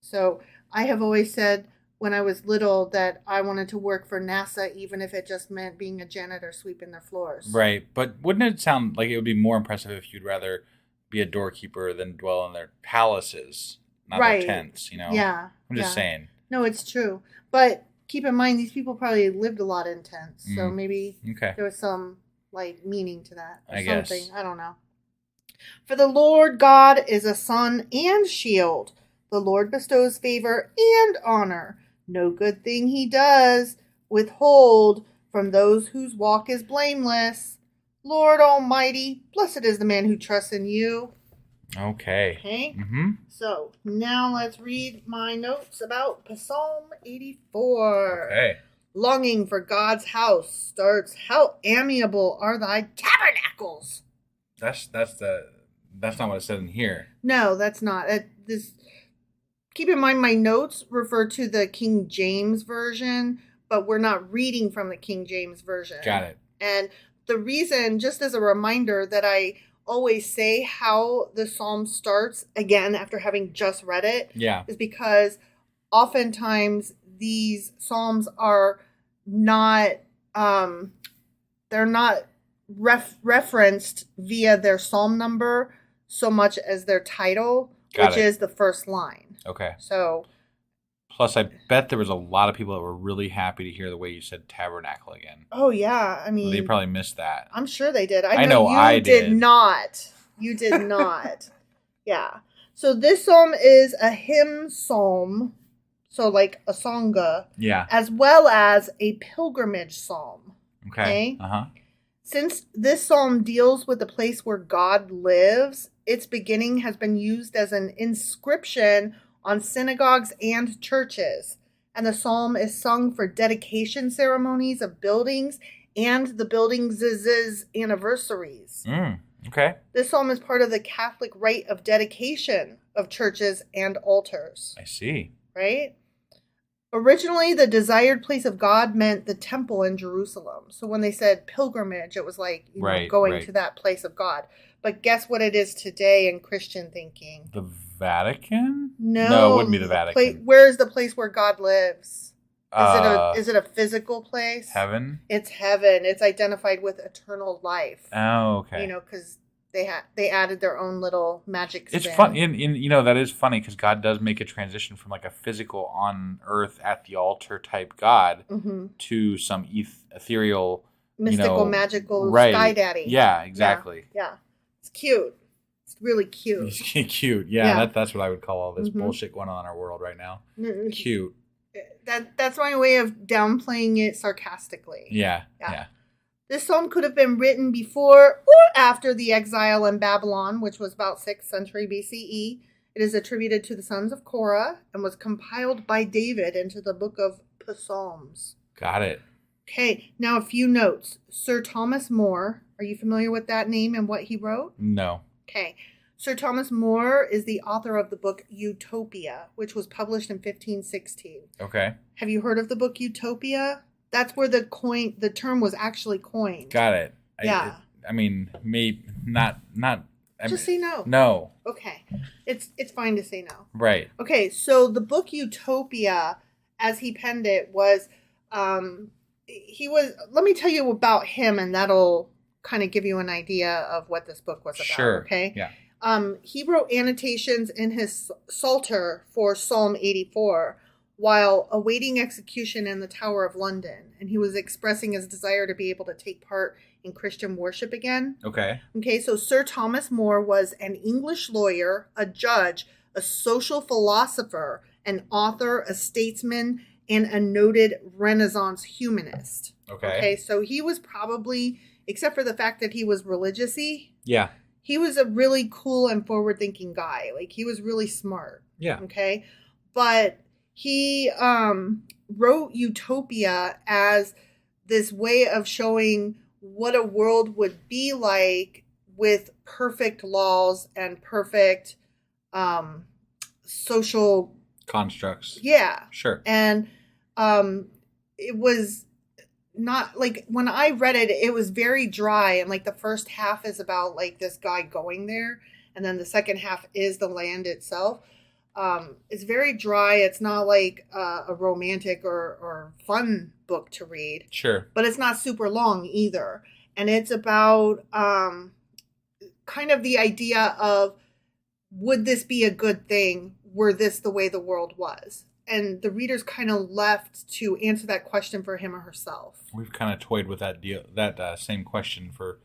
A: So I have always said when I was little that I wanted to work for NASA, even if it just meant being a janitor sweeping their floors.
C: Right. But wouldn't it sound like it would be more impressive if you'd rather be a doorkeeper than dwell in their palaces, not their tents,
A: Yeah.
C: I'm just saying.
A: No, it's true. But keep in mind, these people probably lived a lot in tents. So maybe there was some meaning to that. Or something.
C: Guess.
A: I don't know. For the Lord God is a sun and shield. The Lord bestows favor and honor. No good thing he does withhold from those whose walk is blameless. Lord Almighty, blessed is the man who trusts in you.
C: Okay.
A: Okay?
C: Mm-hmm.
A: So, now let's read my notes about Psalm 84.
C: Okay.
A: Longing for God's house starts, how amiable are thy tabernacles.
C: That's not what it said in here.
A: No, that's not. Keep in mind, my notes refer to the King James Version, but we're not reading from the King James Version.
C: Got it.
A: And the reason, just as a reminder, that I always say how the psalm starts, again, after having just read it, is because oftentimes these psalms are not, they're not referenced via their psalm number so much as their title, which is the first line.
C: Okay.
A: So,
C: plus, I bet there was a lot of people that were really happy to hear the way you said tabernacle again.
A: Oh yeah, I mean,
C: they probably missed that.
A: I'm sure they did.
C: I know I
A: did not. You did not. Yeah. So this psalm is a hymn psalm, so like a sangha.
C: Yeah.
A: As well as a pilgrimage psalm.
C: Okay. Uh-huh.
A: Since this psalm deals with the place where God lives, its beginning has been used as an inscription on synagogues and churches. And the psalm is sung for dedication ceremonies of buildings and the buildings' anniversaries.
C: Okay.
A: This psalm is part of the Catholic rite of dedication of churches and altars.
C: I see.
A: Right? Originally, the desired place of God meant the temple in Jerusalem. So when they said pilgrimage, it was like going to that place of God. But guess what it is today in Christian thinking?
C: The Vatican?
A: No,
C: it wouldn't be the Vatican.
A: Where is the place where God lives? Is it a physical place?
C: Heaven?
A: It's heaven. It's identified with eternal life.
C: Oh, okay.
A: Because they added their own little magic spin.
C: It's fun. That is funny because God does make a transition from like a physical on earth at the altar type God to some ethereal,
A: mystical, magical sky daddy.
C: Yeah, exactly.
A: Yeah. It's cute. It's really cute.
C: It's cute. Yeah. That's what I would call all this bullshit going on in our world right now. Cute.
A: That's my way of downplaying it sarcastically.
C: Yeah.
A: This psalm could have been written before or after the exile in Babylon, which was about 6th century BCE. It is attributed to the sons of Korah and was compiled by David into the book of Psalms.
C: Got it.
A: Okay, now a few notes. Sir Thomas More, are you familiar with that name and what he wrote?
C: No.
A: Okay. Sir Thomas More is the author of the book Utopia, which was published in 1516.
C: Okay.
A: Have you heard of the book Utopia? That's where the term was actually coined.
C: Got it.
A: Yeah.
C: Maybe not.
A: Just say no.
C: No.
A: Okay. It's fine to say no.
C: Right.
A: Okay, so the book Utopia, as he penned it, was let me tell you about him, and that'll kind of give you an idea of what this book was about.
C: Sure.
A: Okay.
C: Yeah.
A: He wrote annotations in his Psalter for Psalm 84 while awaiting execution in the Tower of London, and he was expressing his desire to be able to take part in Christian worship again.
C: Okay.
A: Okay, so Sir Thomas More was an English lawyer, a judge, a social philosopher, an author, a statesman, and a noted Renaissance humanist. Okay, so he was probably, except for the fact that he was religious-y,
C: yeah,
A: he was a really cool and forward-thinking guy. Like, he was really smart.
C: Yeah.
A: Okay, but he wrote Utopia as this way of showing what a world would be like with perfect laws and perfect social
C: constructs.
A: Yeah.
C: Sure.
A: And it was not like, when I read it, it was very dry, and like the first half is about like this guy going there, and then the second half is the land itself. It's very dry. It's not like a romantic or fun book to read.
C: Sure.
A: But it's not super long either. And it's about kind of the idea of, would this be a good thing were this the way the world was? And the reader's kind of left to answer that question for him or herself. We've
C: kind of toyed with that same question for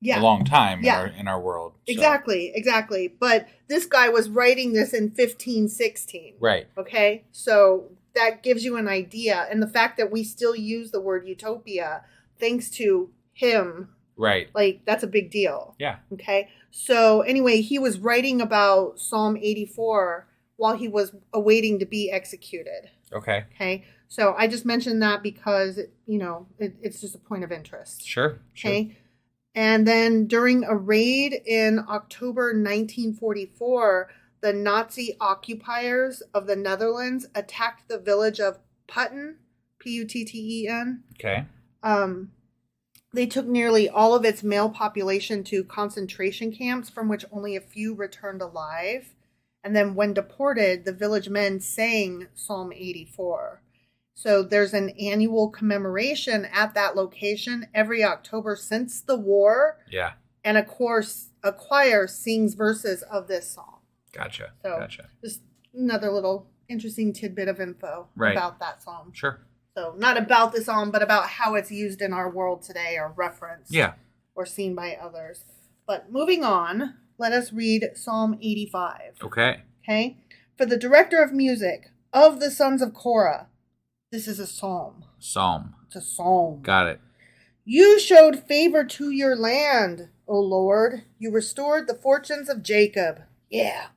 C: a long time in our world. So.
A: Exactly. But this guy was writing this in 1516.
C: Right.
A: Okay? So that gives you an idea. And the fact that we still use the word utopia thanks to him.
C: Right.
A: Like, that's a big deal.
C: Yeah.
A: Okay? So anyway, he was writing about Psalm 84 while he was awaiting to be executed.
C: Okay.
A: Okay? So I just mentioned that because, it's just a point of interest.
C: Sure.
A: Okay? And then during a raid in October 1944, the Nazi occupiers of the Netherlands attacked the village of Putten, Putten.
C: Okay.
A: They took nearly all of its male population to concentration camps, from which only a few returned alive. And then when deported, the village men sang Psalm 84. So there's an annual commemoration at that location every October since the war.
C: Yeah.
A: And of course, a choir sings verses of this song.
C: Gotcha.
A: Just another little interesting tidbit of info about that psalm.
C: Sure.
A: So not about the psalm, but about how it's used in our world today, or referenced.
C: Yeah.
A: Or seen by others. But moving on, let us read Psalm 85.
C: Okay.
A: For the director of music of the sons of Korah. This is a psalm. It's a psalm.
C: Got it.
A: You showed favor to your land, O Lord. You restored the fortunes of Jacob. Yeah.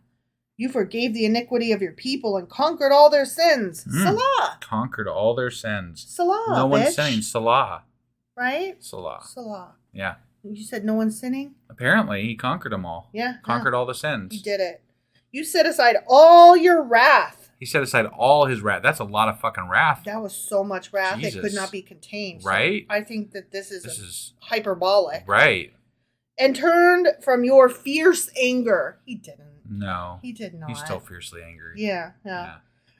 A: You forgave the iniquity of your people and conquered all their sins. Salah.
C: Conquered all their sins.
A: Salah.
C: No one's sinning. Salah.
A: Right?
C: Salah. Yeah.
A: You said no one's sinning?
C: Apparently, he conquered them all.
A: Yeah.
C: Conquered all the sins.
A: You did it. You set aside all your wrath
C: He set aside all his wrath. That's a lot of fucking wrath.
A: That was so much wrath,
C: Jesus.
A: it could not be contained.
C: Right?
A: So I think that this is hyperbolic.
C: Right.
A: And turned from your fierce anger. He didn't.
C: No.
A: He did not.
C: He's still fiercely angry.
A: Yeah.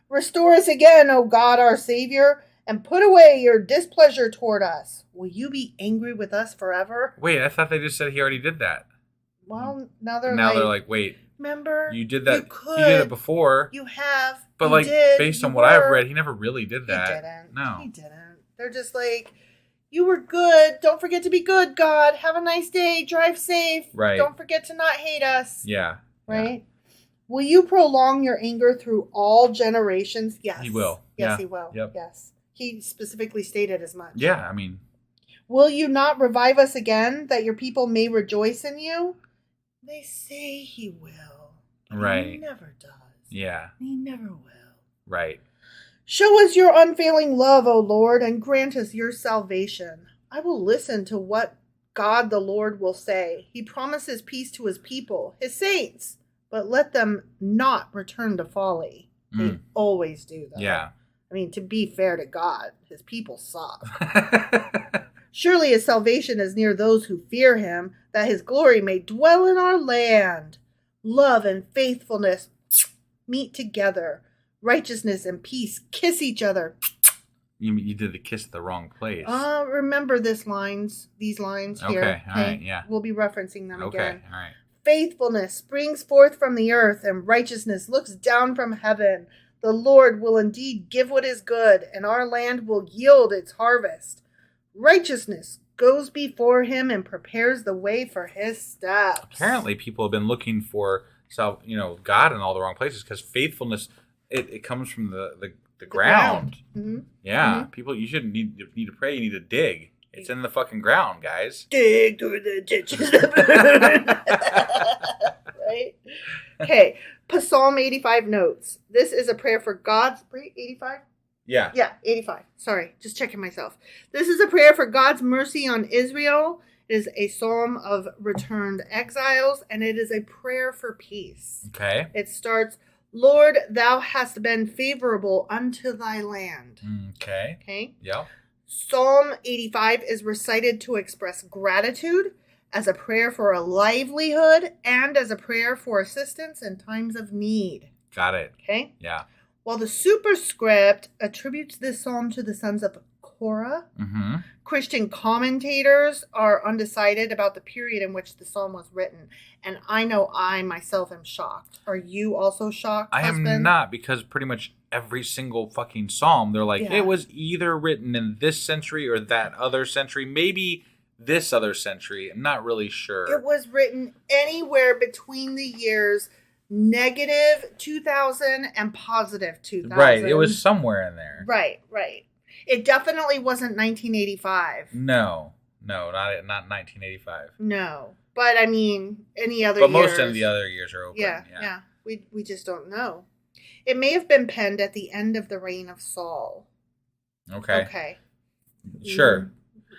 A: Restore us again, O God, our Savior, and put away your displeasure toward us. Will you be angry with us forever?
C: Wait, I thought they just said he already did that.
A: Well, now they're
C: like, wait.
A: Remember?
C: You did that.
A: You
C: did it before.
A: You have.
C: But
A: you did,
C: based on what I've read, he never really did that.
A: He didn't.
C: No.
A: He didn't. They're just like, you were good. Don't forget to be good, God. Have a nice day. Drive safe.
C: Right.
A: Don't forget to not hate us.
C: Yeah.
A: Right? Will you prolong your anger through all generations? Yes.
C: He will.
A: Yes, he will.
C: Yep.
A: Yes. He specifically stated as much.
C: Yeah, I mean.
A: Will you not revive us again, that your people may rejoice in you? They say he will.
C: Right.
A: He never does.
C: Yeah.
A: He never will.
C: Right.
A: Show us your unfailing love, O Lord, and grant us your salvation. I will listen to what God the Lord will say. He promises peace to his people, his saints, but let them not return to folly. They always do that.
C: Yeah.
A: I mean, to be fair to God, his people suck. Surely his salvation is near those who fear him, that his glory may dwell in our land. Love and faithfulness meet together. Righteousness and peace kiss each other.
C: You did the kiss at the wrong place.
A: Remember these lines here.
C: Okay, all right, yeah.
A: We'll be referencing them again.
C: Okay, all right.
A: Faithfulness springs forth from the earth, and righteousness looks down from heaven. The Lord will indeed give what is good, and our land will yield its harvest. Righteousness goes before him and prepares the way for his steps.
C: Apparently, people have been looking for God in all the wrong places because faithfulness it comes from the ground.
A: Mm-hmm.
C: Yeah,
A: Mm-hmm.
C: People, you shouldn't need to pray. You need to dig. It's in the fucking ground, guys.
A: Dig through the ditches. Right? Okay. Psalm 85 notes. This is a prayer for God's... 85?
C: Yeah.
A: Yeah, 85. Sorry, just checking myself. This is a prayer for God's mercy on Israel. It is a psalm of returned exiles, and it is a prayer for peace.
C: Okay.
A: It starts, Lord, thou hast been favorable unto thy land.
C: Okay.
A: Okay?
C: Yeah.
A: Psalm 85 is recited to express gratitude, as a prayer for a livelihood, and as a prayer for assistance in times of need.
C: Got it.
A: Okay?
C: Yeah.
A: While the superscript attributes this psalm to the sons of Korah, Christian commentators are undecided about the period in which the psalm was written. And I know I myself am shocked. Are you also shocked,
C: I
A: husband?
C: am not, because pretty much every single fucking psalm, they're like, it was either written in this century or that other century, maybe this other century. I'm not really sure.
A: It was written anywhere between the years negative 2000 and positive 2000.
C: Right. It was somewhere in there.
A: Right. It definitely wasn't 1985.
C: No, not 1985.
A: No. But I mean, any other
C: years. But
A: years.
C: most of the other years are open.
A: Yeah. We just don't know. It may have been penned at the end of the reign of Saul.
C: Okay. Sure.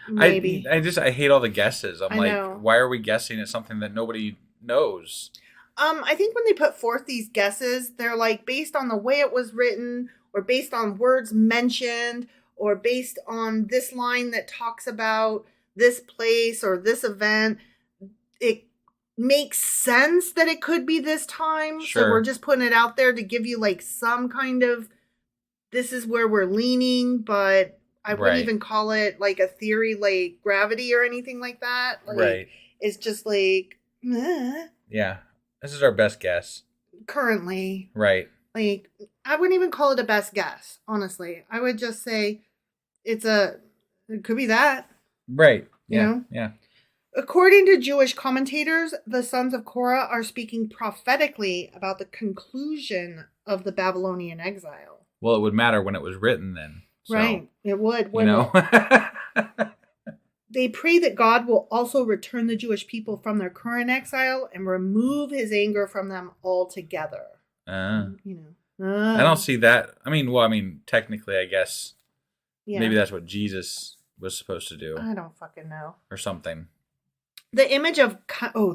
A: Maybe.
C: I hate all the guesses. I
A: know.
C: Why are we guessing at something that nobody knows?
A: I think when they put forth these guesses, they're like based on the way it was written, or based on words mentioned, or based on this line that talks about this place or this event. It makes sense that it could be this time.
C: Sure.
A: So we're just putting it out there to give you like some kind of, this is where we're leaning, but I wouldn't even call it like a theory like gravity or anything like that. Like,
C: right.
A: It's just like,
C: yeah. This is our best guess.
A: Currently.
C: Right.
A: Like, I wouldn't even call it a best guess, honestly. I would just say it could be that.
C: Right. Yeah.
A: You know?
C: Yeah.
A: According to Jewish commentators, the sons of Korah are speaking prophetically about the conclusion of the Babylonian exile.
C: Well, it would matter when it was written then. So,
A: right. It would. They pray that God will also return the Jewish people from their current exile and remove his anger from them altogether.
C: I don't see that. I mean, technically, I guess maybe that's what Jesus was supposed to do.
A: I don't fucking know.
C: Or something.
A: The image of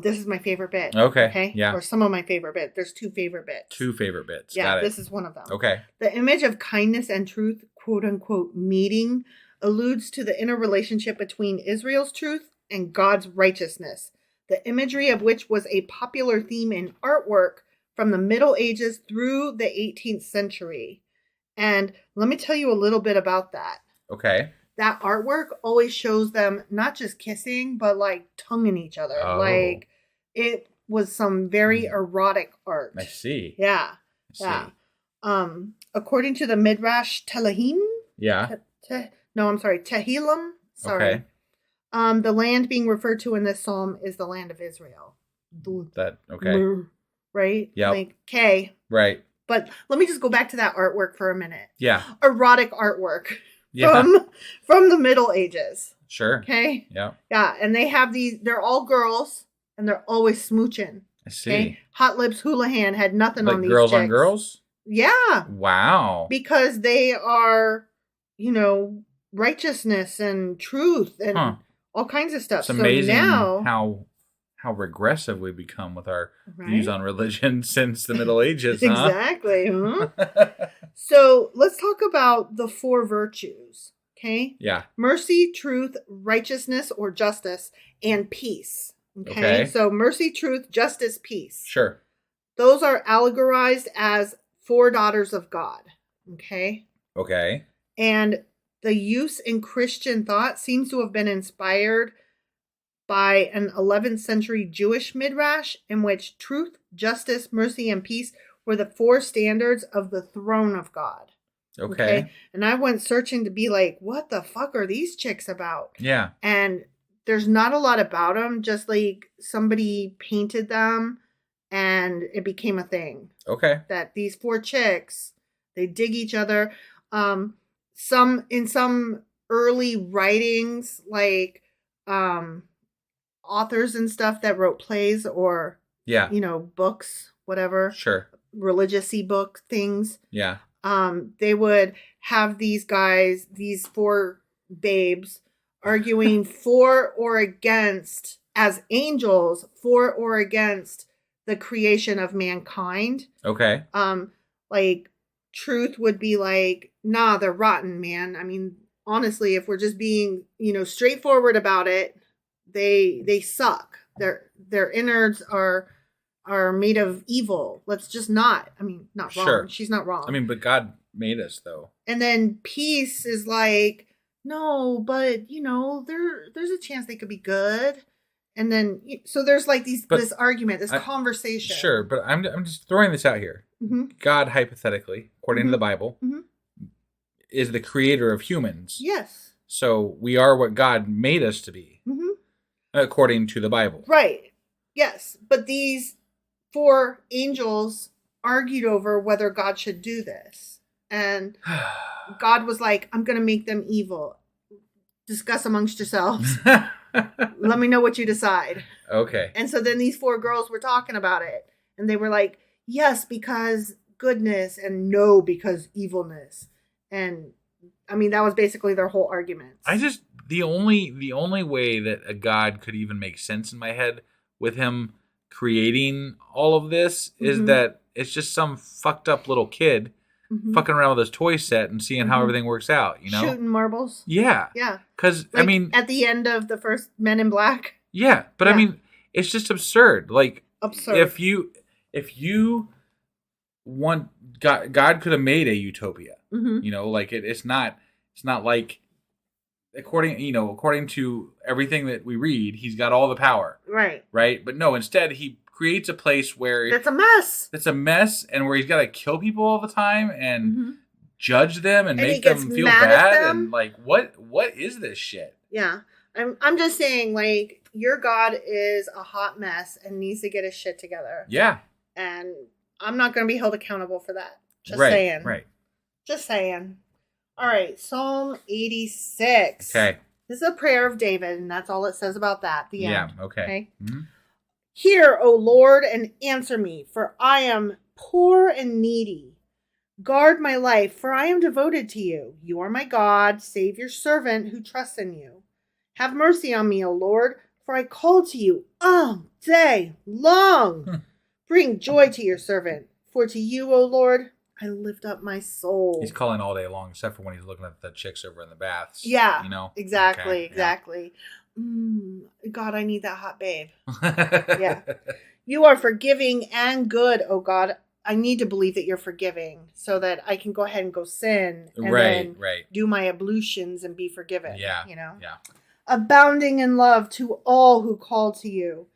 A: this is my favorite bit.
C: Okay. Yeah.
A: Or some of my favorite bit. There's 2 favorite bits.
C: 2 favorite bits.
A: Yeah,
C: Got it.
A: this is one of them.
C: Okay.
A: The image of kindness and truth, quote unquote, meeting alludes to the inner relationship between Israel's truth and God's righteousness. The imagery of which was a popular theme in artwork from the Middle Ages through the 18th century. And let me tell you a little bit about that.
C: Okay.
A: That artwork always shows them not just kissing, but like tonguing each other.
C: Oh.
A: Like it was some very erotic art.
C: I see.
A: Yeah.
C: I see.
A: According to the Midrash Telahim.
C: Yeah.
A: Tehillim. Sorry.
C: Okay.
A: The land being referred to in this psalm is the land of Israel.
C: Okay.
A: Right?
C: Yeah.
A: Like, okay.
C: Right.
A: But let me just go back to that artwork for a minute.
C: Yeah.
A: Erotic artwork.
C: Yeah.
A: From the Middle Ages.
C: Sure.
A: Okay?
C: Yeah.
A: Yeah, and they have they're all girls, and they're always smooching.
C: I see.
A: Okay? Hot Lips Houlihan had nothing
C: Like
A: on these
C: girls
A: chicks.
C: on girls?
A: Yeah.
C: Wow.
A: Because they are, righteousness and truth and all kinds of stuff.
C: It's amazing
A: now,
C: how regressive we've become with our
A: right?
C: views on religion since the Middle Ages, huh?
A: Exactly. Huh? So let's talk about the 4 virtues. Okay?
C: Yeah.
A: Mercy, truth, righteousness or justice, and peace. Okay? So mercy, truth, justice, peace.
C: Sure.
A: Those are allegorized as 4 daughters of God. Okay?
C: Okay.
A: And the use in Christian thought seems to have been inspired by an 11th century Jewish midrash in which truth, justice, mercy, and peace were the 4 standards of the throne of God.
C: Okay.
A: And I went searching to be like, what the fuck are these chicks about?
C: Yeah.
A: And there's not a lot about them, just like somebody painted them and it became a thing.
C: Okay.
A: That these 4 chicks, they dig each other. Some early writings, like authors and stuff that wrote plays or books, whatever.
C: Sure.
A: Religious-y book things.
C: Yeah.
A: They would have these guys, these 4 babes, arguing for or against, as angels, for or against the creation of mankind.
C: Okay.
A: Like truth would be like, nah, they're rotten, man. I mean, honestly, if we're just being, straightforward about it, they suck. Their innards are made of evil. Let's just not. I mean, not wrong.
C: Sure.
A: She's not wrong.
C: I mean, but God made us though.
A: And then peace is like, no, but there's a chance they could be good. And then so there's like this argument, this conversation.
C: Sure, but I'm just throwing this out here.
A: Mm-hmm.
C: God, hypothetically, according to the Bible, is the creator of humans.
A: Yes.
C: So we are what God made us to be, according to the Bible.
A: Right. Yes, but these 4 angels argued over whether God should do this. And God was like, I'm going to make them evil. Discuss amongst yourselves. Let me know what you decide.
C: Okay.
A: And so then these 4 girls were talking about it. And they were like, yes, because goodness, and no, because evilness. And I mean, that was basically their whole argument.
C: The only way that a God could even make sense in my head with him creating all of this is that it's just some fucked up little kid fucking around with his toy set and seeing how everything works out,
A: Shooting marbles.
C: Yeah.
A: Yeah.
C: Because,
A: like
C: I mean...
A: at the end of the first Men in Black.
C: Yeah. But, I mean, it's just absurd. Like...
A: Absurd.
C: If you want... God could have made a utopia. Like, it's not like... According to everything that we read, he's got all the power. Right. Right? But no, instead, he creates a place where...
A: That's a mess.
C: It's a mess, and where he's got to kill people all the time and judge them and make them feel bad. And, like, what is this shit?
A: Yeah. I'm just saying, like, your God is a hot mess and needs to get his shit together. Yeah. And I'm not going to be held accountable for that. Just saying. Right. Just saying. All right. Psalm 86. Okay. This is a prayer of David, and that's all it says about that. The end. Yeah. Okay. Mm-hmm. Hear, O Lord, and answer me, for I am poor and needy. Guard my life, for I am devoted to you. You are my God. Save your servant who trusts in you. Have mercy on me, O Lord, For I called to you all day long. Bring joy to your servant. For to you, O Lord, I lift up my soul.
C: He's calling all day long, except for when he's looking at the chicks over in the baths.
A: Yeah.
C: You know?
A: Exactly.
C: Okay,
A: Exactly. God, I need that hot babe.
C: Yeah.
A: Yeah. You are forgiving and good, oh God. I need to believe that you're forgiving so that I can go ahead and go sin and then do my ablutions and be forgiven.
C: Yeah.
A: You know?
C: Yeah.
A: Abounding in love to all who call to you.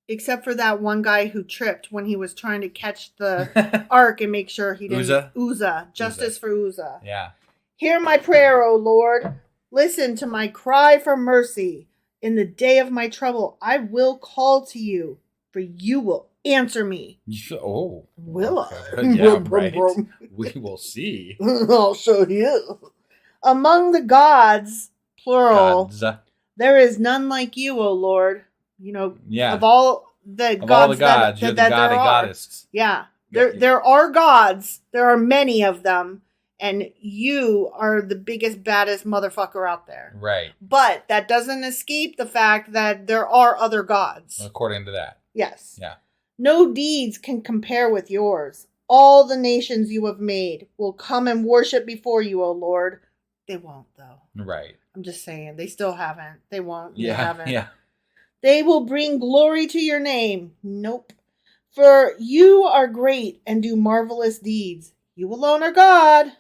A: Except for that one guy who tripped when he was trying to catch the ark and make sure he didn't. Uzzah. Justice for Uzzah.
C: Yeah.
A: Hear my prayer, O Lord. Listen to my cry for mercy. In the day of my trouble, I will call to you, for you will answer me.
C: Oh.
A: Will
C: I? Yeah, right. We will see.
A: I'll show you. Among the gods, plural, there is none like you, O Lord. You know, of all the gods,
C: you're the god and goddess.
A: Yeah. There are gods. There are many of them. And you are the biggest, baddest motherfucker out there.
C: Right.
A: But that doesn't escape the fact that there are other gods.
C: According to that.
A: Yes.
C: Yeah.
A: No deeds can compare with yours. All the nations you have made will come and worship before you, O Lord. They won't, though.
C: Right.
A: I'm just saying. They still haven't. They won't.
C: Yeah.
A: They haven't.
C: Yeah.
A: They will bring glory to your name. Nope. For you are great and do marvelous deeds. You alone are God.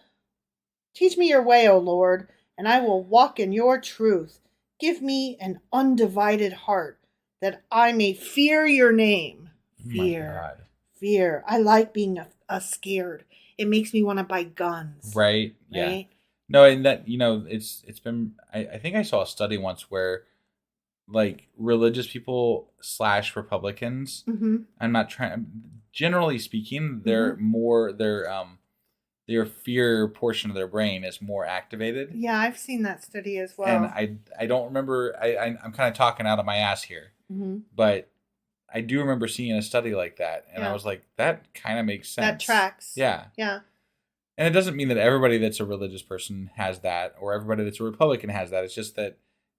A: Teach me your way, O Lord, and I will walk in your truth. Give me an undivided heart, that I may fear your name. Fear.
C: My God.
A: Fear. I like being scared. It makes me want to buy guns.
C: Right. Yeah.
A: Right?
C: No, and that, it's been, I think I saw a study once where, like, religious people / Republicans, I'm not trying, generally speaking, they're more, their fear portion of their brain is more activated.
A: Yeah, I've seen that study as well.
C: And I don't remember, I'm kind of talking out of my ass here, but I do remember seeing a study like that. And I was like, that kind of makes sense.
A: That tracks.
C: Yeah.
A: Yeah.
C: And it doesn't mean that everybody that's a religious person has that, or everybody that's a Republican has that. It's just that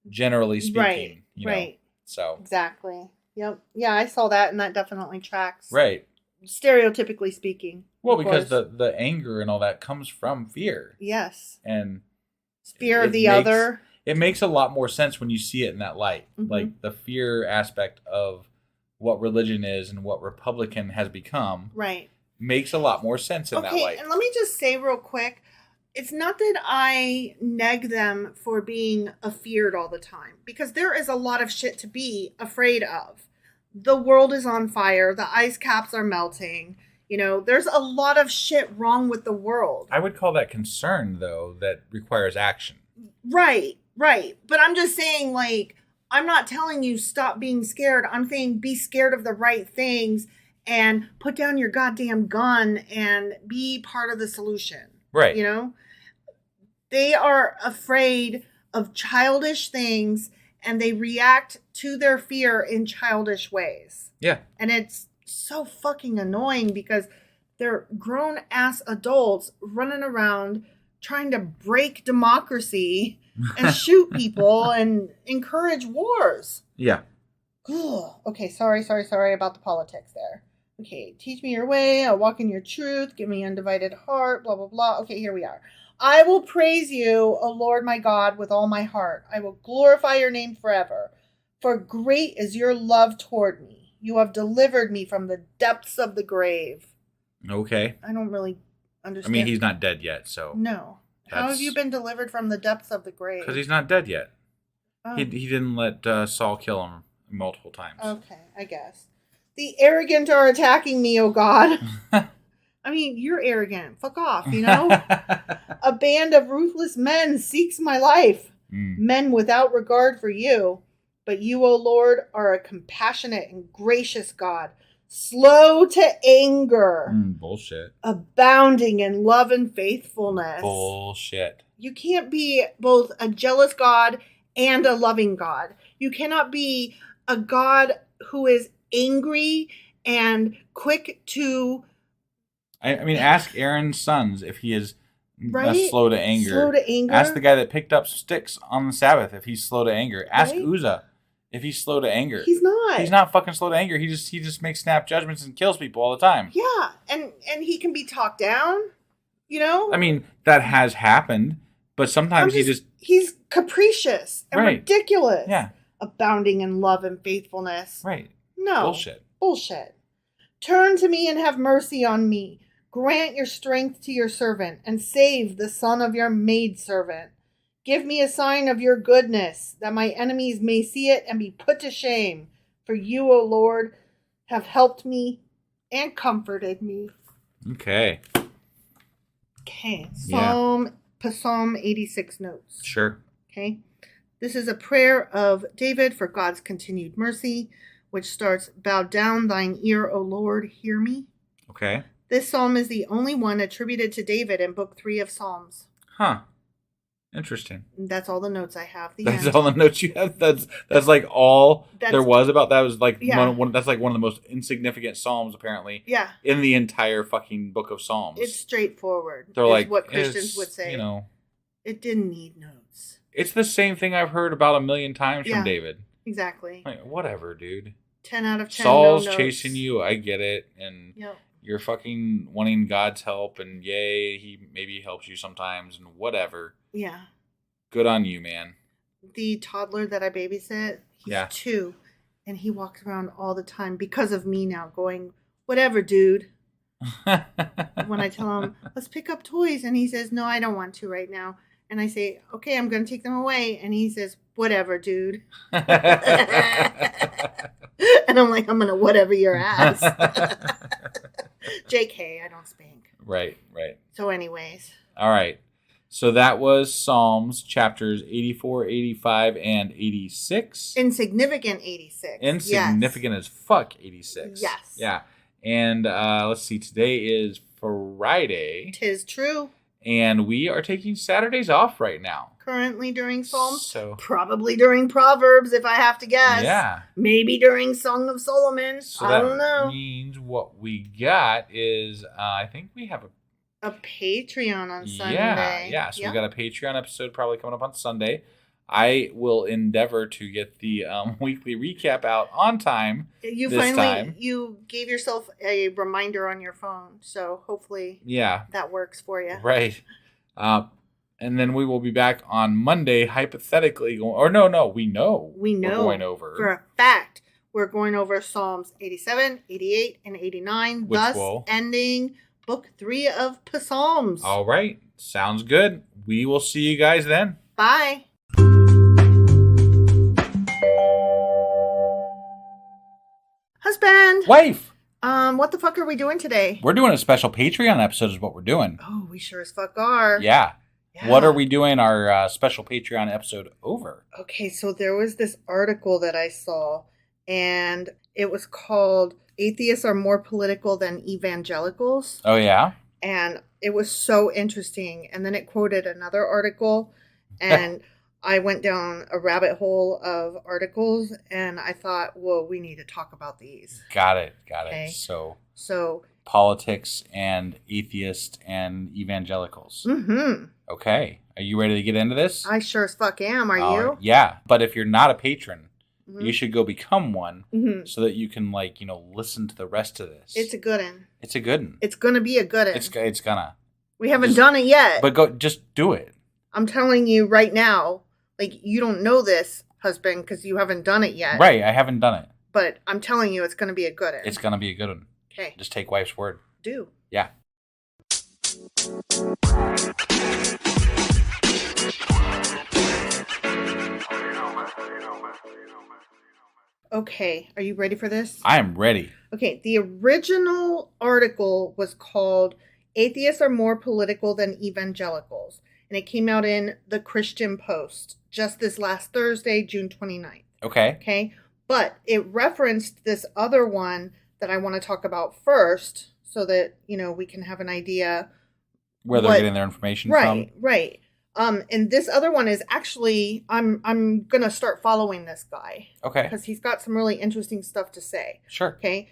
C: generally speaking,
A: right.
C: So.
A: Exactly. Yep. Yeah, I saw that, and that definitely tracks.
C: Right.
A: Stereotypically speaking.
C: Well, because the anger and all that comes from fear.
A: Yes.
C: And
A: fear of the other.
C: It makes a lot more sense when you see it in that light. Like the fear aspect of what religion is and what Republican has become.
A: Right.
C: Makes a lot more sense in that light.
A: Okay, and let me just say real quick, it's not that I neg them for being afeared all the time, because there is a lot of shit to be afraid of. The world is on fire. The ice caps are melting. There's a lot of shit wrong with the world.
C: I would call that concern, though, that requires action.
A: Right. But I'm just saying, like, I'm not telling you stop being scared. I'm saying be scared of the right things and put down your goddamn gun and be part of the solution.
C: Right.
A: They are afraid of childish things and they react to their fear in childish ways.
C: Yeah.
A: And it's so fucking annoying because they're grown ass adults running around trying to break democracy and shoot people and encourage wars.
C: Yeah.
A: Ugh. Okay, sorry about the politics there. Okay, teach me your way. I'll walk in your truth. Give me undivided heart. Blah, blah, blah. Okay, here we are. I will praise you, O Lord my God, with all my heart. I will glorify your name forever. For great is your love toward me. You have delivered me from the depths of the grave.
C: Okay.
A: I don't really understand.
C: I mean, he's not dead yet, so.
A: No. How have you been delivered from the depths of the grave?
C: Because he's not dead yet.
A: Oh.
C: He didn't let Saul kill him multiple times.
A: Okay, I guess. The arrogant are attacking me, O God. I mean, you're arrogant. Fuck off, A band of ruthless men seeks my life. Men without regard for you. But you, O Lord, are a compassionate and gracious God. Slow to anger.
C: Bullshit.
A: Abounding in love and faithfulness.
C: Bullshit.
A: You can't be both a jealous God and a loving God. You cannot be a God who is angry and quick to...
C: I mean, ask Aaron's sons if he is slow to anger.
A: Slow to anger.
C: Ask the guy that picked up sticks on the Sabbath if he's slow to anger. Ask
A: Right?
C: Uzzah If he's slow to anger.
A: He's not.
C: He's not fucking slow to anger. He just makes snap judgments and kills people all the time.
A: Yeah, and he can be talked down, you know?
C: I mean, that has happened, but sometimes
A: he's capricious and
C: right.
A: ridiculous.
C: Yeah.
A: Abounding in love and faithfulness.
C: Right.
A: No. Bullshit. Turn to me and have mercy on me. Grant your strength to your servant and save the son of your maidservant. Give me a sign of your goodness, that my enemies may see it and be put to shame. For you, O Lord, have helped me and comforted me.
C: Okay.
A: Psalm 86 notes.
C: Sure.
A: Okay. This is a prayer of David for God's continued mercy, which starts, Bow down thine ear, O Lord, hear me.
C: Okay.
A: This psalm is the only one attributed to David in Book 3 of Psalms.
C: Huh. Interesting.
A: That's all the notes I have.
C: That's all the notes you have. That's like all there was about that. Was like that's like one of the most insignificant psalms apparently.
A: Yeah.
C: In the entire fucking book of Psalms.
A: It's straightforward.
C: They're like
A: what Christians would say.
C: You know,
A: it didn't need notes.
C: It's the same thing I've heard about 1,000,000 times from David.
A: Exactly.
C: Like, whatever, dude.
A: 10 out of 10.
C: Saul's
A: no
C: chasing you. I get it, and you're fucking wanting God's help, and yay, he maybe helps you sometimes, and whatever.
A: Yeah.
C: Good on you, man.
A: The toddler that I babysit, he's 2, and he walks around all the time because of me now going, whatever, dude. When I tell him, let's pick up toys, and he says, no, I don't want to right now. And I say, okay, I'm going to take them away. And he says, whatever, dude. And I'm like, I'm going to whatever your ass. JK, I don't spank.
C: Right.
A: So anyways.
C: All right. So that was Psalms chapters 84, 85, and 86.
A: Insignificant 86.
C: Insignificant as fuck 86.
A: Yes.
C: Yeah. And let's see, today is Friday.
A: 'Tis true.
C: And we are taking Saturdays off right now.
A: Currently during Psalms.
C: So
A: probably during Proverbs, if I have to guess.
C: Yeah.
A: Maybe during Song of Solomon.
C: So
A: I don't know.
C: That means what we got is, I think we have
A: a Patreon on Sunday.
C: Yeah. So we got a Patreon episode probably coming up on Sunday. I will endeavor to get the weekly recap out on time. You
A: gave yourself a reminder on your phone, so hopefully that works for you.
C: Right. And then we will be back on Monday, hypothetically going, or no, we know we're going over.
A: For a fact, we're going over Psalms 87, 88, and 89, thus ending Book 3 of Psalms.
C: All right. Sounds good. We will see you guys then.
A: Bye. Husband.
C: Wife.
A: What the fuck are we doing today?
C: We're doing a special Patreon episode is what we're doing.
A: Oh, we sure as fuck are.
C: Yeah. What are we doing our special Patreon episode over?
A: Okay, so there was this article that I saw, and it was called Atheists Are More Political Than Evangelicals.
C: Oh, yeah?
A: And it was so interesting. And then it quoted another article, and I went down a rabbit hole of articles, and I thought, well, we need to talk about these.
C: Got it.
A: Okay.
C: So politics and atheists and evangelicals.
A: Mm-hmm.
C: Okay. Are you ready to get into this?
A: I sure as fuck am. Are you?
C: Yeah. But if you're not a patron, you should go become one so that you can, listen to the rest of this.
A: It's a good one.
C: It's a good one.
A: It's going to be a good one.
C: It's gonna.
A: We haven't done it yet.
C: But just do it.
A: I'm telling you right now, you don't know this, husband, because you haven't done it yet.
C: Right. I haven't done it.
A: But I'm telling you, it's going to be a good one.
C: It's going to be a good one.
A: Okay.
C: Just take wife's word.
A: Do.
C: Yeah.
A: Okay, are you ready for this?
C: I am ready.
A: Okay, the original article was called Atheists Are More Political Than Evangelicals, and it came out in the Christian Post just this last Thursday, June 29th. Okay, but it referenced this other one that I want to talk about first so that, we can have an idea
C: where they're getting their information from.
A: Right. And this other one is actually, I'm going to start following this guy.
C: Okay.
A: Because he's got some really interesting stuff to say.
C: Sure.
A: Okay.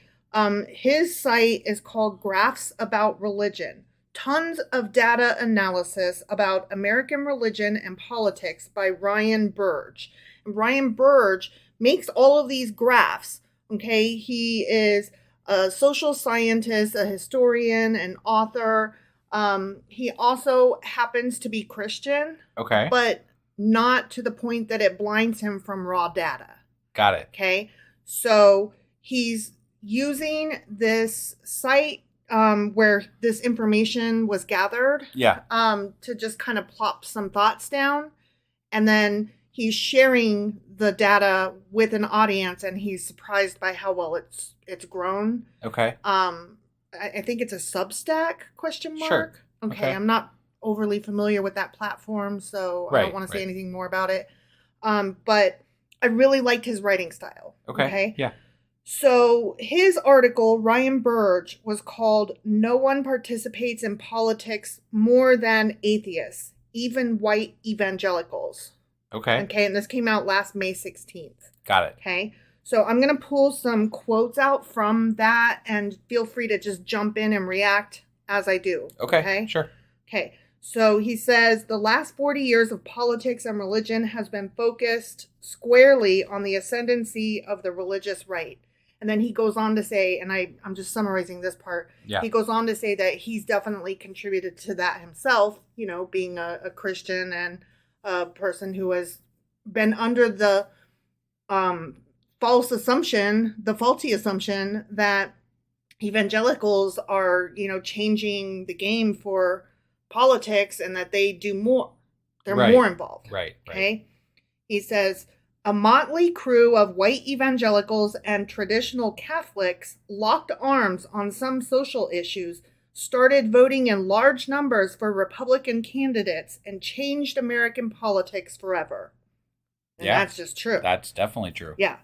A: His site is called Graphs About Religion. Tons of data analysis about American religion and politics by Ryan Burge. And Ryan Burge makes all of these graphs. Okay, he is a social scientist, a historian, an author. He also happens to be Christian.
C: Okay.
A: But not to the point that it blinds him from raw data.
C: Got it.
A: Okay, so he's using this site where this information was gathered.
C: Yeah.
A: To just kind of plop some thoughts down, and then he's sharing the data with an audience, and he's surprised by how well it's grown.
C: Okay.
A: I think it's a Substack ?
C: Sure.
A: Okay, I'm not overly familiar with that platform, so I don't want to say anything more about it. But I really liked his writing style.
C: Okay. Yeah.
A: So his article, Ryan Burge, was called "No One Participates in Politics More Than Atheists, Even White Evangelicals."
C: Okay.
A: Okay, and this came out last May 16th.
C: Got it.
A: Okay, so I'm going to pull some quotes out from that, and feel free to just jump in and react as I do.
C: Okay. Sure.
A: Okay, so he says, the last 40 years of politics and religion has been focused squarely on the ascendancy of the religious right. And then he goes on to say, and I'm just summarizing this part.
C: Yeah.
A: He goes on to say that he's definitely contributed to that himself, being a Christian and a person who has been under the faulty assumption that evangelicals are, changing the game for politics and that they do more. They're more involved.
C: Right.
A: Okay. He says, a motley crew of white evangelicals and traditional Catholics locked arms on some social issues, started voting in large numbers for Republican candidates, and changed American politics forever. And that's just true.
C: That's definitely true.
A: Yeah.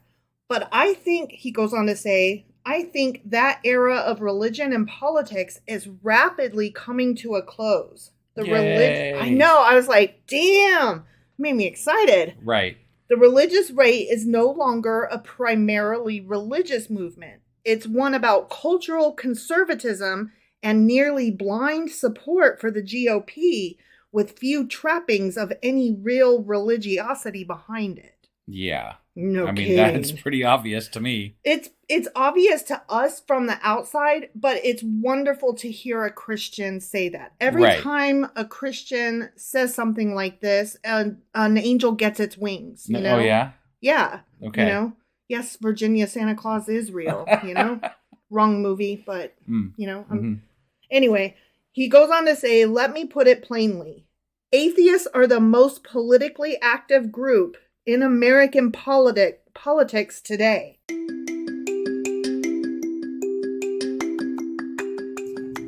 A: But I think, he goes on to say, I think that era of religion and politics is rapidly coming to a close. I know. I was like, damn. Made me excited.
C: Right.
A: The religious right is no longer a primarily religious movement. It's one about cultural conservatism and nearly blind support for the GOP, with few trappings of any real religiosity behind it.
C: Yeah.
A: No kidding.
C: That's pretty obvious to me.
A: It's obvious to us from the outside, but it's wonderful to hear a Christian say that. Every time a Christian says something like this, an angel gets its wings.
C: Oh, yeah?
A: Yeah.
C: Okay.
A: Yes, Virginia Santa Claus is real, Wrong movie, but, Anyway, he goes on to say, let me put it plainly. Atheists are the most politically active group in American politics today.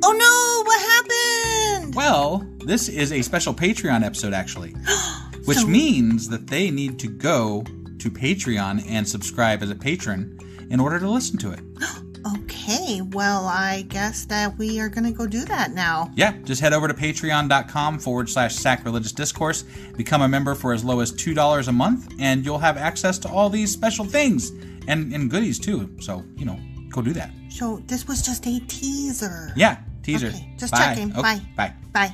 A: Oh no, what happened?
B: Well, this is a special Patreon episode, actually. Which means that they need to go to Patreon and subscribe as a patron in order to listen to it.
A: Okay, well, I guess that we are going to go do that now.
B: Yeah, just head over to patreon.com/sacrilegious discourse, become a member for as low as $2 a month, and you'll have access to all these special things and goodies too. So, go do that.
A: So this was just a teaser.
B: Yeah, teaser.
A: Okay, just
B: Bye.
A: checking.
B: Oh,
A: Bye.
B: Bye.
A: Bye.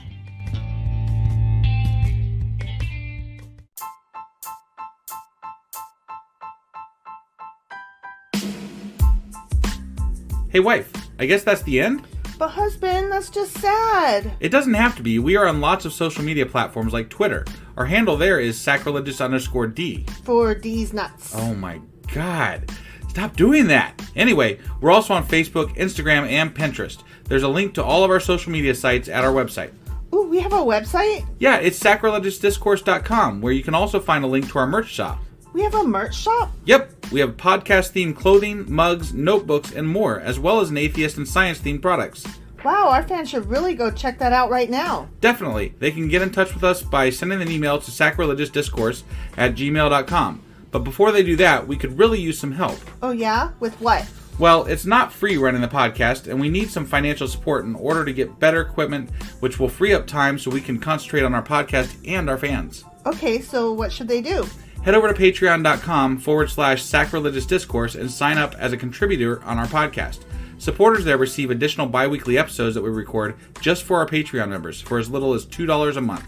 B: Hey, wife, I guess that's the end?
A: But husband, that's just sad.
B: It doesn't have to be. We are on lots of social media platforms like Twitter. Our handle there is sacrilegious_D.
A: For D's nuts.
B: Oh my God. Stop doing that. Anyway, we're also on Facebook, Instagram, and Pinterest. There's a link to all of our social media sites at our website.
A: Ooh, we have a website?
B: Yeah, it's sacrilegiousdiscourse.com, where you can also find a link to our merch shop.
A: We have a merch shop?
B: Yep, we have podcast-themed clothing, mugs, notebooks, and more, as well as an atheist and science-themed products.
A: Wow, our fans should really go check that out right now.
B: Definitely. They can get in touch with us by sending an email to sacrilegiousdiscourse@gmail.com. But before they do that, we could really use some help.
A: Oh yeah? With what?
B: Well, it's not free running the podcast, and we need some financial support in order to get better equipment, which will free up time so we can concentrate on our podcast and our fans.
A: Okay, so what should they do?
B: Head over to patreon.com/sacrilegious discourse and sign up as a contributor on our podcast. Supporters there receive additional bi-weekly episodes that we record just for our Patreon members for as little as $2 a month.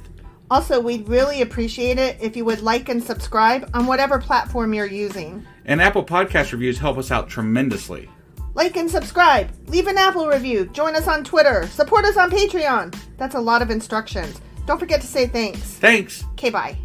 A: Also, we'd really appreciate it if you would like and subscribe on whatever platform you're using.
C: And Apple Podcast reviews help us out tremendously.
A: Like and subscribe, leave an Apple review, join us on Twitter, support us on Patreon. That's a lot of instructions. Don't forget to say thanks.
C: Thanks.
A: Okay, bye.